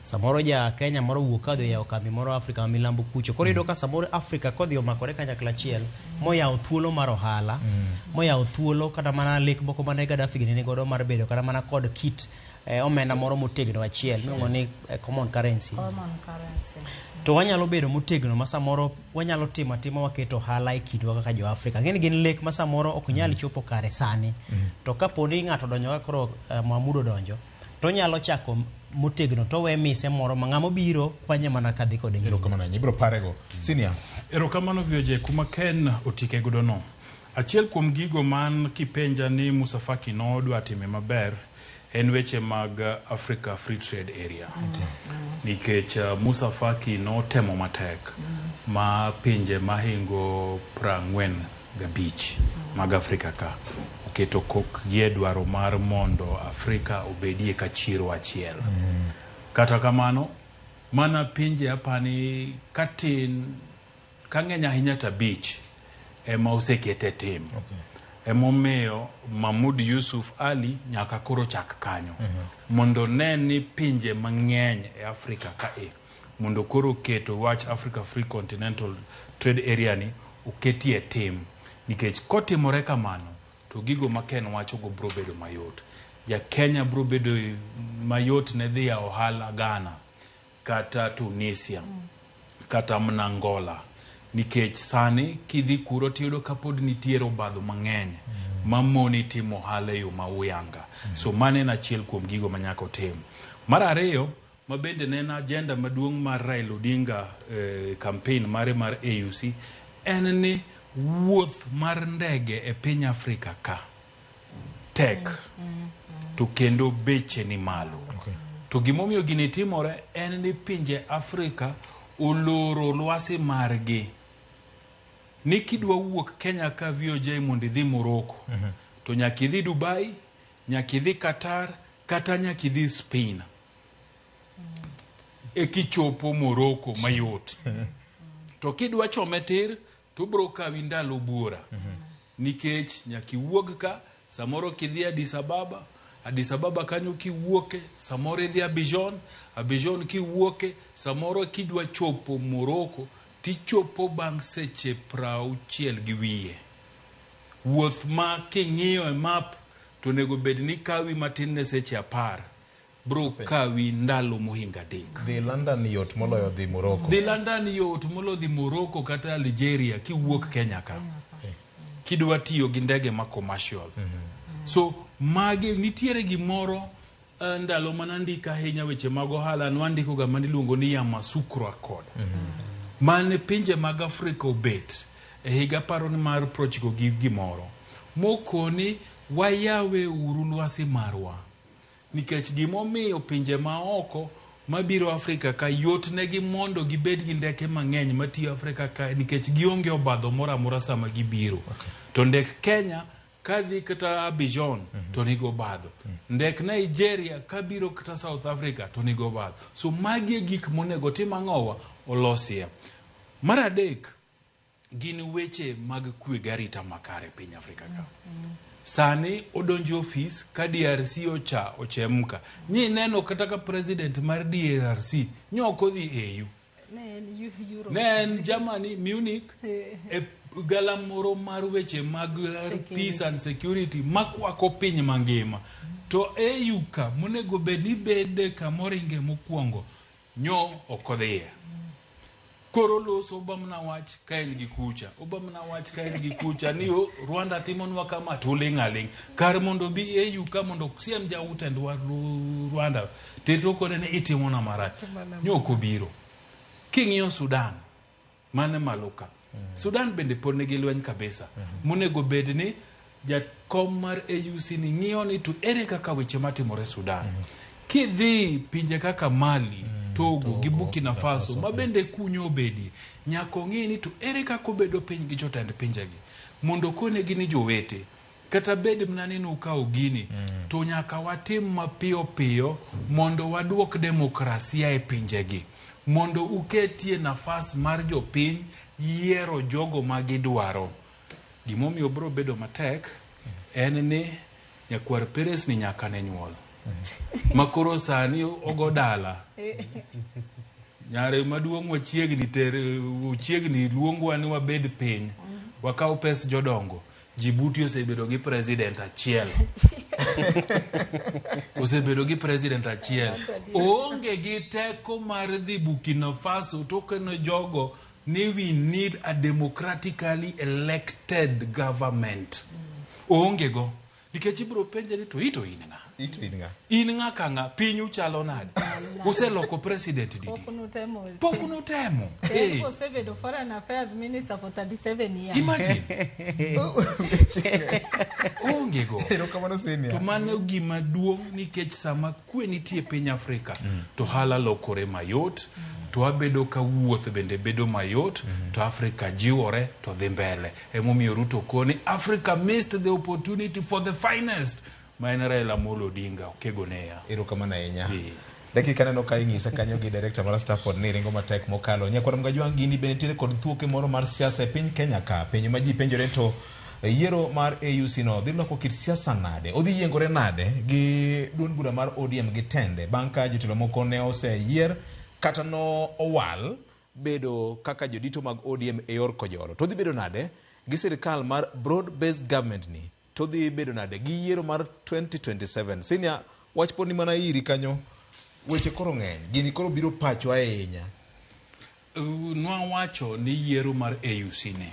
samoro ja Kenya moro wuok kadhi yawo kambi moro Afrika milambo kucho koro iyudo ka samoro Afrika kodhi omakore kanyakla achiel moyawo thuolo mar ohala moyawo thuolo kata mana lek moko mane Gaddafi gini godo mar bedo kata mana kod kit omenda moro motegno achiel miluongo ni common currency to wanyalo bedo motegno ma samoro wanyalo timo waketo ohala e kitwa kaka jo Afrika ng'eni gin lek ma samoro ok nyal chopo kare sani to kaponi ng'ato donjo ka koro Mahmoud odonjo to nyalo chako motegno to we mise moro ma ng'amo biro kwanye mana kadhi kod ng'iro kamano ibro parego senior erokamano vioje kuma Ken otike godo no achiel kuom gigo man kipenja ni Musa Faki no dwa time maber en weche mag Africa Free Trade Area nikech Musa Faki no temo matek ma pinje mahingo 45 mag Afrika ka keto kok ye dwaro mar mondo Afrika obedie ka chiro achiel kata kamano mana pinje apani katin kang'eny ahinya tabich ema osekete tim emomiyo Mahmoud Yusuf Ali nyaka koro chak kanyo mondo ne ni pinje mang'eny e Afrika ka mondo koro keto wach Africa Free Continental Trade Area ni oketie tim nikech kotimore kamano to gigo ma Ken wacho go bro bedo mayot ja Kenya bro bedo mayot ne dhi ya ohala Ghana kata Tunisia kata Angola nikech sani kidhi kuro tiyudo kapod nitiere obadho mang'eny mamoni timo ohala yo mauyanga so mane na achiel kuom gigo manyako tim mar ariyo mabende ne na agenda maduong' mar Raila Odinga campaign mare mar AUC en ni wuoth mar ndege e piny Afrika ka tek to kendo beche ni malo. To gimomiyo gini timore en ni pinje Afrika oloro lwasi margi. Ni kidwa wuok Kenya ka VOJ mondo idhi Morocco, to nyaka idhi Dubai, nyaka idhi Qatar, kata nyaka idhi Spain. Kichopo Morocco mayot. To kidwa chome tir, to bro kawi ndalo buora. Nikech nyaka iwuog ka, samoro kidhi Addis Ababa, Addis Ababa kanyo kiwuoke, samoro idhi Abidjan kiwuoke, samoro kidwa chopo Morocco, tichopo bang' seche 60 gi wiye. Wuoth ma king'iyo e map to nego bed ni kawi matin ne seche 10. Bro kawi ndalo mohinga 3. Dhi London yot moloyo dhi Morocco. Dhi London yot moloyo dhi Morocco kata Algeria kiwuok Kenya ka. Kidwa tiyo gi ndege ma commercial. So mage nitiere gimoro ndalo manandika ahinya weche mag ohala nwandiko ga maniluongo ni Yamoussoukro Accord. Mane pinje mag Afrika obet e higa paro ni mar prochiko gi gimoro. Mokoni wayawe uru lwasi marwa. Nikech gimomiyo pinje maoko mabiro Afrika ka yot negi mondo gibed gi ndeke mang'eny matiyo Afrika ka nikech gionge obadho moro amora sama gibiro. To ndek Kenya kadhi kata Abidjan to nigo badho. Ndek Nigeria kabiro kata South Africa to nigo badho. So magi gik monego tim ang'owa olosie. Mar adek gin weche mag kwe garita makare piny Afrika ka. Sani odonjo ofis ka DRC ochemka. Nyi neno kata ka president mar DRC nyoko dhi EU. Ne en Germany, Munich, e galamoro mar weche mag peace and security makwako piny mangima. To EU ka monego bedi bede kamoringe mokwongo nyo okodhiye. Koro loso Obama wach kaen gi kucha. Obama wach kaen gi kucha ni Rwanda timonwa kama tuling'aling. Kar mondo bi EU ka mondo siem jautend wa Rwanda. Teto kone ne itimona marach. Nyoko biro. King'iyo Sudan mane maluka. Sudan bende pod nigi lweny kabisa. Monego bed ni jakom mar AUC ni ng'iyo ni to ere kaka weche matimore Sudan. Kidhi pinje kaka Mali, Togo gi Burkina Faso mabende kunyo bedi nyako ng'i ni to ere kaka obedo piny gi jotend pinjegi mondo kone gini jowete kata bed mnani no kawo gini to nyaka watim mapiyo piyo mondo waduok demokrasia e pinjegi mondo uketie nafas mar jopiny yiero jogo magidwaro. Gimomiyo bro bedo matek en ni nyakwar Peres ni nyaka ne nyuol. Makoro sani ogodala. Nyare maduong' wachiegni luongwa ni wabed piny. Wakaw pes jodongo. Djibouti osebedo gi president achiel. Osebedo gi president achiel. Onge gi teko mar dhi Burkina Faso tokeno jogo ni we need a democratically elected government. Onge go. Nikech ibro penje ni to ito inga. Inga kanga pinyu chalo nade. Useloko president didi. Pokuno temo. He was the foreign affairs minister for 37 years. Imagine. Onge go. To mano gima duong' nikech sama kwe nitie piny Afrika to hala lokore mayot. To abedo ka wuoth bende bedo mayot to Africa jiwore to dhi mbele. Emomiyo Ruto koni Africa missed the opportunity for the finest. Maen Raila Amolo Odinga okegoneya. Erokamano ahinya. Dakika neno ka ing'isa kanyo gi director mar Stafford ni ringo matek mokalo. Nyakwar Mgajwang' gini bende nitiere kod thuoke moro mar siasa e piny Kenya ka. Penjo ma ji penjore to yiero mar AUC no dhi loko kit siasa nade? Odhi yiengore nade gi duond bura mar ODM gi tende bang' ka jotelo moko ne oseyier kata no owal bedo kaka jodito mag ODM e yor kojolo. To dhi bedo nade gi sirikal mar broad based government ni? To dhi bedo nade gi yiero mar 2027? Senior wach poni mana iri kanyo weche koro ng'eny. Gini koro biro pacho ahinya. Nwa wacho ni yiero mar AUC ni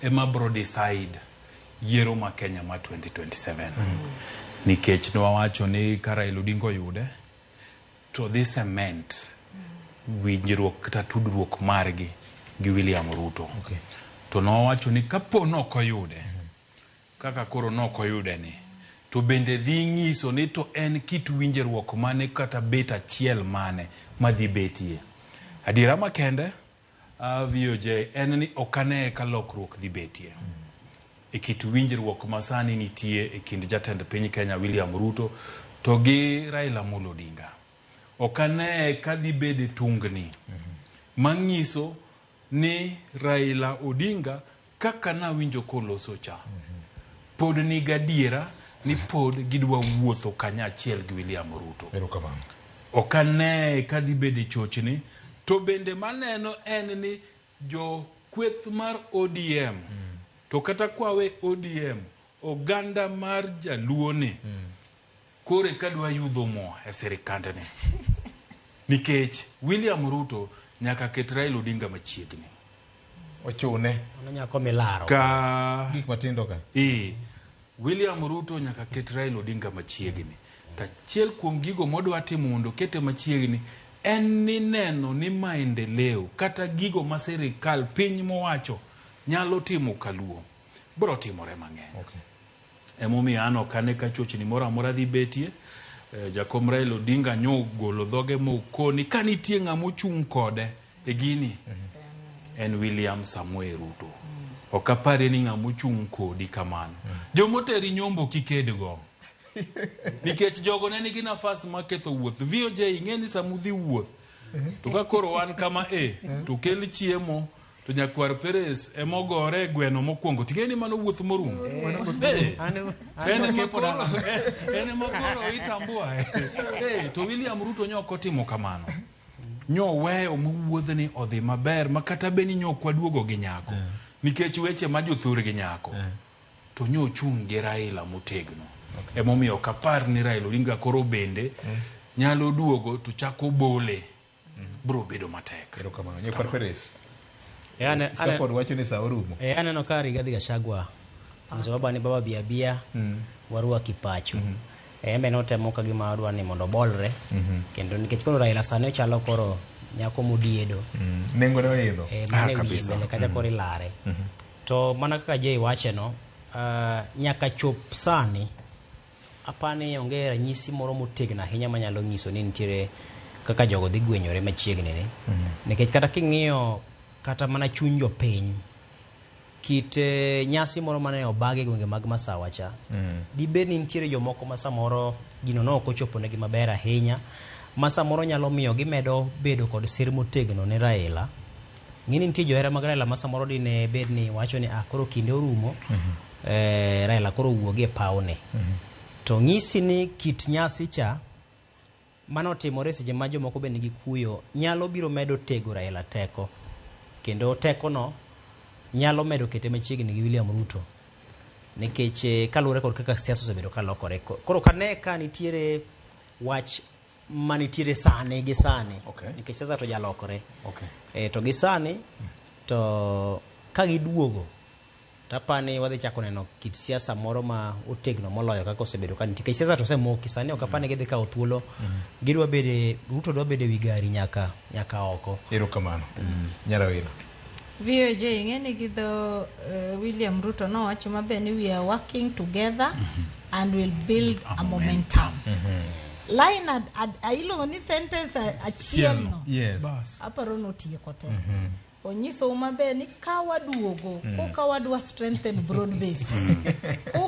ema bro decide yiero ma Kenya ma 2027. Nikech nwa wacho ni ka Raila Odinga yude to dhi cement winjruok kata tudruok margi gi William Ruto. to nowacho ni kapo nokoyude kaka koro nokoyude ni to bende dhi nyiso ni to en kit winjruok mane kata bet achiel mane madhi betie. Adiera makende VOJ en ni okane ka lokruok dhi betie e kit winjruok masani nitie e kind jatend piny Kenya William Ruto to gi Raila Amolo Odinga. Okane ka dhi bede tungni manyiso ni Raila Odinga kaka na winjo koloso cha pod ni gadiera ni pod gidwa wuotho kanyachiel gi William Ruto. Okane ka dhi bede chochni to bende maneno en ni jo kweth mar ODM to kata kwawe ODM oganda mar jaluo ni kore kadwa yudho mo e sirikande ni nikech William Ruto nyaka ket Raila Odinga machiegni ochune nyako milaro ka gik matindo ka William Ruto nyaka ket Raila Odinga machiegni. Kachiel kuom gigo modwa timo mondo kete machiegni en ni neno ni maendeleo kata gigo ma sirikal piny mowacho nyalo timo kaluo bro timore mang'eny. Emomiyo an okane ka chochni moro amora dhi betie. Jakom Raila Odinga nyogolo dhoge mokoni ka nitie ng'ama ochung' kode e gini en William Samuel Ruto. Okapare ni ng'ama ochung' kodi kamano. Jomoteri nyombo kikedgo nikech jogo ne nigi nafas maketho wuoth. VOJ ing'eni samudhi wuoth to ka koro wan kama to kel chiemo to nyakwar Peres emogore gweno mokwongo ting'eni mano wuoth morumo ene makoro itambua to William Ruto nyoko timo kamano nyoweyo mowuodhni odhi maber makata beni nyokwa duogo gi nyako nikech weche ma jothur gi nyako to nyochung' gi Raila motegno. Emomiyo kapar ni Raila Odinga koro bende nyalo duogo to chako bole bro bedo matek. Erokamano nyakwar Peres. Skapod wacho ni sa orumo. Aneno ka Rigathi Gachagua sababu ni baba biabia warua kipacho. Embe notemo ka gima adwa ni mondo bolre kendo nikech koro Raila sane chalo koro nyako mudiedo nengo ne oidho kabisa bende kaja kori lare to mana kaka Jay wache no nyaka chop sani apani onge ranyisi moro motegno ahinya manyalo nyiso ni nitiere kaka jogo dhi gwenyore machiegni ni nikech kata king'iyo kata mana chuny jopiny kit nyasi moro mane obage gwenge mag Masawa cha dibed ni nitiere jomoko ma samoro gino no ok ochoponegi maber ahinya ma samoro nyalo miyo gimedo bedo kod sir motegno ne Raila. Ng'ini nitie johera mag Raila ma samoro dine bed ni wacho ni koro kinde orumo Raila koro wuogi e pawne to ng'isi ni kit nyasi cha manotimore seche ma jomoko be nigi kuyo nyalo biro medo tego Raila teko kendo teko no nyalo medo kete machiegni gi William Ruto nikech kaluwore kod kaka siasa osebedo ka lokore koro kane ka nitiere wach manitiere sane gi sane nikech siasa to jalokore to gi sane to ka giduogo tapani wadhi chako neno kit siasa moro ma otegno moloyo kaka osebedo ka nitie siasa to osemoki sani ok apani gidhi kawo thuolo gidwa bede Ruto dwa bede wigari nyaka oko. Erokamano Nyarawira. VOJ ing'eni gi dho William Ruto nowacho maber ni we are working together and will build a momentum. Line iluongo ni sentence achiel no aparo notieko te onyiso maber ni ka waduogo ka wadwa strengthen broad bases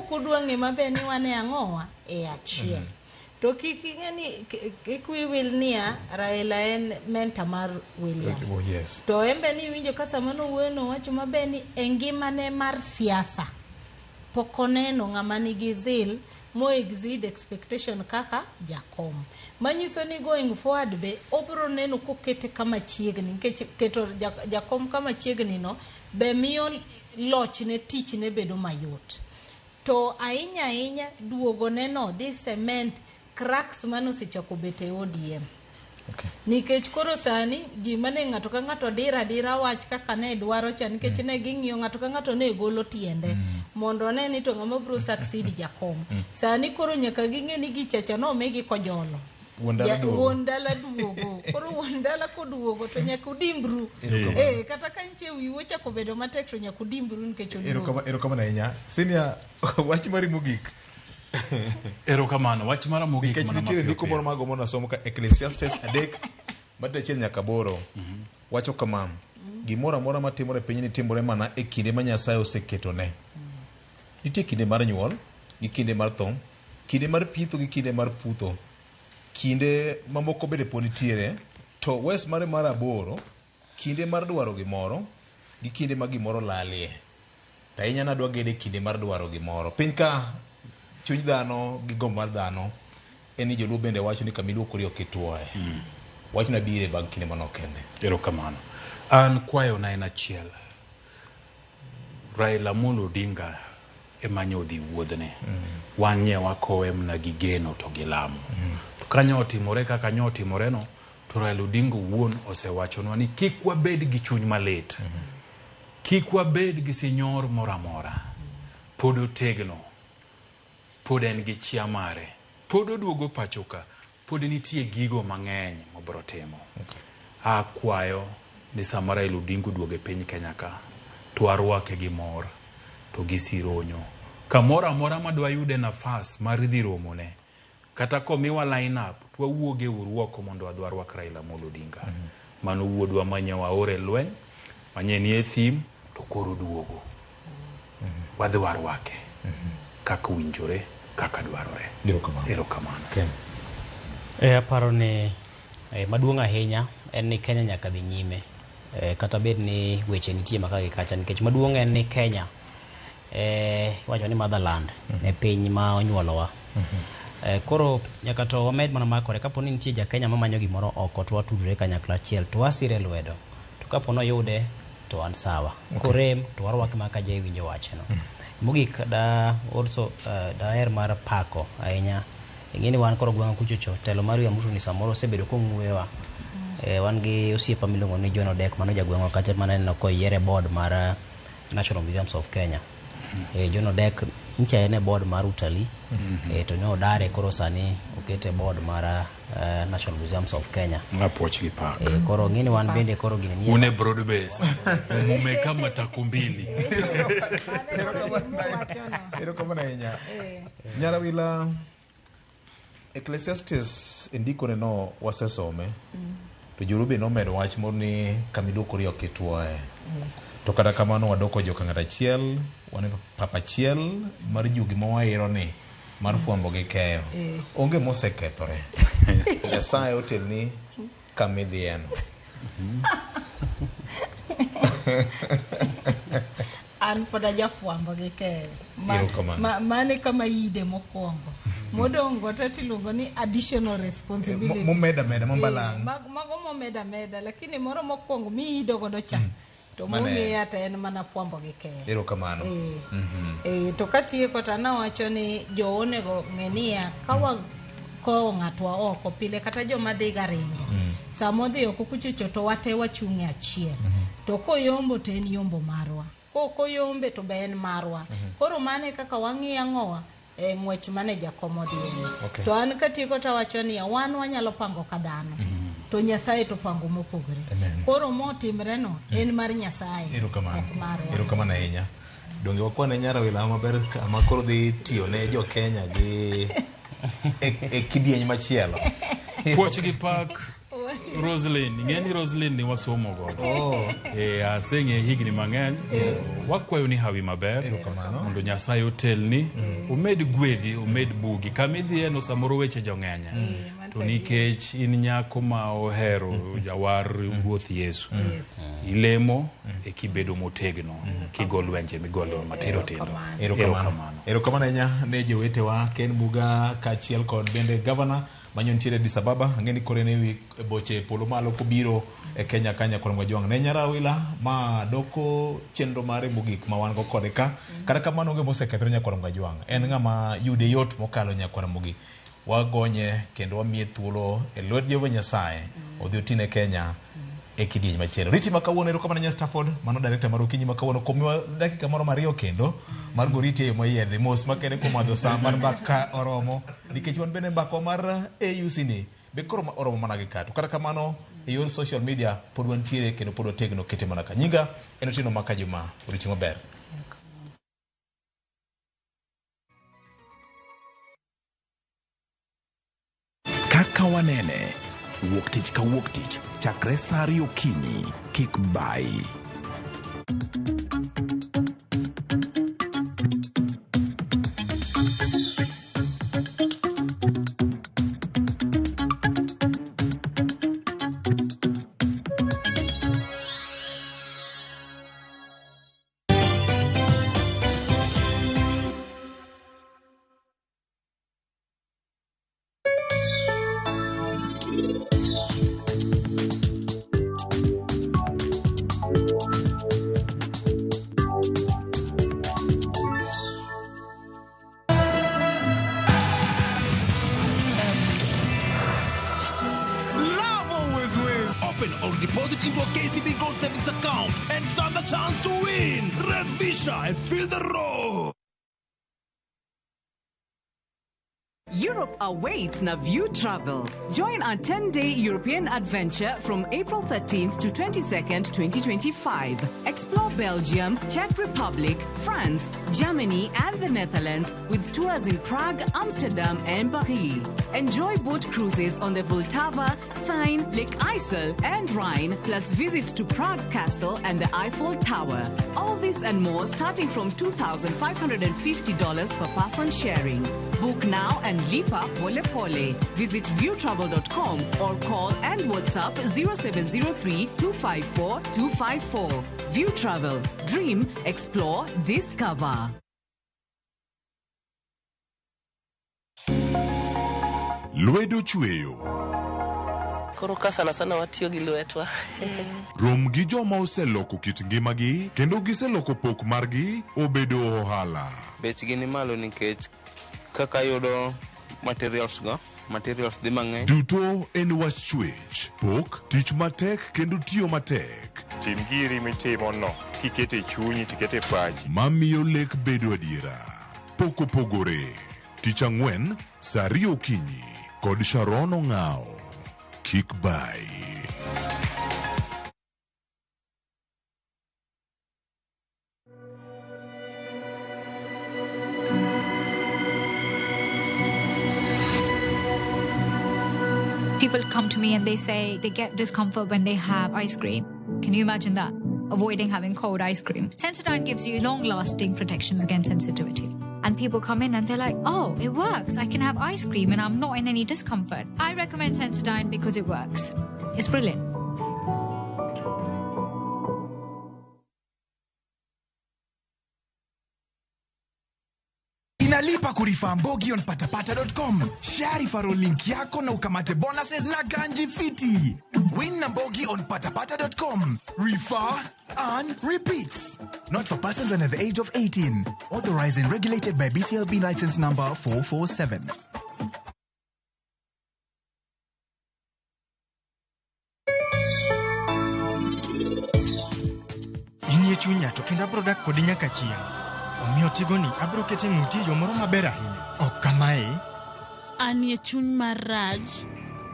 kudwa ng'e maber ni wane ang'owa achiel to kiking'eni kikwi will niya Raila en mentor mar William to embe ni winjo ka samano wuono wacho maber ni engimane mar siasa pokoneno ng'ama nigi zil mo exceed expectation kaka jakom manyiso ni going forward be obro neno kokete kama chiegni keto jakom kama chiegni no be miyo loch ne tich ne bedo mayot to ahinya duogo neno this cement cracks mano sechako bete ODM nikech koro sani ji mane ng'ato ka ng'ato dira wach kaka ne dwaro cha nikech ne ging'iyo ng'ato ka ng'ato ne golo tiende mondo ne ni to ng'ama bro succeed jakom sani koro nyaka ging'e ni gichacha no megi kojolo wondala duogo koro wuon dala koduogo to nyaka udimbru kata ka nche wiwu chako bedo matek to nyaka udimbru nikech oduogo. Erokamano ahinya. Senior, wach mari mogik. Erokamano, wach mara mogik mana mapiyo. Nikech ndiko moro mago mona somo ka Ecclesiastes 3 madde achiel nyaka 8 wacho kama gimoro amora matimore piny ni timore mana e kinde ma Nyasaye oseketone. Nitie kinde mar nyuol gi kinde mar tho, kinde mar pitho gi kinde mar putho, kinde mamoko bende pod nitiere, to wes mare mar 8 kinde mar dwaro gimoro gi kinde ma gimoro lalie. To ahinya nadwa gede kinde mar dwaro gimoro. Piny ka chuny dhano gi gombo mar dhano en ni joluo bende wacho ni kamiluokori ok ituoye. Wach na bire bang' kinde manok kende. Erokamano. An kwayo na en achiel. Raila Amolo Odinga emanyo dhi wuodhne. Wan nye wakowe mna gi geno to gi lamo. To kanyo otimore kaka nyo otimore no, to Raila Odinga wuon osewachonwa ni kik wabed gi chuny malit. Kik wabed gi sinyor mora mora. Pod otegno. Pod en gi chia mare. Pod oduogo pachoka. Pod nitie gigo mang'eny mobro timo. Akwayo ni sama Raila Odinga duoge piny Kenya ka, to arwake gi mor to gi sironyo. Kamora mora madwa yude nafas mar dhi romone. Kata komiwa line up, to wawuoge urwako mondo wadwa rwak Raila Amolo Odinga. Mano wuodwa manya waore lweny, manye ni e thim to koro duogo. Wadhi warwake. Kaka winjore, kaka dwarore. Erokamano. Aparo ni maduong' ahinya en ni Kenya nyaka dhi nyime. Kata bed ni weche nitie maka gi kacha nikech maduong' en ni Kenya wacho ni motherland e piny ma onyuolowa. Koro nyaka to wamed mana makore kapo ni nitie ja Kenya mamanyo gimoro oko to watudre kanyakla achiel to wasire lwedo. To kapo no yude to an sawa. Korem to warwake maka je winjo wacheno. Mogik da also daer mar pako ahinya. Ingeni wan koro gwang' kuchocho telo mar ya mtu ni samoro sebedo kong'wewa. Wan gi osiepa milongo ni John Odek mano jagweng'wa kacha maneno ko yiere board mar National Museums of Kenya. John Odek ncha ene board mar utalii. To ne odare koro sani okete board mar National Museums of Kenya. Ngapochgi park. Koro ngini wan bende koro gini ni. Une broad base. Mume kama takumbili. Erokamano ahinya. Nyarawila Ecclesiastes indiko no wasesome. To jurube no medo wach moro ni kamiluokori ok ituoye. To kata kamano wadoko joka ng'ata achiel, wan papa achiel mar jugi ma wairo ni mar fwambo gi keyo. Onge mosekethore. Nyasaye otelni kamidhieno. An poda jafwambo gi keyo. Mane kama ide mokwongo. Modongo tati luongo ni additional responsibility. Momeda mambalang'. Mago momeda lakini moro mokwongo mi ido godo cha. To mumi ata en mana fwambo gi keyo. Erokamano. To katieko to nawacho ni jo onego ng'enia kawa ko ng'atwa oko pile kata joma dhi garingo. Samo dhi oko kuchocho to wate wachung'e achiel. To koyombo to en yombo marwa. Koyombe to be en marwa. Koro mane kaka wang'iyo ang'owa ng'wech mane jakom odhi. To an katieko to wacho ni wan wanyalo pango kadhano. To Nyasaye to pango mopogore. Koro motimre no en mar Nyasaye. Erokamano ahinya. Donge wakwane Nyarawila maber kama koro dhi tiyo ne jo Kenya gi kidieny machielo. Pochgi park. Roslyn, ngeni Roslyn ni wasomo godo. Aseng'e higni mang'eny. Wakwayo ni hawi maber. Mondo Nyasaye otelni, omed gwedhi, omed bugi. Kamidhi eno samoro weche jong'enya. To nikech in nyako ma ohero jawar ruoth Yesu. Ilemo e kibedo motegno. Kigolo wenje migolo matero tindo. Erokamano ahinya ne jowetewa Ken Muga kaachiel kod bende governor manyo ntiere Addis Ababa ngeni kore ne boche polo malo kobiro e Kenya kanya kono Mwajwang' ne Nyarawila ma doko chenro mare mogik ma wan go kode ka kata kamano nge mosekethre nyakoro Mwajwang' en ng'ama yude yot mokalo nyakoro mogik wagonye kendo wamiye thuolo e lwet Jehova Nyasaye odhi otine Kenya e kidieny machielo. Riti makawuono erokamano nya Stafford mano director mar Okinyi makawuono komiwa dakika moro mariyo kendo mar goriti e moyiedhi mos makene kumadho sa mar mbaka oromo nikech wan bende mbaka mar AUC ni be koro oromo mana gi ka to kata kamano e yor social media pod wantiere kendo pod otegno kete mana ka nyinga en Otieno Maka Juma odiochieng' maber. Kaka wanene wuok tich ka wuok tich chakre saa 2 okinyi kik bai. Open or deposit into a KCB Gold Savings account and stand a chance to win. Revisha and feel the roar. Europe awaits Naview Travel. Join our 10-day European adventure from April 13th to 22nd, 2025. Explore Belgium, Czech Republic, France, Germany, and the Netherlands with tours in Prague, Amsterdam, and Paris. Enjoy boat cruises on the Vltava, Seine, Lake Isle, and Rhine, plus visits to Prague Castle and the Eiffel Tower. All this and more starting from $2,550 per person sharing. Book now and lipa pole pole. Visit viewtravel.com or call and WhatsApp 0703-254-254. View Travel. Dream, explore, discover. Lwedo chweyo. Koroka sana sana watiyo gi lwetwa. Rom gi joma oseloko kit ngimagi kendo giseloko pok margi obedo ohala. Bechgi ni malo nikech kaka yudo materials dhi mang'eny. Duto en wach chwech, pok, tich matek kendo tiyo matek. Tim giri mitimo no, kikete chunyi tikete pachi. Mamiyo lek bedo adiera. Pok opogore. Tich ang'wen, saa 2 okinyi kod Sharon Ong'ao. Kik bai. People come to me and they say they get discomfort when they have ice cream. Can you imagine that? Avoiding having cold ice cream. Sensodyne gives you long-lasting protections against sensitivity. And people come in and they're like, oh, it works. I can have ice cream and I'm not in any discomfort. I recommend Sensodyne because it works. It's brilliant. Inalipa kurifa Mbogi on patapata.com. Share referral link yako na ukamate bonuses na ganji fiti. Win na Mbogi on patapata.com. Refer and repeat. Not for persons under the age of 18. Authorized and regulated by BCLB license number 447. Inie chunya to kenda product kodi nyaka chieng'. Omiyo tigoni abro kete ng'uti yo moro maber ahinya. Ok kamae. Anie chuny maraj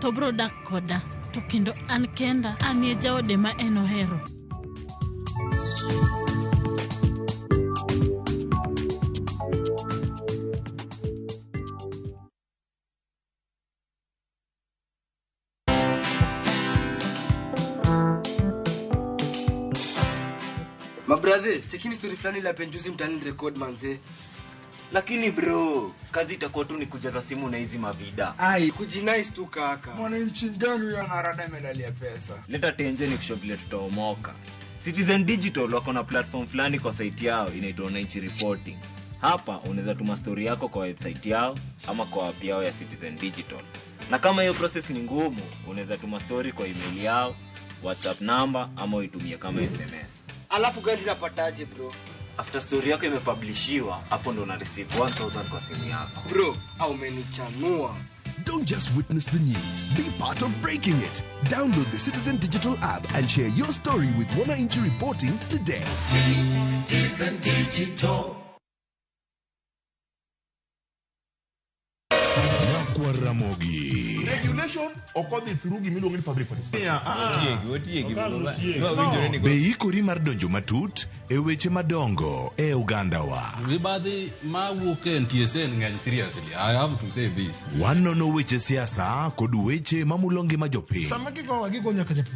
to bro dak koda. To kendo an kenda anie jaode ma en ohero. Mabrother, chekini story fulani la penjuzi mtani record manze. Lakini bro, kazi itakuwa tu ni kujaza simu na hizi mavida. Ai, kujinice tu kaka. Mwananchi gani huyo anarada medalia pesa? Leta tenje ni kushow vile tutaomoka. Citizen Digital wako na platform fulani kwa site yao inaitwa Wananchi Reporting. Hapa unaweza tuma story yako kwa website yao ama kwa app yao ya Citizen Digital. Na kama hiyo process ni ngumu, unaweza tuma story kwa email yao, WhatsApp number ama uitumie kama SMS. Alafu gani napataje bro? After story yako imepublishiwa, hapo ndo una receive 1000 kwa simu yako. Bro, au umenichanua. Don't just witness the news, be part of breaking it. Download the Citizen Digital app and share your story with Wananchi Reporting today. Citizen Digital. Ramogi. Regulation okodhi through gimiluongo ni public participation. Be ikori mar donjo matut e weche madongo e Uganda wa. Mibadhi ma wuok e NTSA ng'eny seriously. I have to say this. Wanono weche siasa kod weche mamulo ngima jopiny. Sama gigo nyaka japur.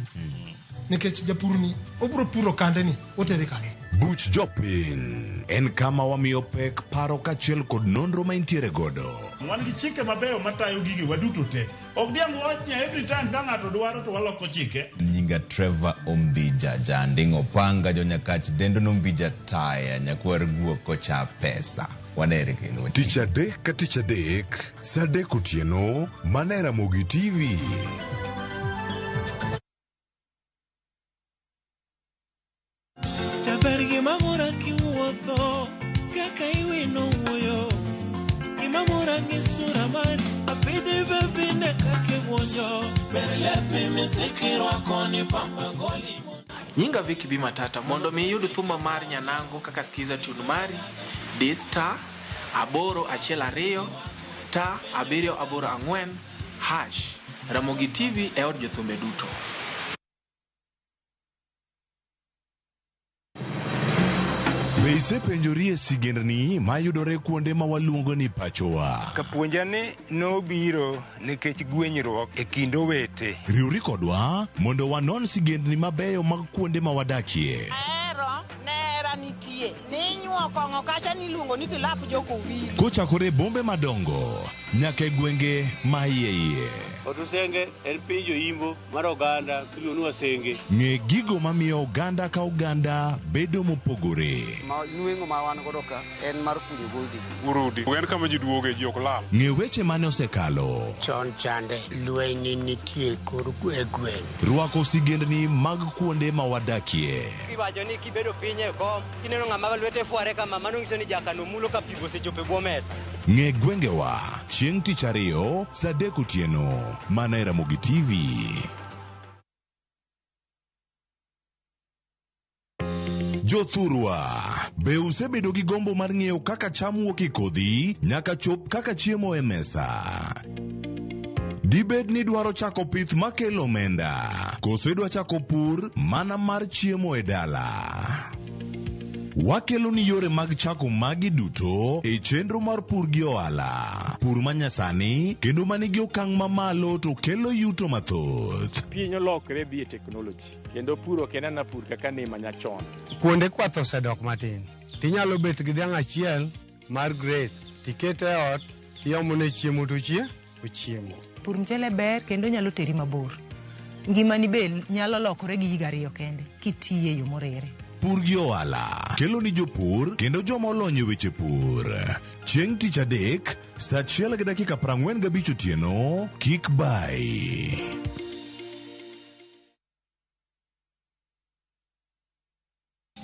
Nikech japur ni obro puro kande ni otere kare. Buch jopiny en kama wamiyo pek paro kachiel kod nonro ma intiere godo. Wan gi chike mabeyo matayo gigi waduto te. Ok diang wachnya every time ka ng'ato dwaro to waloko chike. Nyinga Trevor Ombija jandingo panga jo Nyakach dendo nombija taya nyakwar guok kocha pesa. Wanere kendo. Tich adek ka tich adek, saa 3 otieno, mana Ramogi TV. Imamura kiwuotho kaka iwino wuoyo Imamura ngisura mari apide bebine kake wonyo Berlepi misikirwa koni pamba goli Nyinga Viki B Matata mondo mi yudu thuma mar nyanango kaka skiza tune mari D star aboro achiel ariyo star abiriyo aboro ang'wen hash Ramogi TV e od jothumbe duto. Be isepenjori e sigendni mayudore kuonde ma waluongo ni pachowa? Kapuonjani nobiro nikech gwenyruok e kind owete. Riwri kodwa mondo wanon sigendni mabeyo mag kuonde ma wadakie. Ero nera nitie ninyuo kong'o kacha niluongo ni kilap joko wili. Kochakore bombe madongo nyaka e gwenge ma iye. Otusenge en piny joimbo mar oganda kiluongo Wasenge. Ng'e gigo mamiyo oganda ka oganda bedo mopogore. Nueng'o ma wan godo ka en mar kunyo goldi. Urudi, en kama ji duoge ji ok lal. Ng'e weche mane osekalo. Chon chande lweny nitie kor gweng'. Rwako sigendni mag kuonde ma wadakie. Iwacho ni kibedo piny e kom, kineno ng'ama lwete fuare kama mano nyiso ni jakano mulo ka pigo sechope bwo mesa. Ng'e gwengewa chieng' tich ariyo saa 3 otieno mana Ramogi TV. Jothurwa, be usebedo gi gombo mar ng'eyo kaka cham wuok e kodhi nyaka chop kaka chiemo e mesa? Dibed ni dwaro chako pith makelo omenda, koso idwa chako pur mana mar chiemo e dala? Wakelo ni yore mag chako magi duto e chenro mar pur gi ohala. Pur manyasani kendo manigi okang' mamalo to kelo yuto mathoth. Piny olokre dhi e teknoloji kendo puro kenana pur kaka ne manyachon. Kuonde kwath osedok matin. Tinyalo bet gi dhiang' achiel mar grade tikete e ot tiomone chiemo to ochiemo. Pur mchele ber kendo nyalo teri mabor. Ngimani be nyalo lokore gi higa 2 kende kitiye yo morere. Pur gi ohala kelo ni jopur kendo joma olony e weche pur. Chieng' tich adek saa 1:45 otieno, kik bai.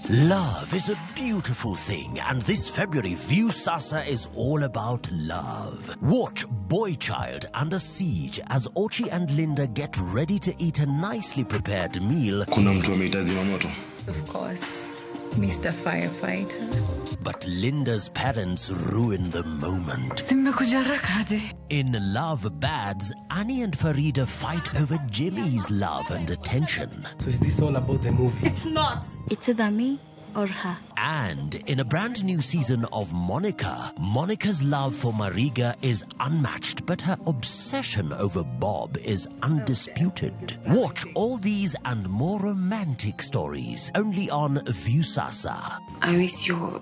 Love is a beautiful thing, and this February, View Sasa is all about love. Watch Boy Child Under Siege as Ochi and Linda get ready to eat a nicely prepared meal. Kuna mtu ameita zimamoto? Of course, Mr. Firefighter. But Linda's parents ruin the moment. In Love Bads, Annie and Farida fight over Jimmy's love and attention. So is this all about the movie? It's not. It's either me or her. And in a brand new season of Monica, Monica's love for Mariga is unmatched, but her obsession over Bob is undisputed. Watch all these and more romantic stories only on View Sasa. I miss your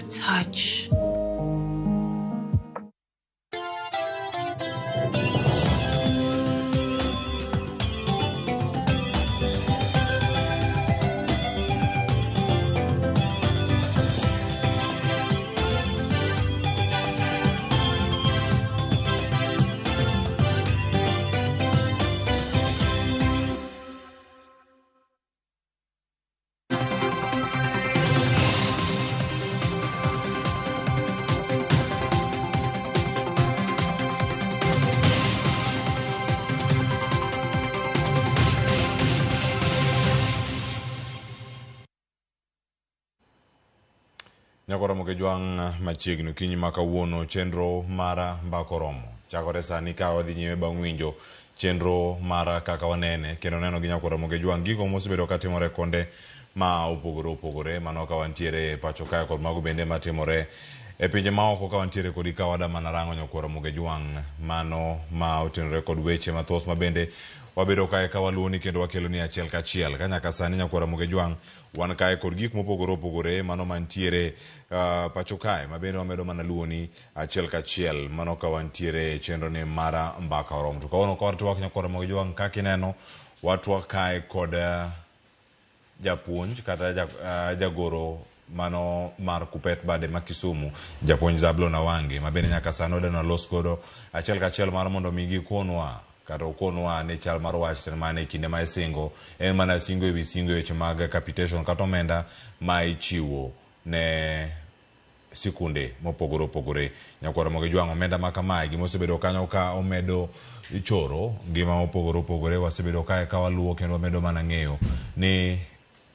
touch. Nyakoro moke jwang' machiegni kinyi makawuono chenro mara mbako romo. Chakore sani ka wadhi nyime bang' winjo chenro mara kaka wanene kendo neno gi Nyakwar Ramogi Jwang gigo mosebedo katimore konde ma opogore mano ka wantiere pacho kae kod mago bende matimore e pinje maoko ka wantiere kod ikawada mana rango Nyakwar Ramogi Jwang mano ma otenore kod weche mathoth ma bende wabedo kae ka waluoni kendo wakelo ni achiel kachiel ka nyaka sani Nyakwar Ramogi Jwang wan kae kod gik mopogore mano mantiere pacho kae ma bende wamedo mana luoni achiel kachiel mano ka wantiere chenro ni mara mbaka oromo to kawono ka watwak Nyakwar Ramogi Jwang kaka ineno watwak kae kod japuonj kata jagoro mano mar Kupet bade ma Kisumu japuonj Zablon Awange ma bende nyaka sano deno los kodo achiel kachiel mar mondo migi konwa kata okonwa ne chal mar wach mane kinde ma isingo en mana singo ewi singo weche mag capitation kata omenda ma ichiwo ne sikunde mopogore Nyakwar Ramogi Jwang omenda ma kamae gima osebedo kanyo ka omedo ichoro ngima mopogore wasebedo kae ka waluo kendo wamedo mana ng'eyo ni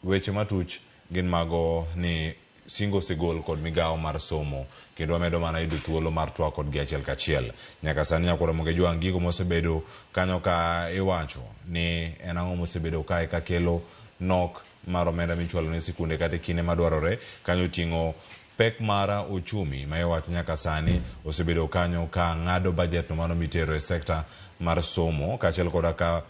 weche matuch gin mago ni singo segol kod migawo mar somo kendo wamedo mana yudo thuolo mar twak kod gi achiel kachiel nyaka sani Nyakwar Ramogi Jwang gigo mosebedo kanyo ka iwacho ni en ang'o mosebedo kae ka kelo nok mar omenda michwalo ne sikunde kata kinde madwarore kanyo ting'o pek mara uchumi ma iwacho nyaka sani osebedo kanyo ka ng'ado budget no mano mitero e sekta mar somo kaachiel koda ka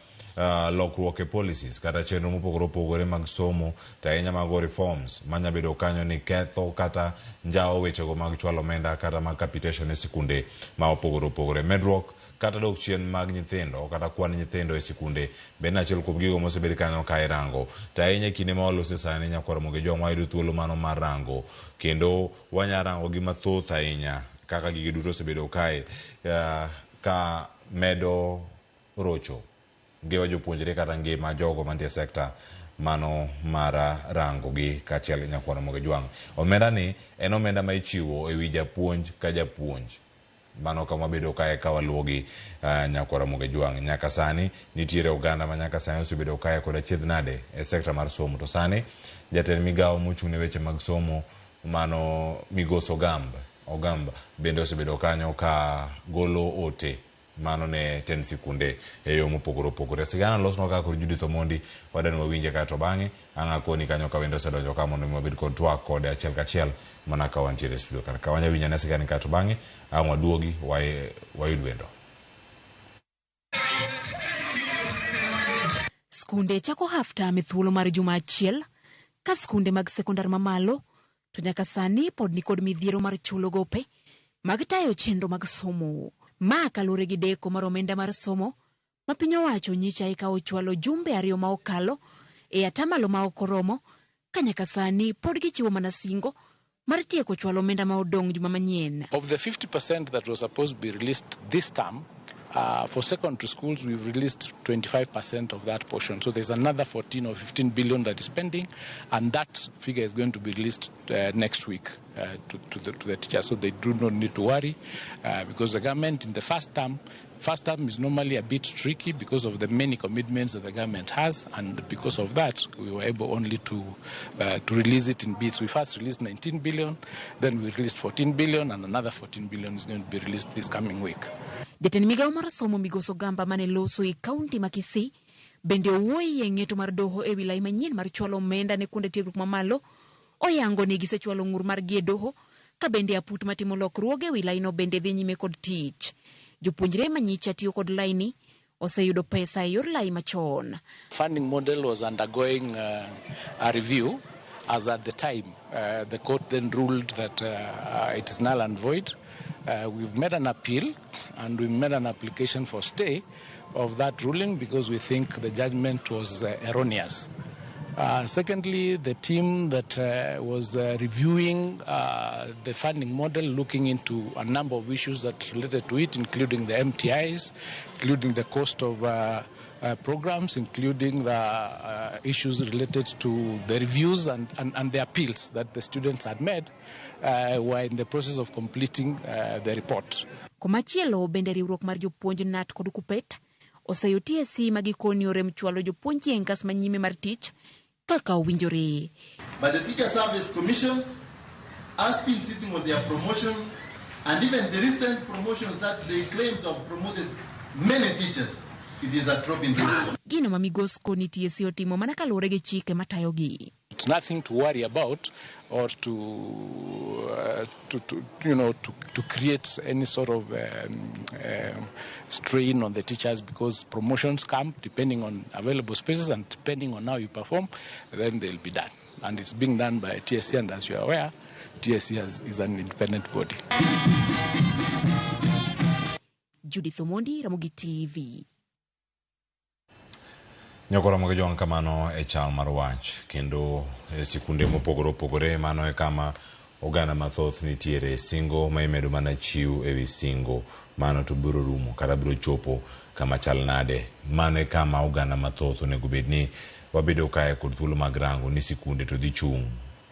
lokruok e policies kata chenro mopogore mag somo to ahinya mago reforms manya bedo kanyo ni ketho kata njao wechego mag chwalo omenda kata mag capitation e sikunde ma opogore medruok kata dok chien mag nyithindo kata kwan nyithindo e sikunde bende achiel kuom gigo mosebedo kanyo ka irango to ahinya kinde ma walose sani Nyakwar Ramogi Jwang wayudo thuolo mano mar rango kendo wanyarango gi mathoth ahinya kaka gige duto osebedo kae ka medo rocho ngima jopuonjre kata ngima jogo mantie sekta mano mara rango gi kaachiel Nyakwar Ramogi Jwang omenda ni en omenda ma ichiwo ewi japuonj ka japuonj mano kama bedo kae ka waluo gi Nyakwar Ramogi Jwang nyaka sani nitiere oganda ma nyaka sani osebedo kae kod achiedh nade e sekta mar somo to sani jatend migawo mochung' ne weche mag somo mano Migos Ogamba bende osebedo kanyo ka golo ote mano ne ten sikunde e yo mopogore sigana losno kaka kod Judith Omondi wadani wawinje kae to bang'e ang'akoni kanyo ka wendo osedonjo ka mondo wabed kod twak kod achiel kachiel mana ka wantiere e studio kata ka wanya winja ne sigani kae to bang'e ang' waduogi wayud wendo. Skunde chako half-term e thuolo mar juma achiel ka skunde mag sekondar mamalo to nyaka sani pod ni kod midhiero mar chulo gope mag tayo chenro mag somo. Ma kalure gi deko mar omenda mar somo ma piny owacho nyicha eka ochwalo jumbe 2 ma okalo e atamalo ma okoromo ka nyaka sani pod gichiwo mana singo mar tieko chwalo omenda ma odong juma manyien. Of the 50% that was supposed to be released this term, for secondary schools, we've released 25% of that portion. So there's another 14 or 15 billion that is pending, and that figure is going to be released next week to the teachers. So they do not need to worry because the government in the first term is normally a bit tricky because of the many commitments that the government has, and because of that, we were able only to release it in bits. We first released 19 billion, then we released 14 billion, and another 14 billion is going to be released this coming week. Jatend migawo mar somo Migos Ogamba mane loso e kaunti ma Kisii bende owuoyi e ng'eto mar doho e wilaya manyien mar chwalo omenda ne kuonde tiegruok mamalo oyango ni gisechwalo ng'ur mar gie doho ka bende aput matimo lokruoge e wilaya no bende dhi nyime kod tich. Jopuonjre manyicha tiyo kod laini oseyudo pesa e yor lai machon. Funding model was undergoing a review as at the time the court then ruled that it is null and void. We've made an appeal and we made an application for stay of that ruling because we think the judgment was erroneous. Secondly, the team that was reviewing the funding model, looking into a number of issues that related to it, including the MTIs, including the cost of programs, including the issues related to the reviews and the appeals that the students had made, were in the process of completing the report. Komachielo bende riwruok mar jopuonj NAT kod Kupet oseyo TSC magikoni ore mchwalo jopuonj e ngas manyime mar tich kaka owinjore. But the Teacher Service Commission has been sitting on their promotions, and even the recent promotions that they claim to have promoted many teachers. It is a drop in the ocean. Gino ma migosi koni TSC otimo mana kaluwore gi chike matayogi. It's nothing to worry about or to create any sort of strain on the teachers, because promotions come depending on available spaces and depending on how you perform, then they'll be done. And it's being done by TSC, and as you are aware, TSC is an independent body. Judith Omondi, Ramogi TV. Nyakora mga joang kamano e chal mar wach kendo sikunde mopogore opogore mano e kama oganda mathoth nitiere singo ma imedo mana chiu ewi singo mano to biro rumo kata biro chopo kama chal nade. Mano e kama oganda mathoth onego bedni wabedo kae kod thuolo mag rango ni sikunde to dhi chung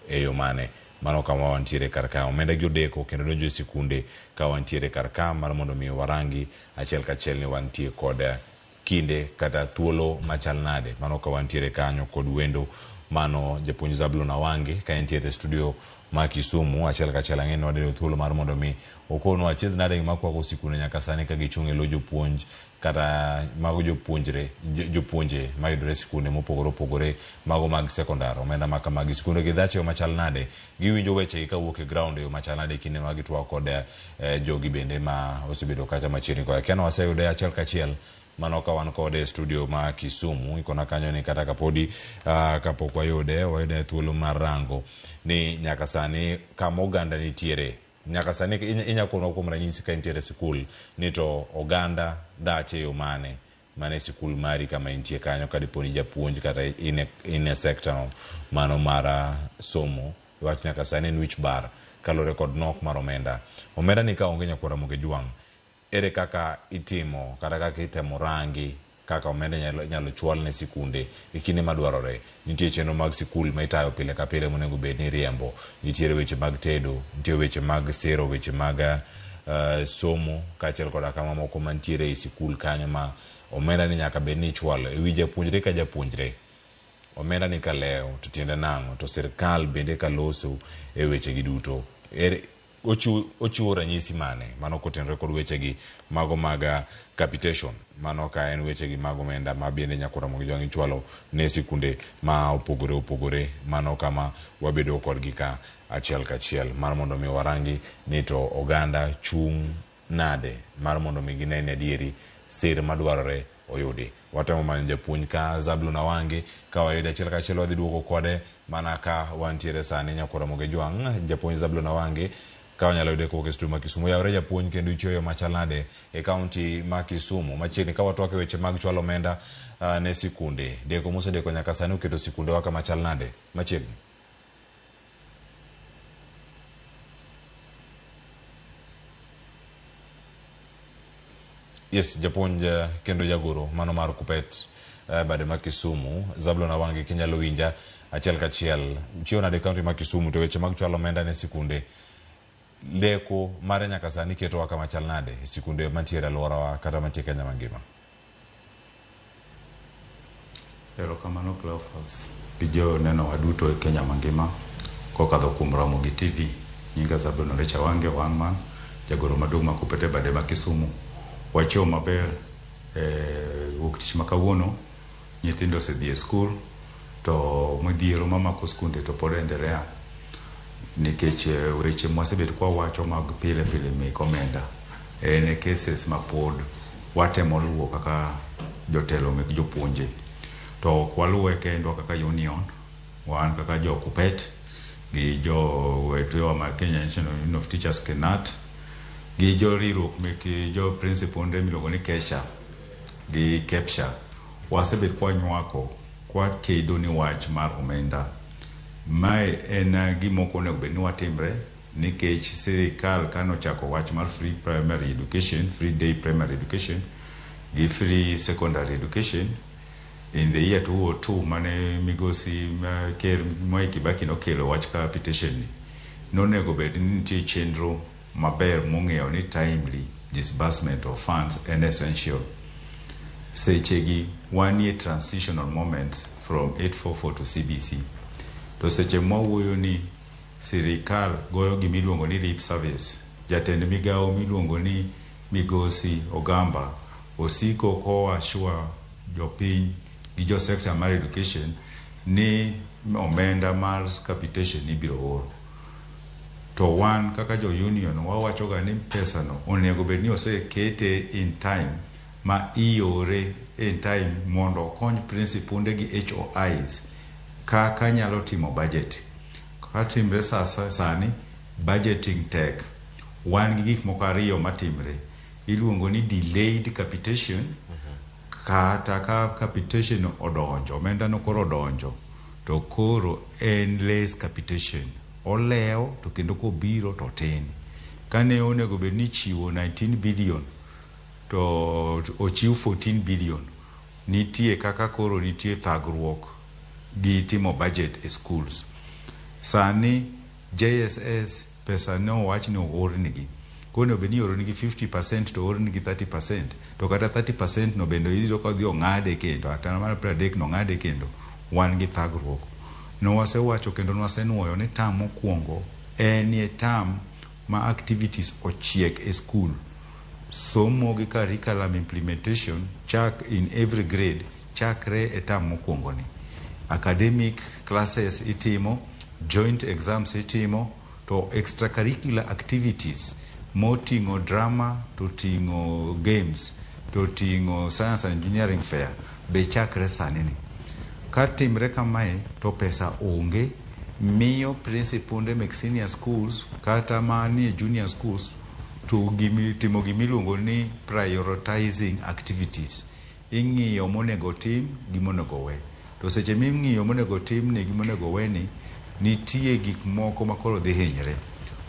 e yo mane. Mano kama wantiere karka omenda giodeko kendo donjo e sikunde ka wantiere karka mar mondo mi warangi achiel kachiel ni wantie kod kinde kata thuolo machal nade. Mano ka wantiere kanyo kod wendo mano japuonj Zablon Awange ka entiere studio ma Kisumu achiel kachiel ang'e wadeo thuolo mar mondo mi okono achiedh nade makwago sikunde nyaka sani ka gichung' e lo jopuonj kata mago jopuonje mayudore sikunde mopogore opogore mago mag sekondar omenda maka mag sikunde gi dhache machal nade giwinjo weche ka wuok e ground yo machal nade kinde ma gitwa kod jogi bende ma osebedo kacha machiegni koya keno waseyude achiel kachiel mano ka wan kode studio ma Kisumu ikona kanyo ni kata kapodi kapok wayude thuolo mar rango ni nyaka sani kama oganda nitiere nyaka sani inyakono kuom ranyisi ka intiere sikul ni to oganda dache yo mane sikul mari kama intie kanyo kadiponi japuonj kata in a sector mano mara somo wach nyaka sani en wich bar kalore kod nok mar omenda ni ka onge nyakora moge juang ere kaka itimo kata kaka itemo rangi kaka omenda nyalo chwal ne sikunde ikine madwarore. Nitie chenro mag sikul ma itayo pile ka pile monego bed ni riembo, nitiere weche mag tedo, nitiere weche mag sero, weche mag somo kaachiel koda kama moko mantiere e sikul kanyo ma omenda ni nyaka bed ni chwalo e wi japuonjre ka japuonjre. Omenda ni ka leo to tiende nang'o to sirkal bende ka loso e weche gi duto ochiwo ranyisi mane mano kotenore kod weche gi mago mag capitation mano ka en weche gi mago omenda ma bende nyakora mogi joang chwalo ne sikunde ma opogore mano kama wabedo kod gi ka achiel kachiel mar mondo mi warangi ni to oganda chung nade mar mondo mi ginene adieri sir madwarore oyudi. Watemo manyo japuonj ka Zablon Awange ka wayude achiel kachiel wadhi duogo kode mana ka wantiere sani nyakora mogi joang japuonj Zablon Awange ka wanyalo yude kowuok e studio ma Kisumu. Yawre japuonj kendo ichwoyo machal nade e kaunti ma Kisumu machiegni ka watwak e weche mag chwalo omenda ne sikunde deko mosedeko nyaka sani oketo sikunde waka machal nade machiegni. Yes, japuonj kendo jagoro mano mar Kupet bade ma Kisumu Zablon Awange kinyalo winja achiel kachiel chiwo nade kaunti ma Kisumu to weche mag chwalo omenda ne sikunde leko mare nyaka sani keto waka machal nade sikunde mantiere alworawa kata mantie Kenya mangima. Erokamano Cleophas gi jo neno waduto e Kenya mangima kokadho kuom Ramogi TV. Nyinga Zablon Awange wang'man jagoro maduong' ma Kupet bade ma Kisumu. Wacho maber wuok tich ma kawuono nyithindo osedhi e skul to modhiero mamako skunde to pod endelea nikech weche mwasebet kwa wacho mag pile mek omenda ne cases ma pod watemo luwo kaka jotelo mek jopuonje to kwaluwe kendo kaka union wan kaka jo Kupet gi jo wetewa ma Kenya National Union of Teachers KNUT gi jo riwruok mek jo principal miluongo ni Kesha gi Kepsha wasebet kwa nywako kwa kedo ni wach mar omenda. Mae en gimoko onego bed ni watimre nikech sirikal kano chako wach mar free primary education, free day primary education gi free secondary education in the year 2002 mane migosi Ker Mwai Kibaki nokelo wach ka petition ni nonego bed ni nitie chenro maber mong'eyo ni timely disbursement of funds en essential. Sechegi one-year transitional moments from 844 to CBC. To seche mwawuoyo ni sirikal goyo gimiluongo ni lip service, jatend migawo miluongo ni Migosi Ogamba osiko ko assure jopiny gi jo sector mar education ni omenda mar capitation ibiro oro. To wan kaka jo union wawachoga ni pesa no onego bed ni osekete in time ma iore in time mondo okony principunde gi HOIs kaka nyalo timo budget. Katimre sani budgeting tek, wan gi gik moko ariyo matimre. Iluongo ni delayed capitation, kata ka capitation odonjo, omenda no koro odonjo, to koro en less capitation. Oleo to kendo kobiro to tin. Kane onego bed ni chiwo 19 billion to ochiw 14 billion. Nitie kaka koro nitie thagruok gi timo budget e schools. Sani JSS pesa no wach ni oornigi. Kono bed ni oornigi 50% to oornigi 30%. To kata 30% no bendo yidiro ka dhi ong'ade kendo. Ata mar 30 no ng'ade kendo. Wan gi thagruok. No wasewacho kendo wasenuoyo ni tam mokwongo en tam ma activities ochiek e school. Somo gi curriculum implementation chak in every grade chakre e tam mokwongo ni. Academic classes itimo, joint exams itimo, to extracurricular activities moting'o drama, to tingo games, to tingo science and engineering fair be chakre sani ni. Katimre kamae to pesa onge, miyo principunde mek senior schools kata mani junior schools to timo gimiluongo ni prioritizing activities. Ing'iyo monego tim gi monego we. To seche ming'iyo monego tim ni gi monego we ni, nitie gik moko makoro dhi hinyre.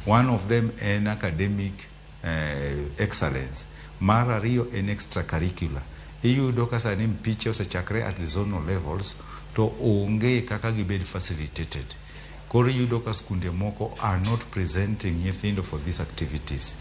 One of them en academic excellence. Mar ariyo en extracurricular. Iyudo ka sani mpiche osechakre at the zonal levels to onge kaka gibed facilitated. Koro iyudo ka skunde moko are not presenting nyithindo for these activities.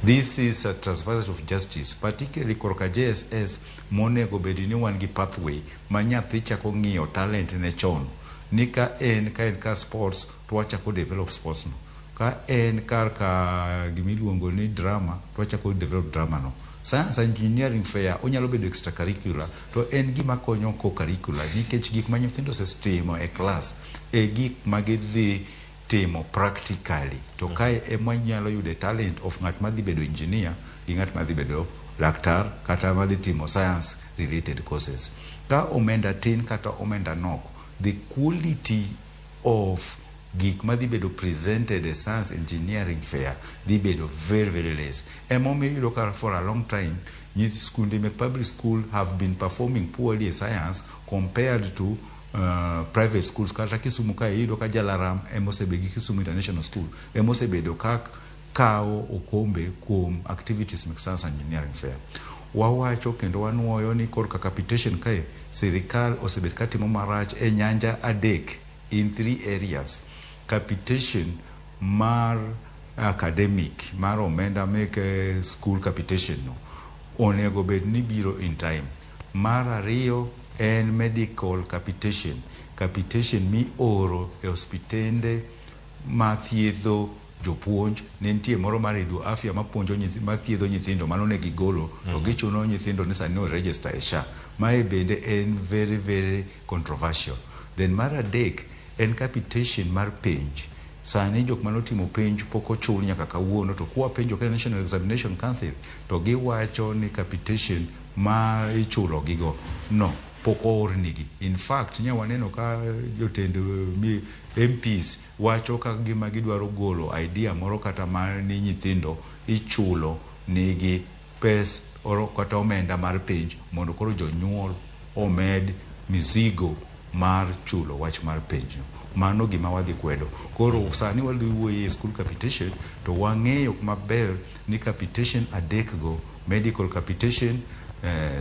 This is a transfer of justice, particularly korka JSS monego bedi ni wan gi pathway ma nyathi chako ng'iyo talent ne chon. Ni ka en ka sports to wachako develop sports no. Ka en ka gimiluongo ni drama to wachako develop drama no. Science and engineering fair onyalo bedo extracurricular to en gima konyo co-curricular nikech gik ma nyithindo sestimo e class e gik ma gidhi timo practically. To kae ema nyalo yude talent of ng'at madhi bedo engineer gi ng'at madhi bedo laktar kata madhi timo science related courses. Ka omenda tin kata omenda nok, the quality of gik madhi bedo presented as science engineering fair dhi bedo very very less. Emomiyo yudo ka for a long time skunde mek public school have been performing poorly in science compared to private schools. Kata Kisumu ka yudo ka Jalaram emosebegi Kisumu International School emosebedo kak kao okombe kuom activities mek science engineering fair. Wawacho kendo wanuoyo ni korka capitation kae sirikal osebet katimo marach e nyanja adek in 3 areas. Capitation mar academic mar omenda mek school capitation no onego bed ni biro in time. Mar ariyo en medical capitation, capitation mi oro e hospitende ma thiedho jopuonj. Ne nitie moro mar Edu Afya mapuonjo mathiedho nyithindo mano ne gigolo to gichuno nyithindo ni sani no register e SHA. Mae bende en very very controversial. Then mar adek en capitation mar penj. Sani jok manotimo penj pok ochul nyaka kawuono, to kwa penjo ka National Examination Council to giwacho ni capitation ma ichulo gigo no pok oornigi. In fact nyawaneno ka jotend MPs wacho ka gima gidwaro golo idea moro kata mar ni nyithindo ichulo nigi pes oro kata omenda mar penj mondo koro jonyuol omed mizigo mar chulo wach mar penj. Mano gima wadhi kwedo. Koro sani wadhi wuoye school capitation to wang'eyo maber ni capitation adek go, medical capitation,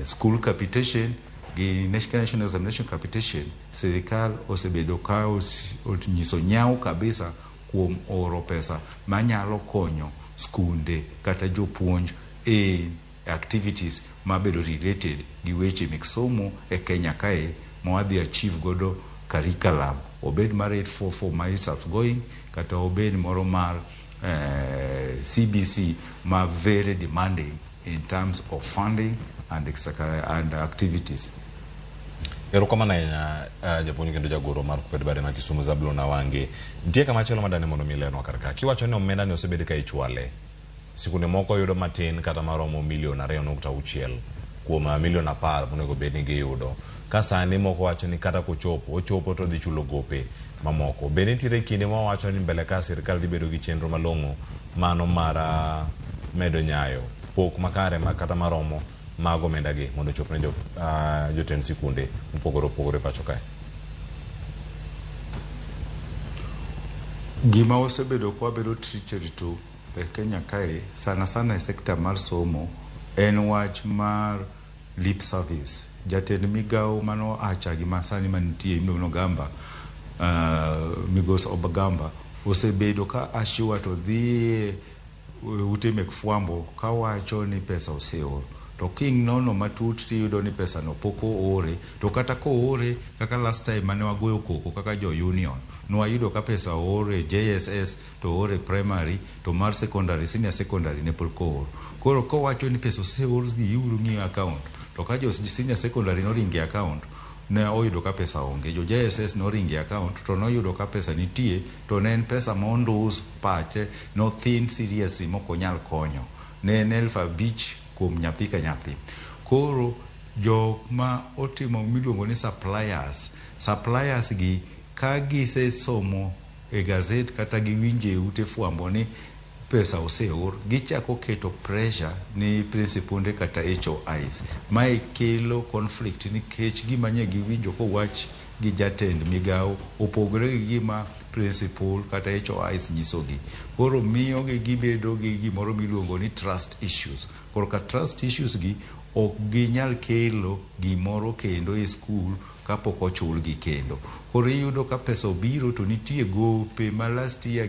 school capitation gi National Examination capitation, sirikal osebedo ka onyiso nyao kabisa kuom oro pesa manyalo konyo skunde kata jopuonj e activities mabedo related gi weche mek somo e Kenya kae ma wadhi achieve godo curriculum. Obed mar 844 ma it's outgoing kata obed moro mar CBC ma very demanding in terms of funding and and activities. Erokamano ahinya japuonj kendo jagoro mar kuped bade ma Kisumu Zabulon Awange. Nitie kama chielo madane mondo milerno karka. Kiwacho ni omenda ni osebed ka ichwale. Sikunde moko yudo matin kata maromo milion 2.6 kuom milion 10 monego bed ni giyudo. Ka sani moko wacho ni kata ochopo to dhi chulo gope mamoko. Bende nitiere kinde ma wacho ni mbele ka sirkal dhi bedo gi chenro malong'o mano mar medo nyayo pok makare kata maromo mago omenda gi mondo chop ne jotend sikunde mopogore pacho kae. Gima osebedo kwa bedo rito e Kenya kae sana e sekta mar somo en wach mar lip service. Jatend migao mano acha gi masani manitie Imuno Gamba Migos Obagamba osebedo ka ashiwa to dhi ute mek fwambo ka wacho ni pesa oseor. To king nono matut tiyudo ni pesa no poko ore. To kata ko ore kaka last time mane wagoyo koko kaka jo union. Nwayudo ka pesa ore JSS to ore primary to mar secondary senior secondary ne poko ore. Koro ko wacho ni pesa oseor gi yuru ngi account. To ka jo senior secondary no ringi account ne oyudo ka pesa onge. Jo JSS no ringi account to no oyudo ka pesa nitie to ne en pesa mondus pache no thin seriously moko nyal konyo. Ne en 5,000 kuom nyathi ka nyathi. Koro jok ma otimo miluongo ni suppliers gi ka gise somo e gazet kata giwinje ute fwambo ni pesa oseor, gichako keto pressure ni principal kata HOIs. Mae kelo conflict nikech gima nye giwinjo ko wach gi jatend migao opogore gi gima principal kata HOIs nyisogi. Koro miyo gi gibedo gi gimoro miluongo ni trust issues. Koro ka trust issues gi ok ginyal kelo gimoro kendo e school kapok ochul gi kendo. Koro iyudo ka pesa obiro to nitie gope ma last year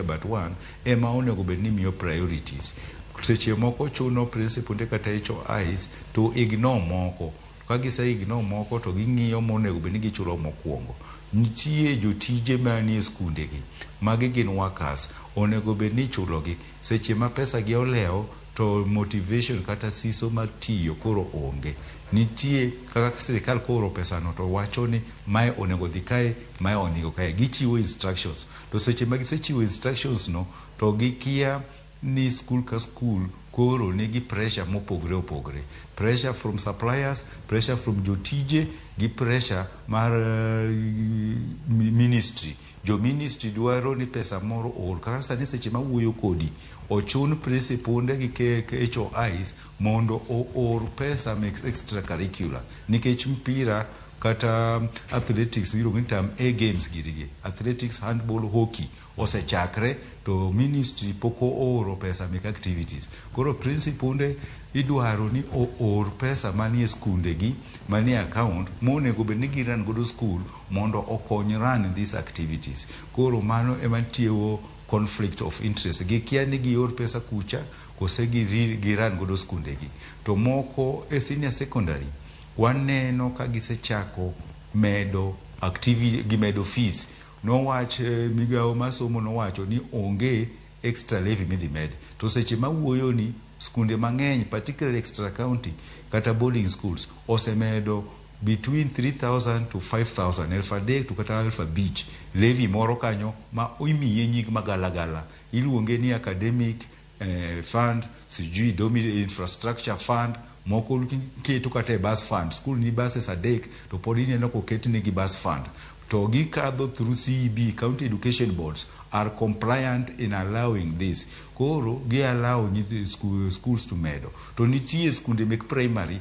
but one ema onego bed ni miyo priorities. Seche moko chuno principal kata HOIs to ignore moko. Ka gise ignore moko to ging'iyo monego bed ni gichulo mokwongo. Nitie jotije manie skunde gi magi gin workers onego bed ni chulogi. Seche ma pesa gi oleo to motivation kata siso mar tiyo koro onge. Nitie kaka sirikal koro pesa no to wacho ni mae onego dhi kae, mae onego kae. Gichiwo instructions. To seche ma gisechiwo instructions no to gikia ni school ka school koro nigi pressure mopogore. Pressure from suppliers, pressure from jotije gi pressure mar ministry. Jo ministry dwaro ni pesa moro or kaka sani seche ma wuoyo kodi ochun principal gi HOIs mondo or pesa makes extracurricular nikech mpira kata athletics iluongo ni tam A games girigi athletics, handball, hockey osechakre to ministry poko oro pesa mek activities. Koro principal idwaro ni or pesa manie skunde gi manie account monego bed ni giran godo school mondo okony run these activities. Koro mano ema tiyo conflict of interest. Gikia ni gior pesa kucha kose giran godo skunde gi. To moko e senior secondary waneno ka gisechako medo activity gi medo fees. No wach migao masomo no wacho ni onge extra levy midhi med. To seche ma wuoyo ni skunde mang'eny particularly extra county kata boarding schools osemedo between 3,000 to 5,000 elfadek to kata elfabich levy moro kanyo ma imiye nying magalagala. Iluonge ni academic fund, sijui infrastructure fund, moko keto kata bus fund. School ni buses adek to pod ineno koket negi bus fund. To gikadho through CEB, county education boards are compliant in allowing this. Koro gi allow schools to medo. To nitie skunde mek primary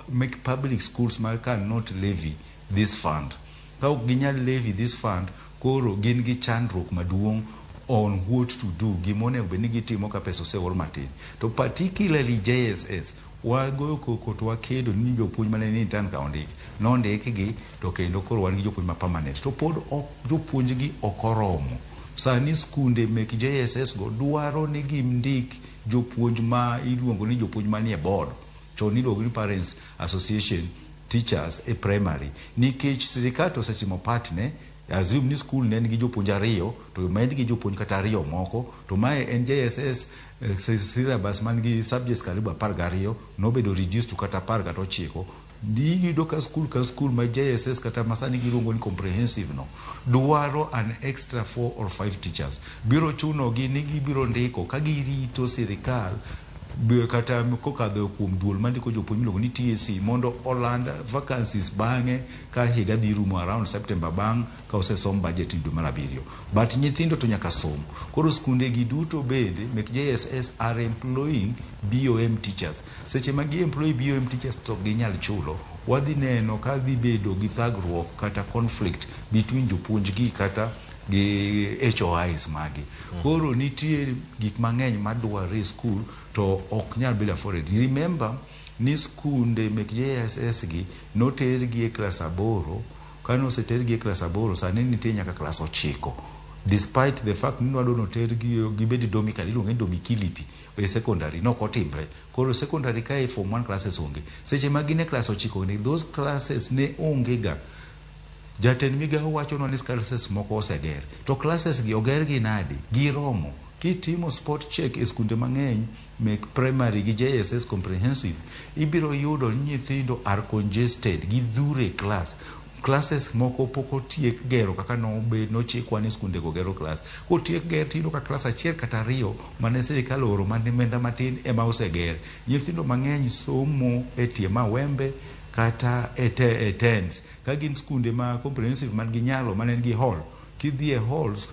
make public schools ma cannot levy this fund. Ka ok ginyal levy this fund, koro gin gi chandruok maduong' on what to do. Gimone bed ni gitimo ka pesa oseor matin. To particularly JSS wagoyo koko to wakedo ni jopuonj mane ni tan ka ondik nondik gi to kendo koro wan gi jopuonj ma permanent to pod jopuonj gi okoromo. Sani skunde mek JSS go dwaro ni gimdik jopuonj ma iluongo ni jopuonj manie board to niluongo ni parents association teachers e primary nikech sirikal to sechimo partne assume ni skul ne nigi jopuonj ariyo to med gi jopuonj kata ariyo moko to mae en JSS syllabus man gi subjects karibu 12 nobedo reduced to kata 19 Diyudo ka skul ma JSS kata masani giluongo ni comprehensive no dwaro an extra 4 or 5 teachers. Biro chuno gi ni gibiro ndiko ka girito sirikal kata kokadho kuom duol mandiko jopuonj miluongo ni TSC mondo oland vacancies bang'e ka higa dhi rumo around September bang' ka osesom budget dwe mar 7. But nyithindo to nyaka som. Koro skunde gi duto bende mek JSS are employing BOM teachers. Seche ma gi employ BOM teachers to ginyal chulo. Wadhi neno ka dhi bedo gi thagruok kata conflict between jopuonj gi kata gi HOIs magi. Koro nitie gik mang'eny madware school to ok nyal bedo afforded. Remember ni skunde mek JSS gi noter gi e klas 8 kano oseter gi e klas 8 sani nitie nyaka klas 9 despite the fact ni wadwa noter gi bedi domicile iluongo ni domicility e secondary no kotimbre. Koro secondary ka e form 1 classes onge seche ma gine klas 9 ni those classes ne onge ga. Jatend migawo wacho no ni classes moko oseger to classes gi oger gi nadi giromo kitimo spot check e skunde mang'eny mek primary gi JSS comprehensive ibiro yudo ni nyithindo are congested gi dhure class classes moko poko tiek gero kaka nochikwa ni skunde go gero class ko tiek ger tindo ka class 1 kata 2 mane sirikal oro mane menda matin ema oseger. Nyithindo mang'eny somo e tie mawembe kata e tents ka gin skunde ma comprehensive man gi nyalo manen gi hall kidhi e halls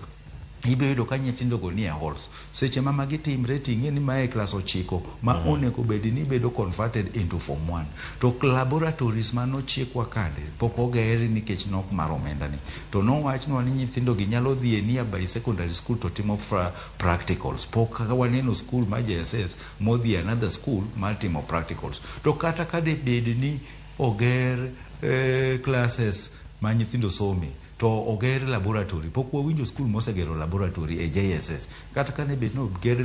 ibedo ka nyithindo go nie halls seche ma magi team rating ni mae class 9 ma onego bedi ni bedo converted into form 1 to laboratories manochikwa kande pok oger nikech nok mar omenda ni to no wachno ni nyithindo gi nyalo dhi e nearby secondary school to timo practicals pok ka waneno school ma JSS modhi another school ma timo practicals to kata kade bedi ni oger classes ma nyithindo some to oger laboratory pok wawinjo school mosegero laboratory e JSS kata kane bet no ger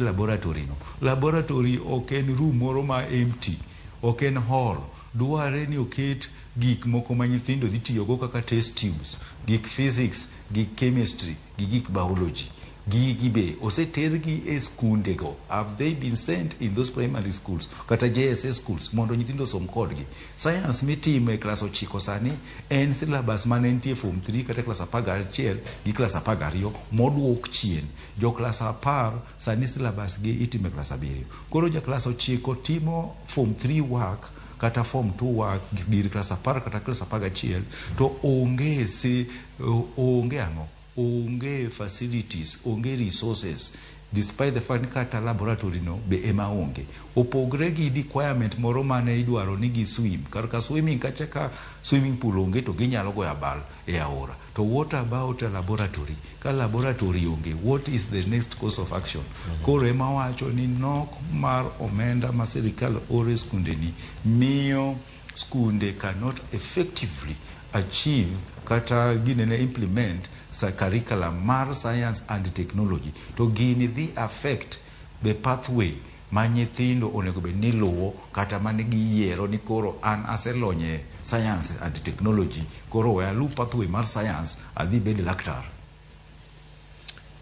laboratory ok en room moro ma empty ok en hall duare ni oket gik moko ma nyithindo dhi tiyo go kaka test tubes gik physics gik chemistry gik biology gibe osetergi e skunde go. Have they been sent in those primary schools kata JSS schools mondo nyithindo som kodgi? Science mitimo e klas 9 sani en syllabus mane nitie form 3 kata klas 11 gi klas 12 moduok chien. Jo klas 10 sani syllabus gi itime klas 7. Koro ja klas 9 timo form 3 work kata form 2 work dir klas 10 kata klas 11 to onge facilities, onge resources, despite the fact kata laboratory no be ema onge. Opogre gi requirement moro mane idwaro ni gi swim. Karka swimming kacha ka swimming pool onge to ginyalo go abal e aora. To what about a laboratory? Ka laboratory onge, what is the next course of action? Koro ema wacho ni nok mar omenda ma sirikal ore skunde ni miyo skunde cannot effectively achieve kata ginene implement sa curriculum mar science and technology to gini dhi affect the pathway ma nyithindo onego bed ni luwo kata mane giyiero ni koro an aselonye science and technology koro we alu pathway mar science adhi bed laktar.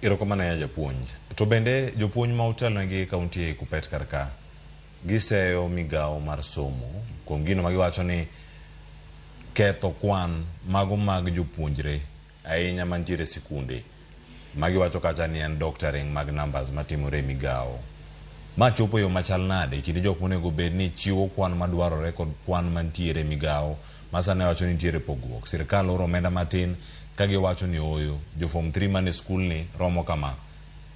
Erokamano ya japuonj. To bende jopuonj ma utelo gi kaunti e Kupet karka giseyo migawo mar somo kuom gino magiwacho ni ketho kwan mago mag jopuonjre ahinya mantiere sikunde magiwacho kacha ni en doctoring mag numbers matimore migawo ma chopo yo machal nade kinde jok monego bed ni chiwo kwan madwarore kod kwan mantiere migawo masane wacho ni tiere pogruok. Sirikal oro omenda matin kagi wacho ni oyo jo form 3 mane school ni romo kama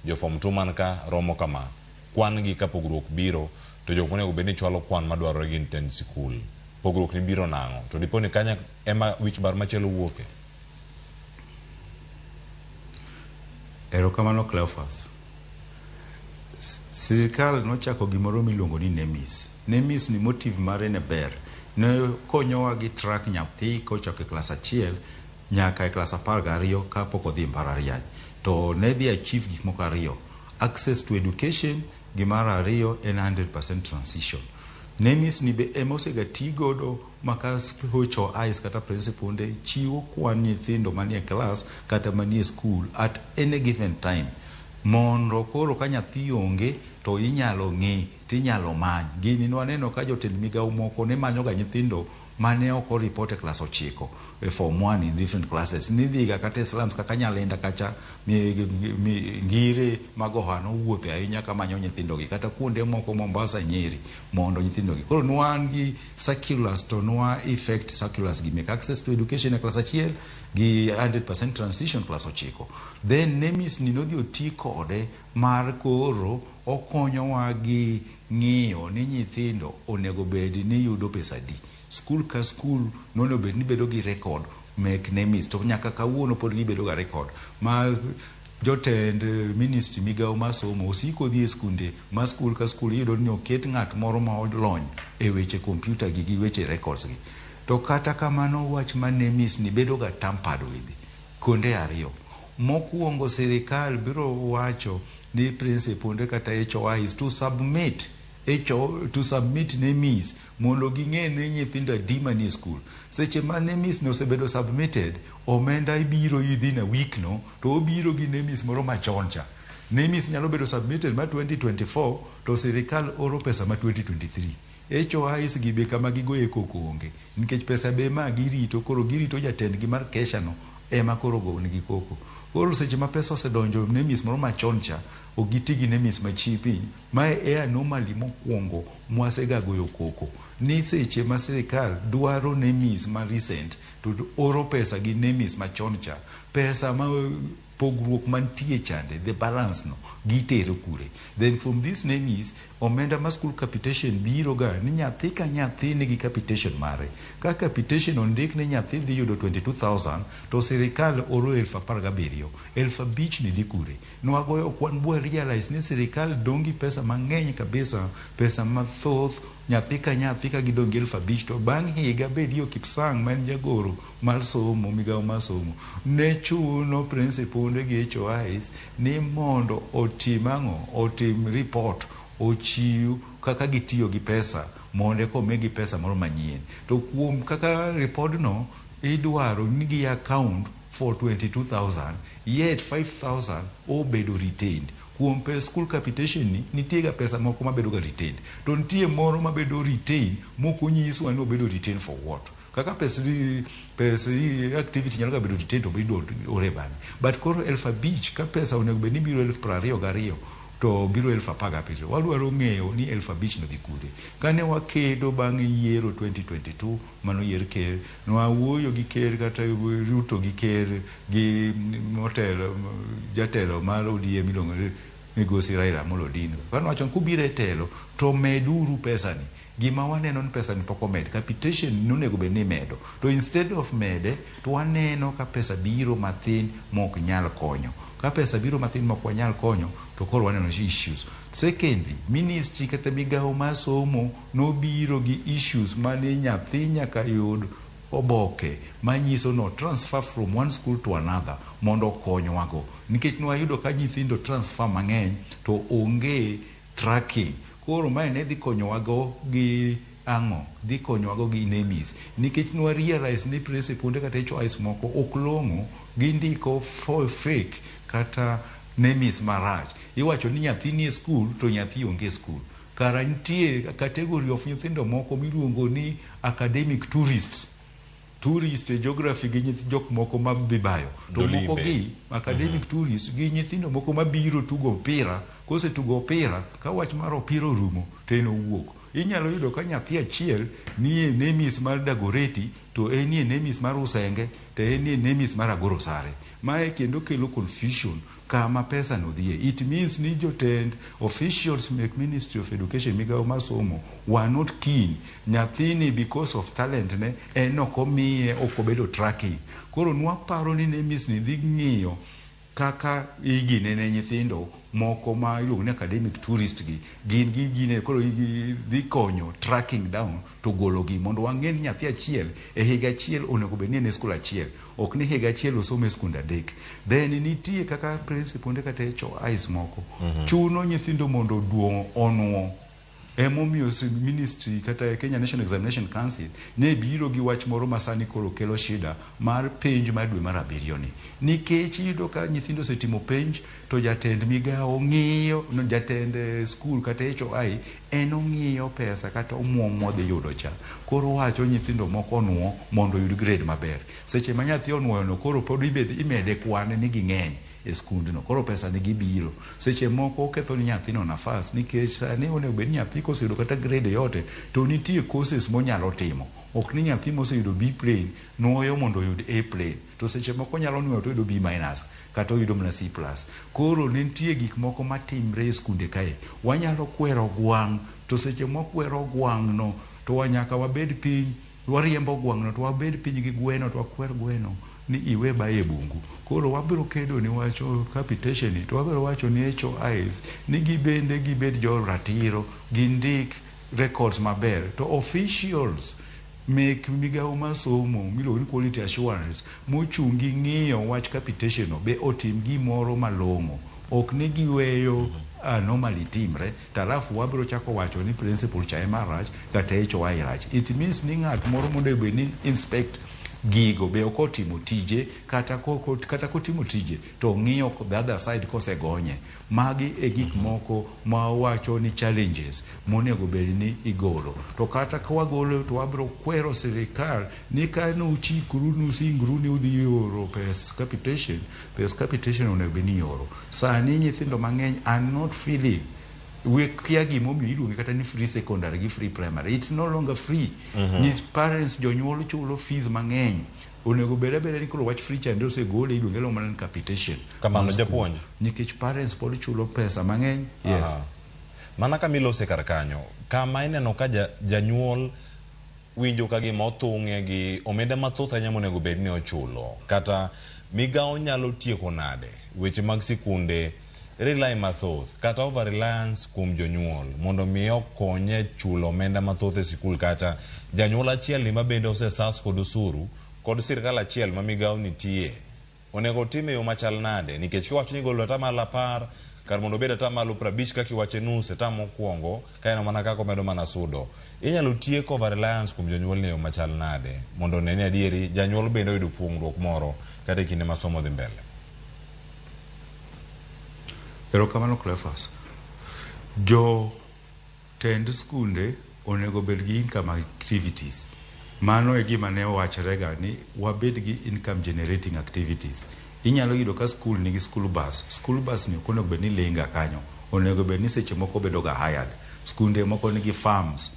jo form 2 man ka romo kama kwan gi ka pogruok biro to jok monego bed ni chwalo kwan madwarore gi ten school pogruok ni biro nango to diponi kanya ema wich bar machelo wuoke. Erokamano Cleophas. Sirikal nochako gimoro miluongo ni NEMIS. NEMIS ni motive mare ne ber. Ne konyowa gi track nyathi kochako e klas 1 nyaka e klas 12 kapok odhi mbalariany. To ne dhi achieve gik moko ariyo. Access to education, gimara ariyo en 100% transition. NEMIS ni be ema osega ti godo maka hocho eyes kata principal chiwo kwan nyithindo manie class kata manie school at any given time mondo koro ka nyathi onge to inyalo ng'i tinyalo many. Gini nwaneno ka jotend migawo moko ne manyoga nyithindo mane ok report e class 9 form 1 in different classes. Nidhiga kata slums kaka Nyalenda kacha ngire magohano wuothe ahinya kamanyo nyithindogi kata kuonde moko Mombasa, Nyeri mondo nyithindogi. Koro nwan gi circulars to nwa effect circulars gi make access to education e class 1 gi 100% transition class 9. Then NEMIS ni nodhi oti kode mar koro okonyowa gi ng'iyo ni nyithindo onego bedi ni yudo pesa di. School ka school nono bed ni bedo gi record mek NEMIS to nyaka kawuono pod gibedo ga record ma jotend ministry migawo ma somo osiko dhi e skunde ma school ka school yudo ni oket ng'at moro ma olony e weche computer gi weche records gi. To kata kamano wach ma NEMIS ni bedo ga tampered with konde ariyo. Mokuongo sirikal biro wacho ni principal kata HOI is to submit NEMIS mondo ging'e ne nyithindo dima ni school. Seche ma NEMIS no osebedo submitted, omenda ibiro within a week no to obiro gi NEMIS moro machon cha. NEMIS nyalo bedo submitted ma 2024 to sirikal oro pesa ma 2023. HOIs gi be kama gigoye koko onge nikech pesa be ma girito, koro girito jatend gi mar kesha no ema koro go nigi koko. Koro seche ma pesa osedonjo NEMIS moro machon cha ogiti gi NEMIS machipi ma e anomaly mokwongo mwasega goyo koko ni seche ma sirikal dwaro NEMIS ma recent to oro pesa gi NEMIS machon cha, pesa ma pogruok mantie chande, the balance no gitero kure. Then from this NEMIS omenda ma school capitation biro ga ni nyathi ka nyathi nigi capitation mare. Ka capitation ondik ne nyathi dhi yudo 22,000 to sirikal oro 17,000. 5,000 ni dhi kure. Nwagoyo kwan bwe realize ni sirikal dongi pesa mang'eny kabisa, pesa mathoth nyathi ka gidongi 5,000 to bang' higa bedio Kipsang man jagoro mar somo migawo mar somo ne chuno principal gi HOIs ni mondo otim report ochiw kaka gitiyo gi pesa mondo komegi pesa moro manyien. To kuom kaka report no idwaro ni gi account for 22,000 yet 5,000 obedo retained. Kuom school capitation ni nitie ga pesa moko mabedo ga retained. To nitie moro mabedo retained moko nyiswa ni obedo retained for what? Kaka pesa activity nyalo ga bedo retained to bedo orebani. But koro 5,000 ka pesa onego be ni biro 22,000 to biro 17,000. Wadwaro ng'eyo ni 5,000 no dhi kure. Kane wakedo bang' yiero 2022 mano yier ker, nwawuoyo gi ker kata Ruto gi ker gi jatelo mar ODM miluongo ni Migosi Raila Amolo Odinga. Kano wacho kubiro e telo to meduru pesa ni. Gima waneno ni pesa ni poko med, capitation nonego be ni medo. To instead of mede to waneno ka pesa biro mathin mok nyal konyo. Ka pesa biro mathin mok wanyal konyo to koro waneno issues. Secondly, ministry kata migawo mar somo no biro gi issues mane nyathi nyaka yud oboke manyiso no transfer from one school to another mondo konywago. Nikech nwayudo ka nyithindo transfer mang'eny to onge tracking. Koro mae ne dhi konyowago gi ang'o? Dhi konyowago gi NEMIS. Nikech nwa realize ni principal kata HOIs moko oklong'o gindiko fake kata NEMIS marach. Iwacho ni nyathi ni school to nyathi onge school. Kara nitie category of nyithindo moko miluongo ni academic tourists. Tourist geography gi jok moko madhi bayo. To moko gi academic tourists gi nyithindo moko mabiro tugo opira. Kose tugo opira ka wach mar opira orumo to en owuok. Inyalo yudo ka nyathi achiel nie NEMIS mar Dagoreti to enie NEMIS mar Usenge to enie NEMIS mar Agoro Sare. Mae kendo kelo confusion kama pesa no dhiye. It means ni jotend officials make Ministry of Education migawo mar somo were not keen. Nyathini because of talent ne okomiye okobedo tracking. Koro nwaparo ni NEMIS ni dhi ng'iyo kaka igine ne nyithindo moko ma iluongo ni academic tourist gi gine koro dhi konyo tracking down to golo gi mondo wang'e ni nyathi achiel e higa achiel onego bed ni e skul achiel, ok ni higa achiel osome e skund adek. Then nitie kaka principal kata HOIs moko chuno nyithindo mondo onuo Emomiyo ministry kata Kenya National Examination Council ne biro gi wach moro masani koro kelo shida mar penj mar dwe mar 7 ni. Nikech iyudo ka nyithindo setimo penj to jatend migao ng'iyo, no jatend school kata HOI en ong'iyo pesa kata omuom modhi yudo cha. Koro wacho nyithindo moko nuo mondo yud grade maber. Seche ma nyathi onuoyo no koro pod imede kwane ni ging'eny e skund no. Koro pesa ni gibiro. Seche moko oketho ni nyathi no nafas nikech sani onego bed nyathi koseyudo kata grade yote to nitie courses monyalo timo. Ok ni nyathi moseyudo B plane nuoyo mondo oyud A plane. To seche moko nyalo nuoyo to yudo B minus kata oyudo mana C plus. Koro nitie gik moko matimre e skunde kae. Wanyalo kwero gwang' to seche moko kwero gwang' no to wanyaka wabed piny wariembo gwang' no to wabed piny gi gweno to wakwer gweno ni iwe baye bungu. Koro wabiro kedo ni wacho capitation ni to wabiro wacho ni HOIs ni gibed jo ratiro gindik records maber to officials make migao masomo milori quality assurance mochungi ng'iyo wach capitation no be otim gimoro malong'o. Ok ne giweyo anomaly timre talafu wabiro chako wacho ni principal cha ema rach kata HOI rach. It means ni ng'at moro mondo be ni inspect gigo be okotimo tije kata kotimo tije to ng'iyo the other side kosegonye. Magi e gik moko ma wacho ni challenges monego bed ni igolo. To kata ka wagolo to wabiro kwero sirikal ni ka nuchikru nusingru ni udhi oro pes capitation onego bed ni oro. Sani nyithindo mang'eny are not feeling we kia gimomiyo iluonge kata ni free secondary gi free primary. It's no longer free. His parents jonyuol chulo fees mang'eny. Onego bere ni koro wach free chande osegole iluonge lo mana capitation. Kamano japuonj. Nikech parents pod chulo pesa mang'eny. Yes. Mana kamilose kar kanyo. Kama ineno ka janyuol winjo ka gima othung'e gi omenda mathoth ahinya monego bed ni ochulo. Kata migao nyalo tieko nade weche mag sikunde rely mathoth kata over reliance kuom jonyuol mondo miyo konye chulo omenda mathoth e sikul kata janyuol achiel ni mabende osesas kod osuru kod sirkal achiel ma migao nitie onego time yo machal nade nikech kiwacho ni golo atamalo 10 kar mondo bed atamalo 50 kaka iwache nus tamo kuongo ka en mana kako medo mana sudo inyalo tieko over reliance kuom jonyuol ni yo machal nade mondo nene adieri janyuol bende oyudo fuong'ruok moro kata kinde masomo dhi mbele. Erokamano Cleophas. Jo tend skunde onego bed gi income activities. Mano e gima ne owachorega ni wabed gi income generating activities. Inyalo yudo ka skul nigi school bus. School bus ni onego bed ni linga kanyo. Onego bed ni seche moko bedo ga hired. Skunde moko nigi farms,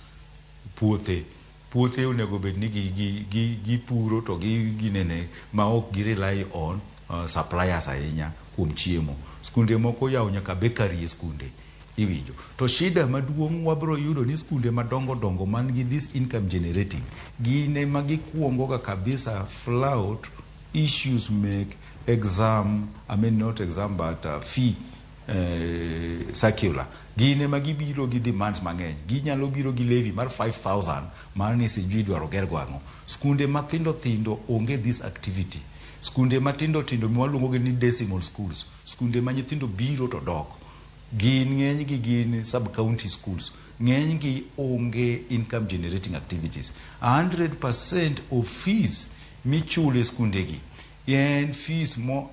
puothe onego bed ni gi puro to gi nene ma ok gi rely on suppliers ahinya kuom chiemo. Skunde moko yawo nyaka bakery e skunde iwinjo. To shida maduong' wabiro yudo ni skunde madongo man gi this income generating gine magi kuongo ga kabisa flout issues make not exam but fee circular. Gine magi biro gi demands mang'eny. Ginyalo biro gi levy mar 5,000 mar ni sijui dwaro ger gwang'o. Skunde mathindo onge this activity. Skunde matindo miwaluongo ni decimal schools. Skunde ma nyithindo biro to dok. Ng'eny gi gin sub-county schools. Ng'eny gi onge income generating activities. 100% of fees michule skunde gi yen fees mo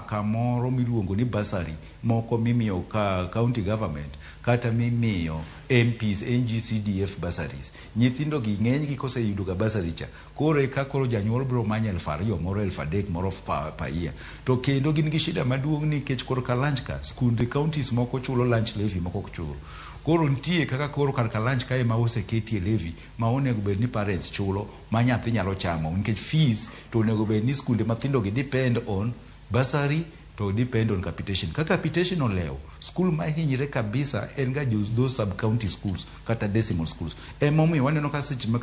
kamoro miluongo ni bursary moko mimiyo ka county government kata mimiyo MPs NGCDF bursaries. Nyithindo gi ng'eny gi koseyudo ga bursary cha koro koro janyuol bro manya 2,000 moro 3,000 moro pa year. To kendo gin gi shida maduong' nikech kor ka lunch ka skunde counties moko chulo lunch levy moko ok chulo. Koro nitie kaka koro kar ka lunch kae ma oseketie levy ma onego bed ni parents chulo ma nyathi nyalo chamo nikech fees to onego bed ni skunde mathindo gi depend on bursary to depend on capitation. Ka capitation olewo school ma hinyre kabisa en ga those sub county schools kata decimal schools. Emomiyo waneno ka seche ma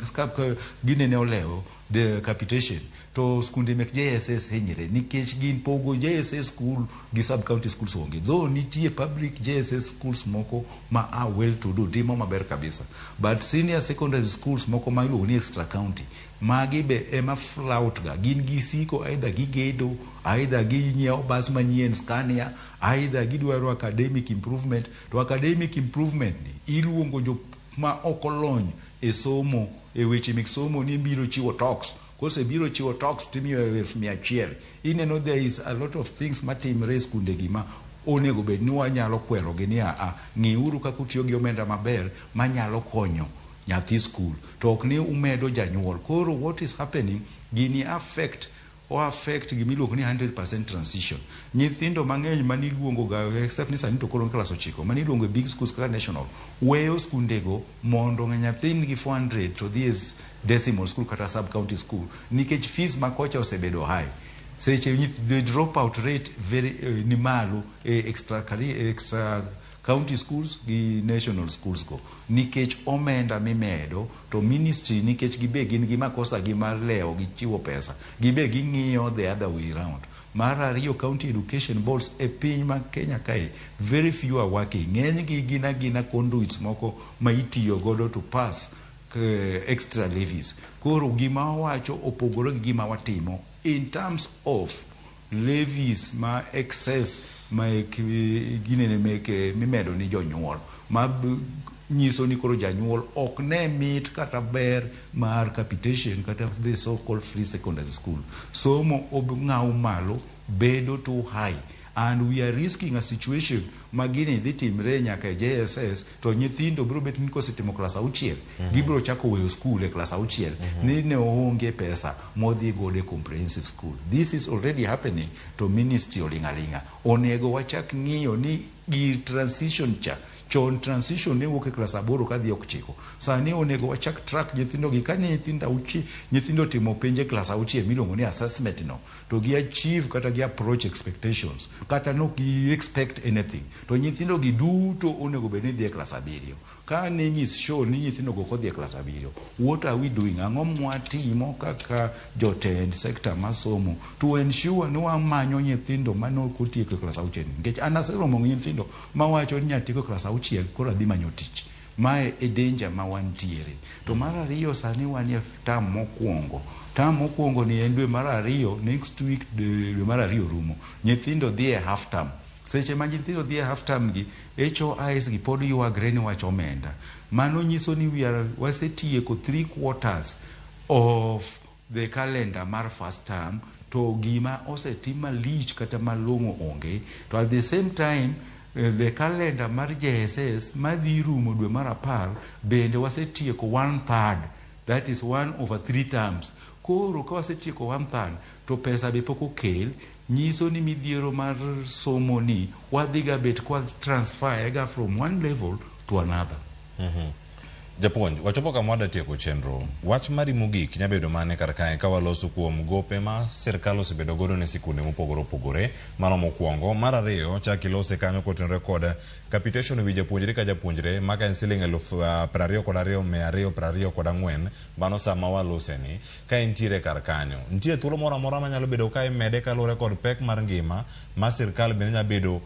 ginene olewo the capitation to skunde mek JSS hinyre nikech gin pogo JSS school gi sub county schools onge. Though nitie public JSS schools moko ma are well to do timo maber kabisa, but senior secondary schools moko ma iluongo ni extra county magi be ema flout ga gin gi siko either gigedo either ginyiewo bas manyien Scania either gidwaro academic improvement. To academic improvement ni iluongo ma okolony e somo e weche mek somo ni biro chiwo talks kose biro chiwo talks timiyo 100,000 ineno there is a lot of things matimre e skunde gi ma onego bed ni wanyalo kwero gi ni ng'iuru kaka utiyo gi omenda maber manyalo konyo nyathi skul to ok ni umedo janyuol. Koro what is happening gini affect gimiluongo ni 100% transition. Nyithindo mang'eny maniluongo ga except ni sani to koro class 9 maniluongo e big schools kaka national weyo skundego mondo nyathin gi 400 to this decimal school kata sub county school nikech fees makocha osebedo high. Seche the dropout rate very ni malo extra county schools gi national schools go nikech omenda mimedo to ministry nikech gibe gin gi makosa gi mar leo gi chiwo pesa gibe ging'iyo the other way round. Mar ariyo county education boards e piny ma Kenya kae very few are working. Ng'eny gi gina conduits moko ma itiyo godo to pass extra levies. Koro gima wacho opogore gi gima watimo in terms of levies ma excess ma ginene meke mimedo ni jonyuol ma nyiso ni koro janyuol ok ne mit kata ber mar capitation kata the so called free secondary school. Somo ng'aw malo bedo too high and we are risking a situation magini dhi timre nyaka e JSS to nyithindo biro bet ni kosetimo class 6 gibiro chako weyo school e class 6 ni ne onge pesa modhi gode comprehensive school. This is already happening to ministry olingalinga. Onego wachak ng'iyo ni gi transition chon transition ne wuok e class 8 kadhi 9 sani onego wachak track nyithindo gi kani nyithindo timo penje class 6 miluongo ni assessment no to gi achieve kata gi approach expectations kata no gi expect anything to nyithindo gi duto onego bed ni dhi e class 7 ka ne nyis show ni nyithindo go kodhi e class 7 what are we doing ang'o mwatimo kaka jotend sector masomo to ensure ni wamanyo nyithindo manoko tieko class 6 nikech anaseromo nyithindo mawacho ni nyatieko class 6 koro adhi manyo tich mae e danger ma wantiere. To mar ariyo sani wanie tam mokwongo ni en dwe mar ariyo next week dwe mar ariyo rumo nyithindo dhi e half term. Seche ma nyithindo dhi e half term gi HOIs gi pod yuagre ni wacho omenda mano nyiso ni wasetieko 3/4 of the calendar mar first term to gima osetim malich kata malong'o onge to at the same time the calendar mar JSS madhi rumo dwe mar 10 bende wasetieko 1/3 that is 1/3 terms. Koro ka wasetieko 1/3 to pesa be pok okel nyiso ni midhiero mar somo ni wadhiga bet kwa transfer ega from one level to another. Japuonj, wachopo kama wadatieko chenro. Wach mari mogik nyabedo mane kar kae ka waloso kuom gope ma sirkal osebedo godo ne sikunde mopogore opogore. Mano mokwongo. Mar ariyo chak ilose kanyo kotenore kod capitation wi japuonjre ka japuonjre maka en siling 22,224 mano sama walose ni ka entiere kar kanyo. Nitie thuolo moro amora manyalo bedo ka imede kalure kod pek mar ngima ma sirkal bende nyabedo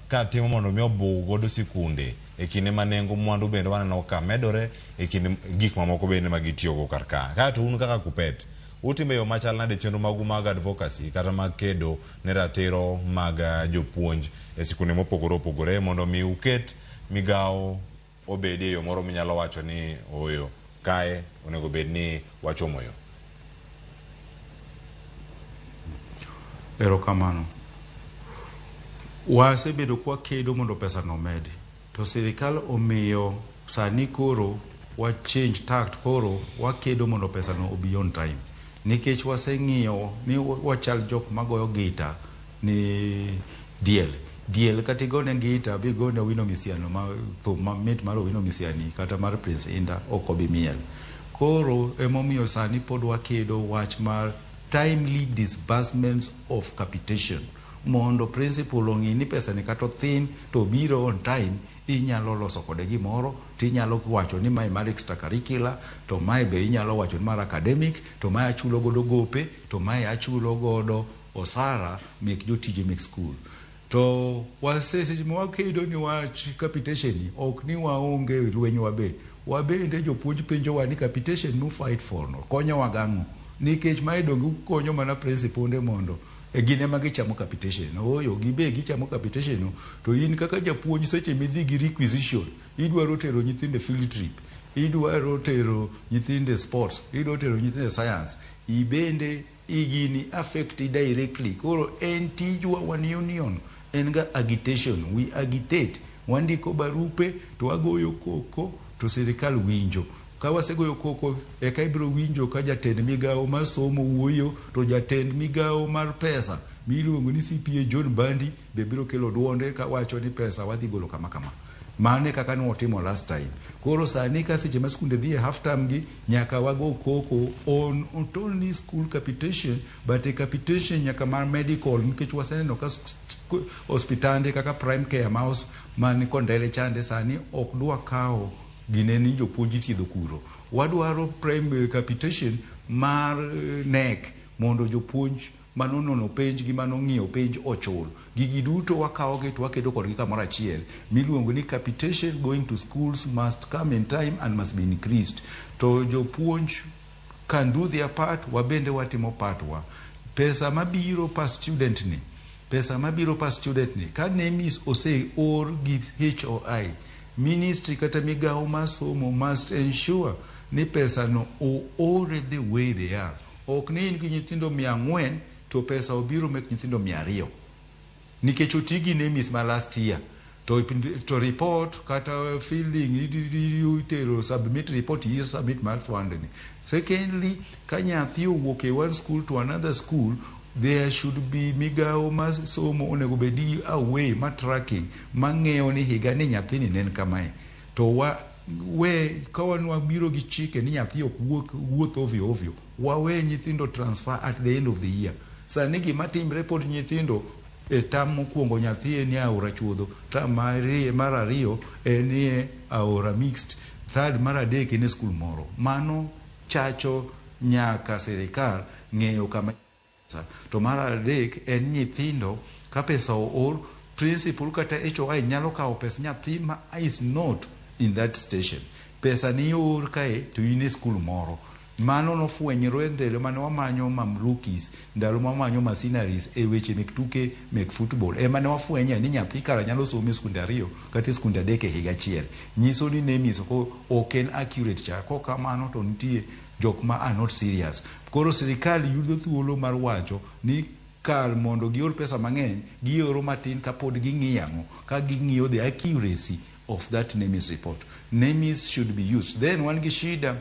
ka timo mondo mi obu godo sikunde e kinde manengo mwandu bende waneno ka medore e kinde gik mamoko bende magitiyo go kar ka. Kato unu kaka Kupet utime yo machal nade chenro magu mag advocacy kata mag kedo ne ratiro mag jopuonj e sikunde mopogore opogore mondo mi uket migawo obede yo moro minyalo wacho ni oyo kae onego bed ni wacho moyo. Erokamano. Wasebedo kwa kedo mondo pesa no medi. To sirikal omiyo sani koro wa change tact koro wakedo mondo pesa no obi on time. Nikech waseng'iyo ni wachal jok magoyo gita ni diel katigone gita bigone Wino Misiano ma mit mar Wino Misiani kata mar Prince Inda okobi miel. Koro emomiyo sani pod wakedo wach mar timely disbursements of capitation. Mondo principal ong'i ni pesa ni kato thin to biro on time inyalo loso kode gimoro tinyalo wacho ni mai mar extracurricular to mai be inyalo wacho ni mar academic to mai achulo godo gope to mai achulo godo osara mek jotije mek school. To wasese mwakedo ni wach capitation ni ok ni waonge lwenyo wabende jopuonj penjo wa ni capitation no fight for no konyo wagang'o nikech mae dongo konyo mana principal mondo gine ma gichamo capitation oyo gibe gichamo capitation to in kaka japuonj seche midhi gi requisition idwaro tero nyithinde field trip idwaro tero nyithinde sports idwaro tero nyithinde science ibende igini affect directly koro en tijwa wan union en ga agitation we agitate wandiko barupe to wagoyo koko to sirikal winjo ka wasegoyo koko eka ibiro winjo ka jatend migawo mar somo wuoyo to jatend migawo mar pesa miluongo ni CPA John Bandi be biro kelo duonde ka wacho ni pesa wadhi golo kama kama mane kaka notimo last time koro sani ka seche ma skunde dhi half term gi nyaka wago koko on not only school capitation but a capitation nyaka mar medical nikech waseneno ka hospitande kaka prime care mouse man kondele chande sani ok dwa kawo gineni jopuonji thiedho kuro wadwaro prime capitation mar nek mondo jopuonj manonono penj gi manong'iyo penj ochul gigi duto wakawogi to waketo kodgi kamoro achiel miluongo ni capitation going to schools must come in time and must be increased to jopuonj can do their part wabende watimo partwa pesa mabiro pa student ni ka NEMIS ose or gi HOI ministry kata migawo masomo must ensure ni pesa no or the way they are ok ni in gi nyithindo 400 to pesa obiro mek nyithindo 200 nikech otigi NEMIS ma last year to report kata filling itero submit report you submit mal funding. Secondly, ka nyathi owuok e one school to another school, there should be migawo mas somo onego bedi away ma tracking mang'eyo ni higa ni nyathini nen kamae to we kawanwa biro gi chike ni nyathi ok wuoth ovyo wawe nyithindo transfer at the end of the year. Sani gima timre pod nyithindo e tam mokwongo nyathi ni aora chuodho, tam mar ariyo ni aora mixed, third mar adek ni school moro. Mano chacho nyaka serikal ng'eyo kama to mar adek en nyithindo ka pesa or principal kata HOI nyalo kawo pesa nyathi ma is not in that station. Pesa ni or kae to in school moro. Mano no fwenyro e ndalo mane wamanyo mamlukis, ndalo wamanyo mercenaries e weche mek tuke mek football. E mane wafwenya ni nyathi kara nyalo somo skunde ariyo kata skunde adek e higa achiel. Nyiso ni NEMIS ko oken accurate cha. Ko kamano to nitie jok ma are not serious. Koro sirikal yudo thuolo mar wacho ni kar mondo gior pesa mang'eny gioro matin kapod ging'iyango ka ging'iyo the accuracy of that NEMIS report. NEMIS should be used. Then one gishida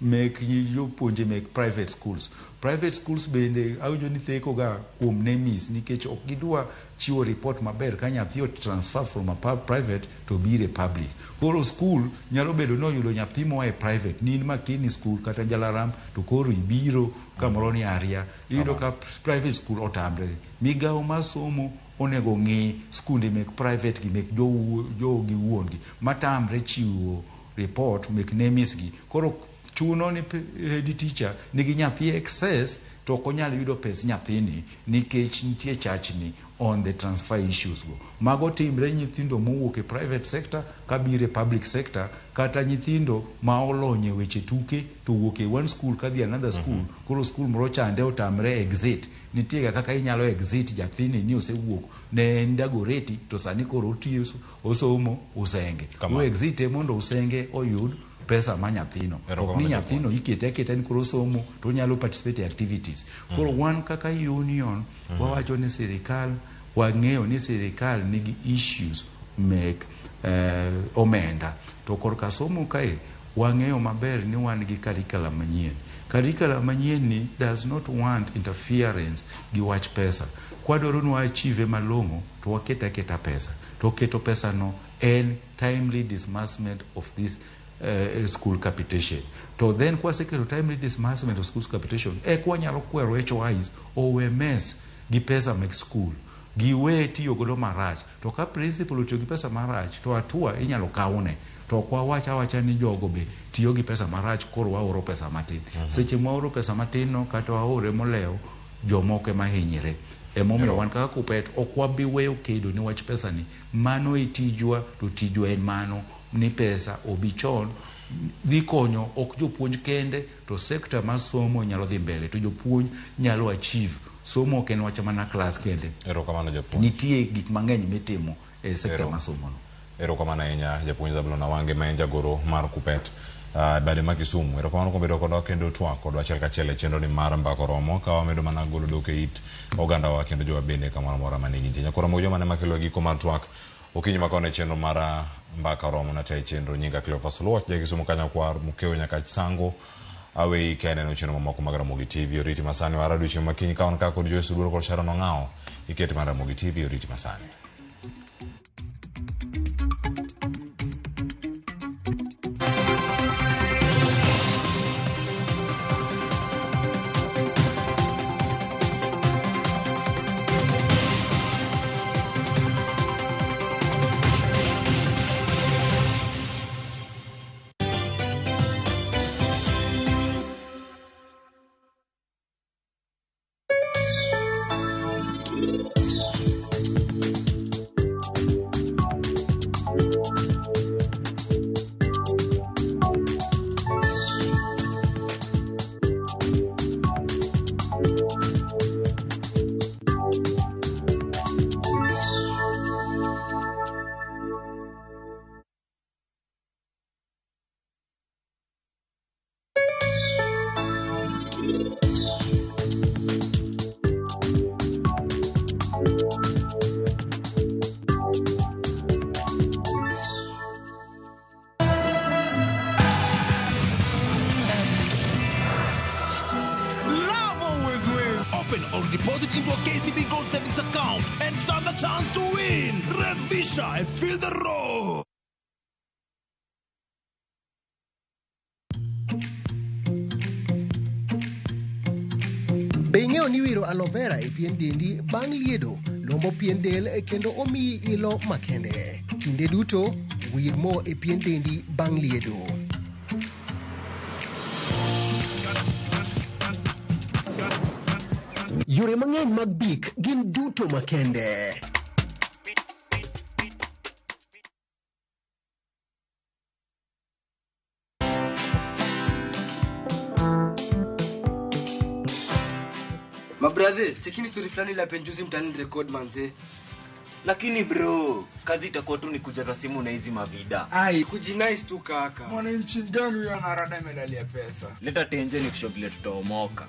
make jopuonje make private schools. Private schools bende awinjo ni theko ga kuom NEMIS nikech ok gidwa chiwo report maber ka nyathi transfer from a private to be a public. Koro school nyalo bedo no yudo nyathi moa e private ni Makini school kata Jalaram to koro ibiro kamoro ni aria yudo ka private school otamre. Migawo masomo onego ng'i skunde mek private gi mek jo gi wuon gi matamre chiwo report mek NEMIS gi. Koro chuno ni head teacher nigi nyathi excess to konyal yudo pes nyathini nikech nitie chachni on the transfer issues go. Mago timre nyithindo mowuok e private sector kabire public sector kata nyithindo ma olonye weche tuke to wuok e one school kadhi another school. Koro school moro chande otamre exit. Nitie kaka inyalo exit jathini ni osewuok ne Ndagoreti to sani koro otiyo osomo Usenge. Wo exit mondo Usenge oyud pesa ma nyathino. Ok ni nyathino ikete ni koro somo to nyalo participate activities. Koro wan kaka union wawacho ni sirikal wang'eyo ni sirikal nigi issues mek omenda to korka somo kae wang'eyo maber ni wan gi curriculum manyien. Curriculum manyien ni does not want interference gi wach pesa. Kwadoro ni achieve malong'o to waketa pesa to keto pesa no en timely disbursement of this school capitation. To then kwa sekero timely disbursement of school capitation kwa nyalo kwero HOIs owe mes gi pesa mek school giwe tiyo godo marach to ka principal otiyo gi pesa marach to atua inyalo kawne to kwa wacha ni jogo be tiyo gi pesa marach koro waoro pesa matin. Seche mwaoro pesa matin no kata waore moleo jomoke mahinyre. Emomiyo wan kaka Kupet okwabi weyo kedo ni wach pesa ni mano itijwa to tijwa en mano ni pesa obichon dhi konyo ok jopuonj kende to sekta mar somo nyalo dhi mbele to jopuonj nyalo achieve somo ok en wach mana class kende. Erokamano japuonj. Nitie gik mang'eny mitimo e sekta mar somo no. Erokamano ahinya japuonj Zabulon Awange ma en jagoro mar Kupet bade ma Kisumu. Erokamano kuom bedo kodwa kendo twak kodwa achiel kachiel e chenro ni mar mbaka romo ka wamedo mana golo dok e it oganda wa kendo jowa bende kamoro amora manigi ntinya koro mojo mane makelo giko mar twak okinyi makone chenro mar mbaka romo na tai chenro nyinga Cleophas Luoch ja Kisumu Kanyakwar Mukeo nyaka Sango awe ikene no chenro mamoko mag Ramogi TV oriti masani waradu chieng' makinyi kaon ka kod Joyce Duro kod Sharon Ong'ao ikete mar Ramogi TV oriti masani. Or deposit into a KCB Gold Savings account and stand a chance to win. Revisha and feel the roar. Be ing'eyo ni wiro aloe vera e pien dendi bang' liedo lombo pien del kendo omiyi ilo makende. Kinde duto wir mo e pien dendi bang' liedo. Yore mang'eny mag bik gin duto makende. Mabradhe, chekini story fulani la penjuzi mtani record manze. Lakini bro, kazi itakuwa tu ni kujaza simu na hizi mavida. Ai, kujinice tu kaka. Mwananchi gani ya narada medalia pesa? Leta tenje ni kushobile tutaomoka.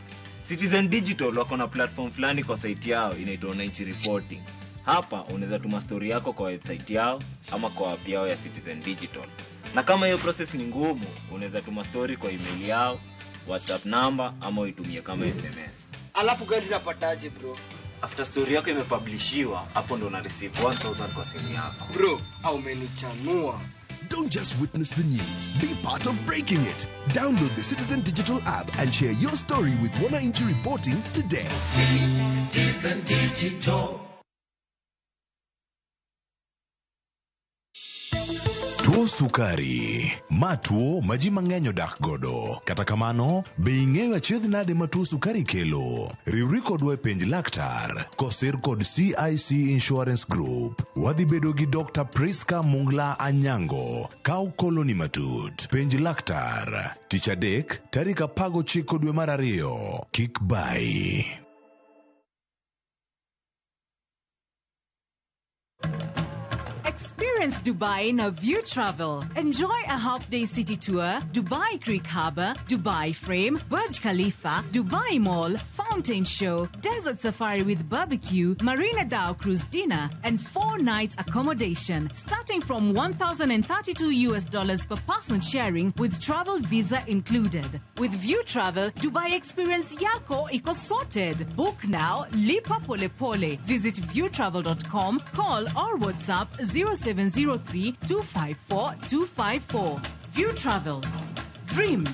Citizen Digital wako na platform fulani kwa site yao inaitwa Wananchi Reporting. Hapa unaweza tuma story yako kwa website yao ama kwa app yao ya Citizen Digital. Na kama hiyo process ni ngumu, unaweza tuma story kwa email yao, WhatsApp number ama uitumie kama SMS. Alafu gani napataje bro? After story yako imepublishiwa, hapo ndo una receive 1000 kwa simu yako. Bro, au umenichanua. Don't just witness the news, be part of breaking it. Download the Citizen Digital app and share your story with Wananchi Reporting today. Citizen Digital. Tuo sukari. Matuo maji mang'eny odak godo. Kata kamano, be ing'eyo achiedh nade matuo sukari kelo? Riwri kodwa e penj laktar. Kosir kod CIC Insurance Group. Wadhi bedo gi Dr. Priska Mungla Anyango. Kau koloni matut. Penj laktar. Tich adek, tarik 19 dwe mar 2. Kik bai. Experience Dubai in a View Travel. Enjoy a half-day city tour, Dubai Creek Harbour, Dubai Frame, Burj Khalifa, Dubai Mall, Fountain Show, Desert Safari with barbecue, Marina Dow Cruise dinner, and 4 nights accommodation, starting from $1,032 per person sharing with travel visa included. With View Travel, Dubai experience yako iko sorted. Book now, lipa pole pole. Visit viewtravel.com, call or WhatsApp 0703 254 254. View Travel. Dream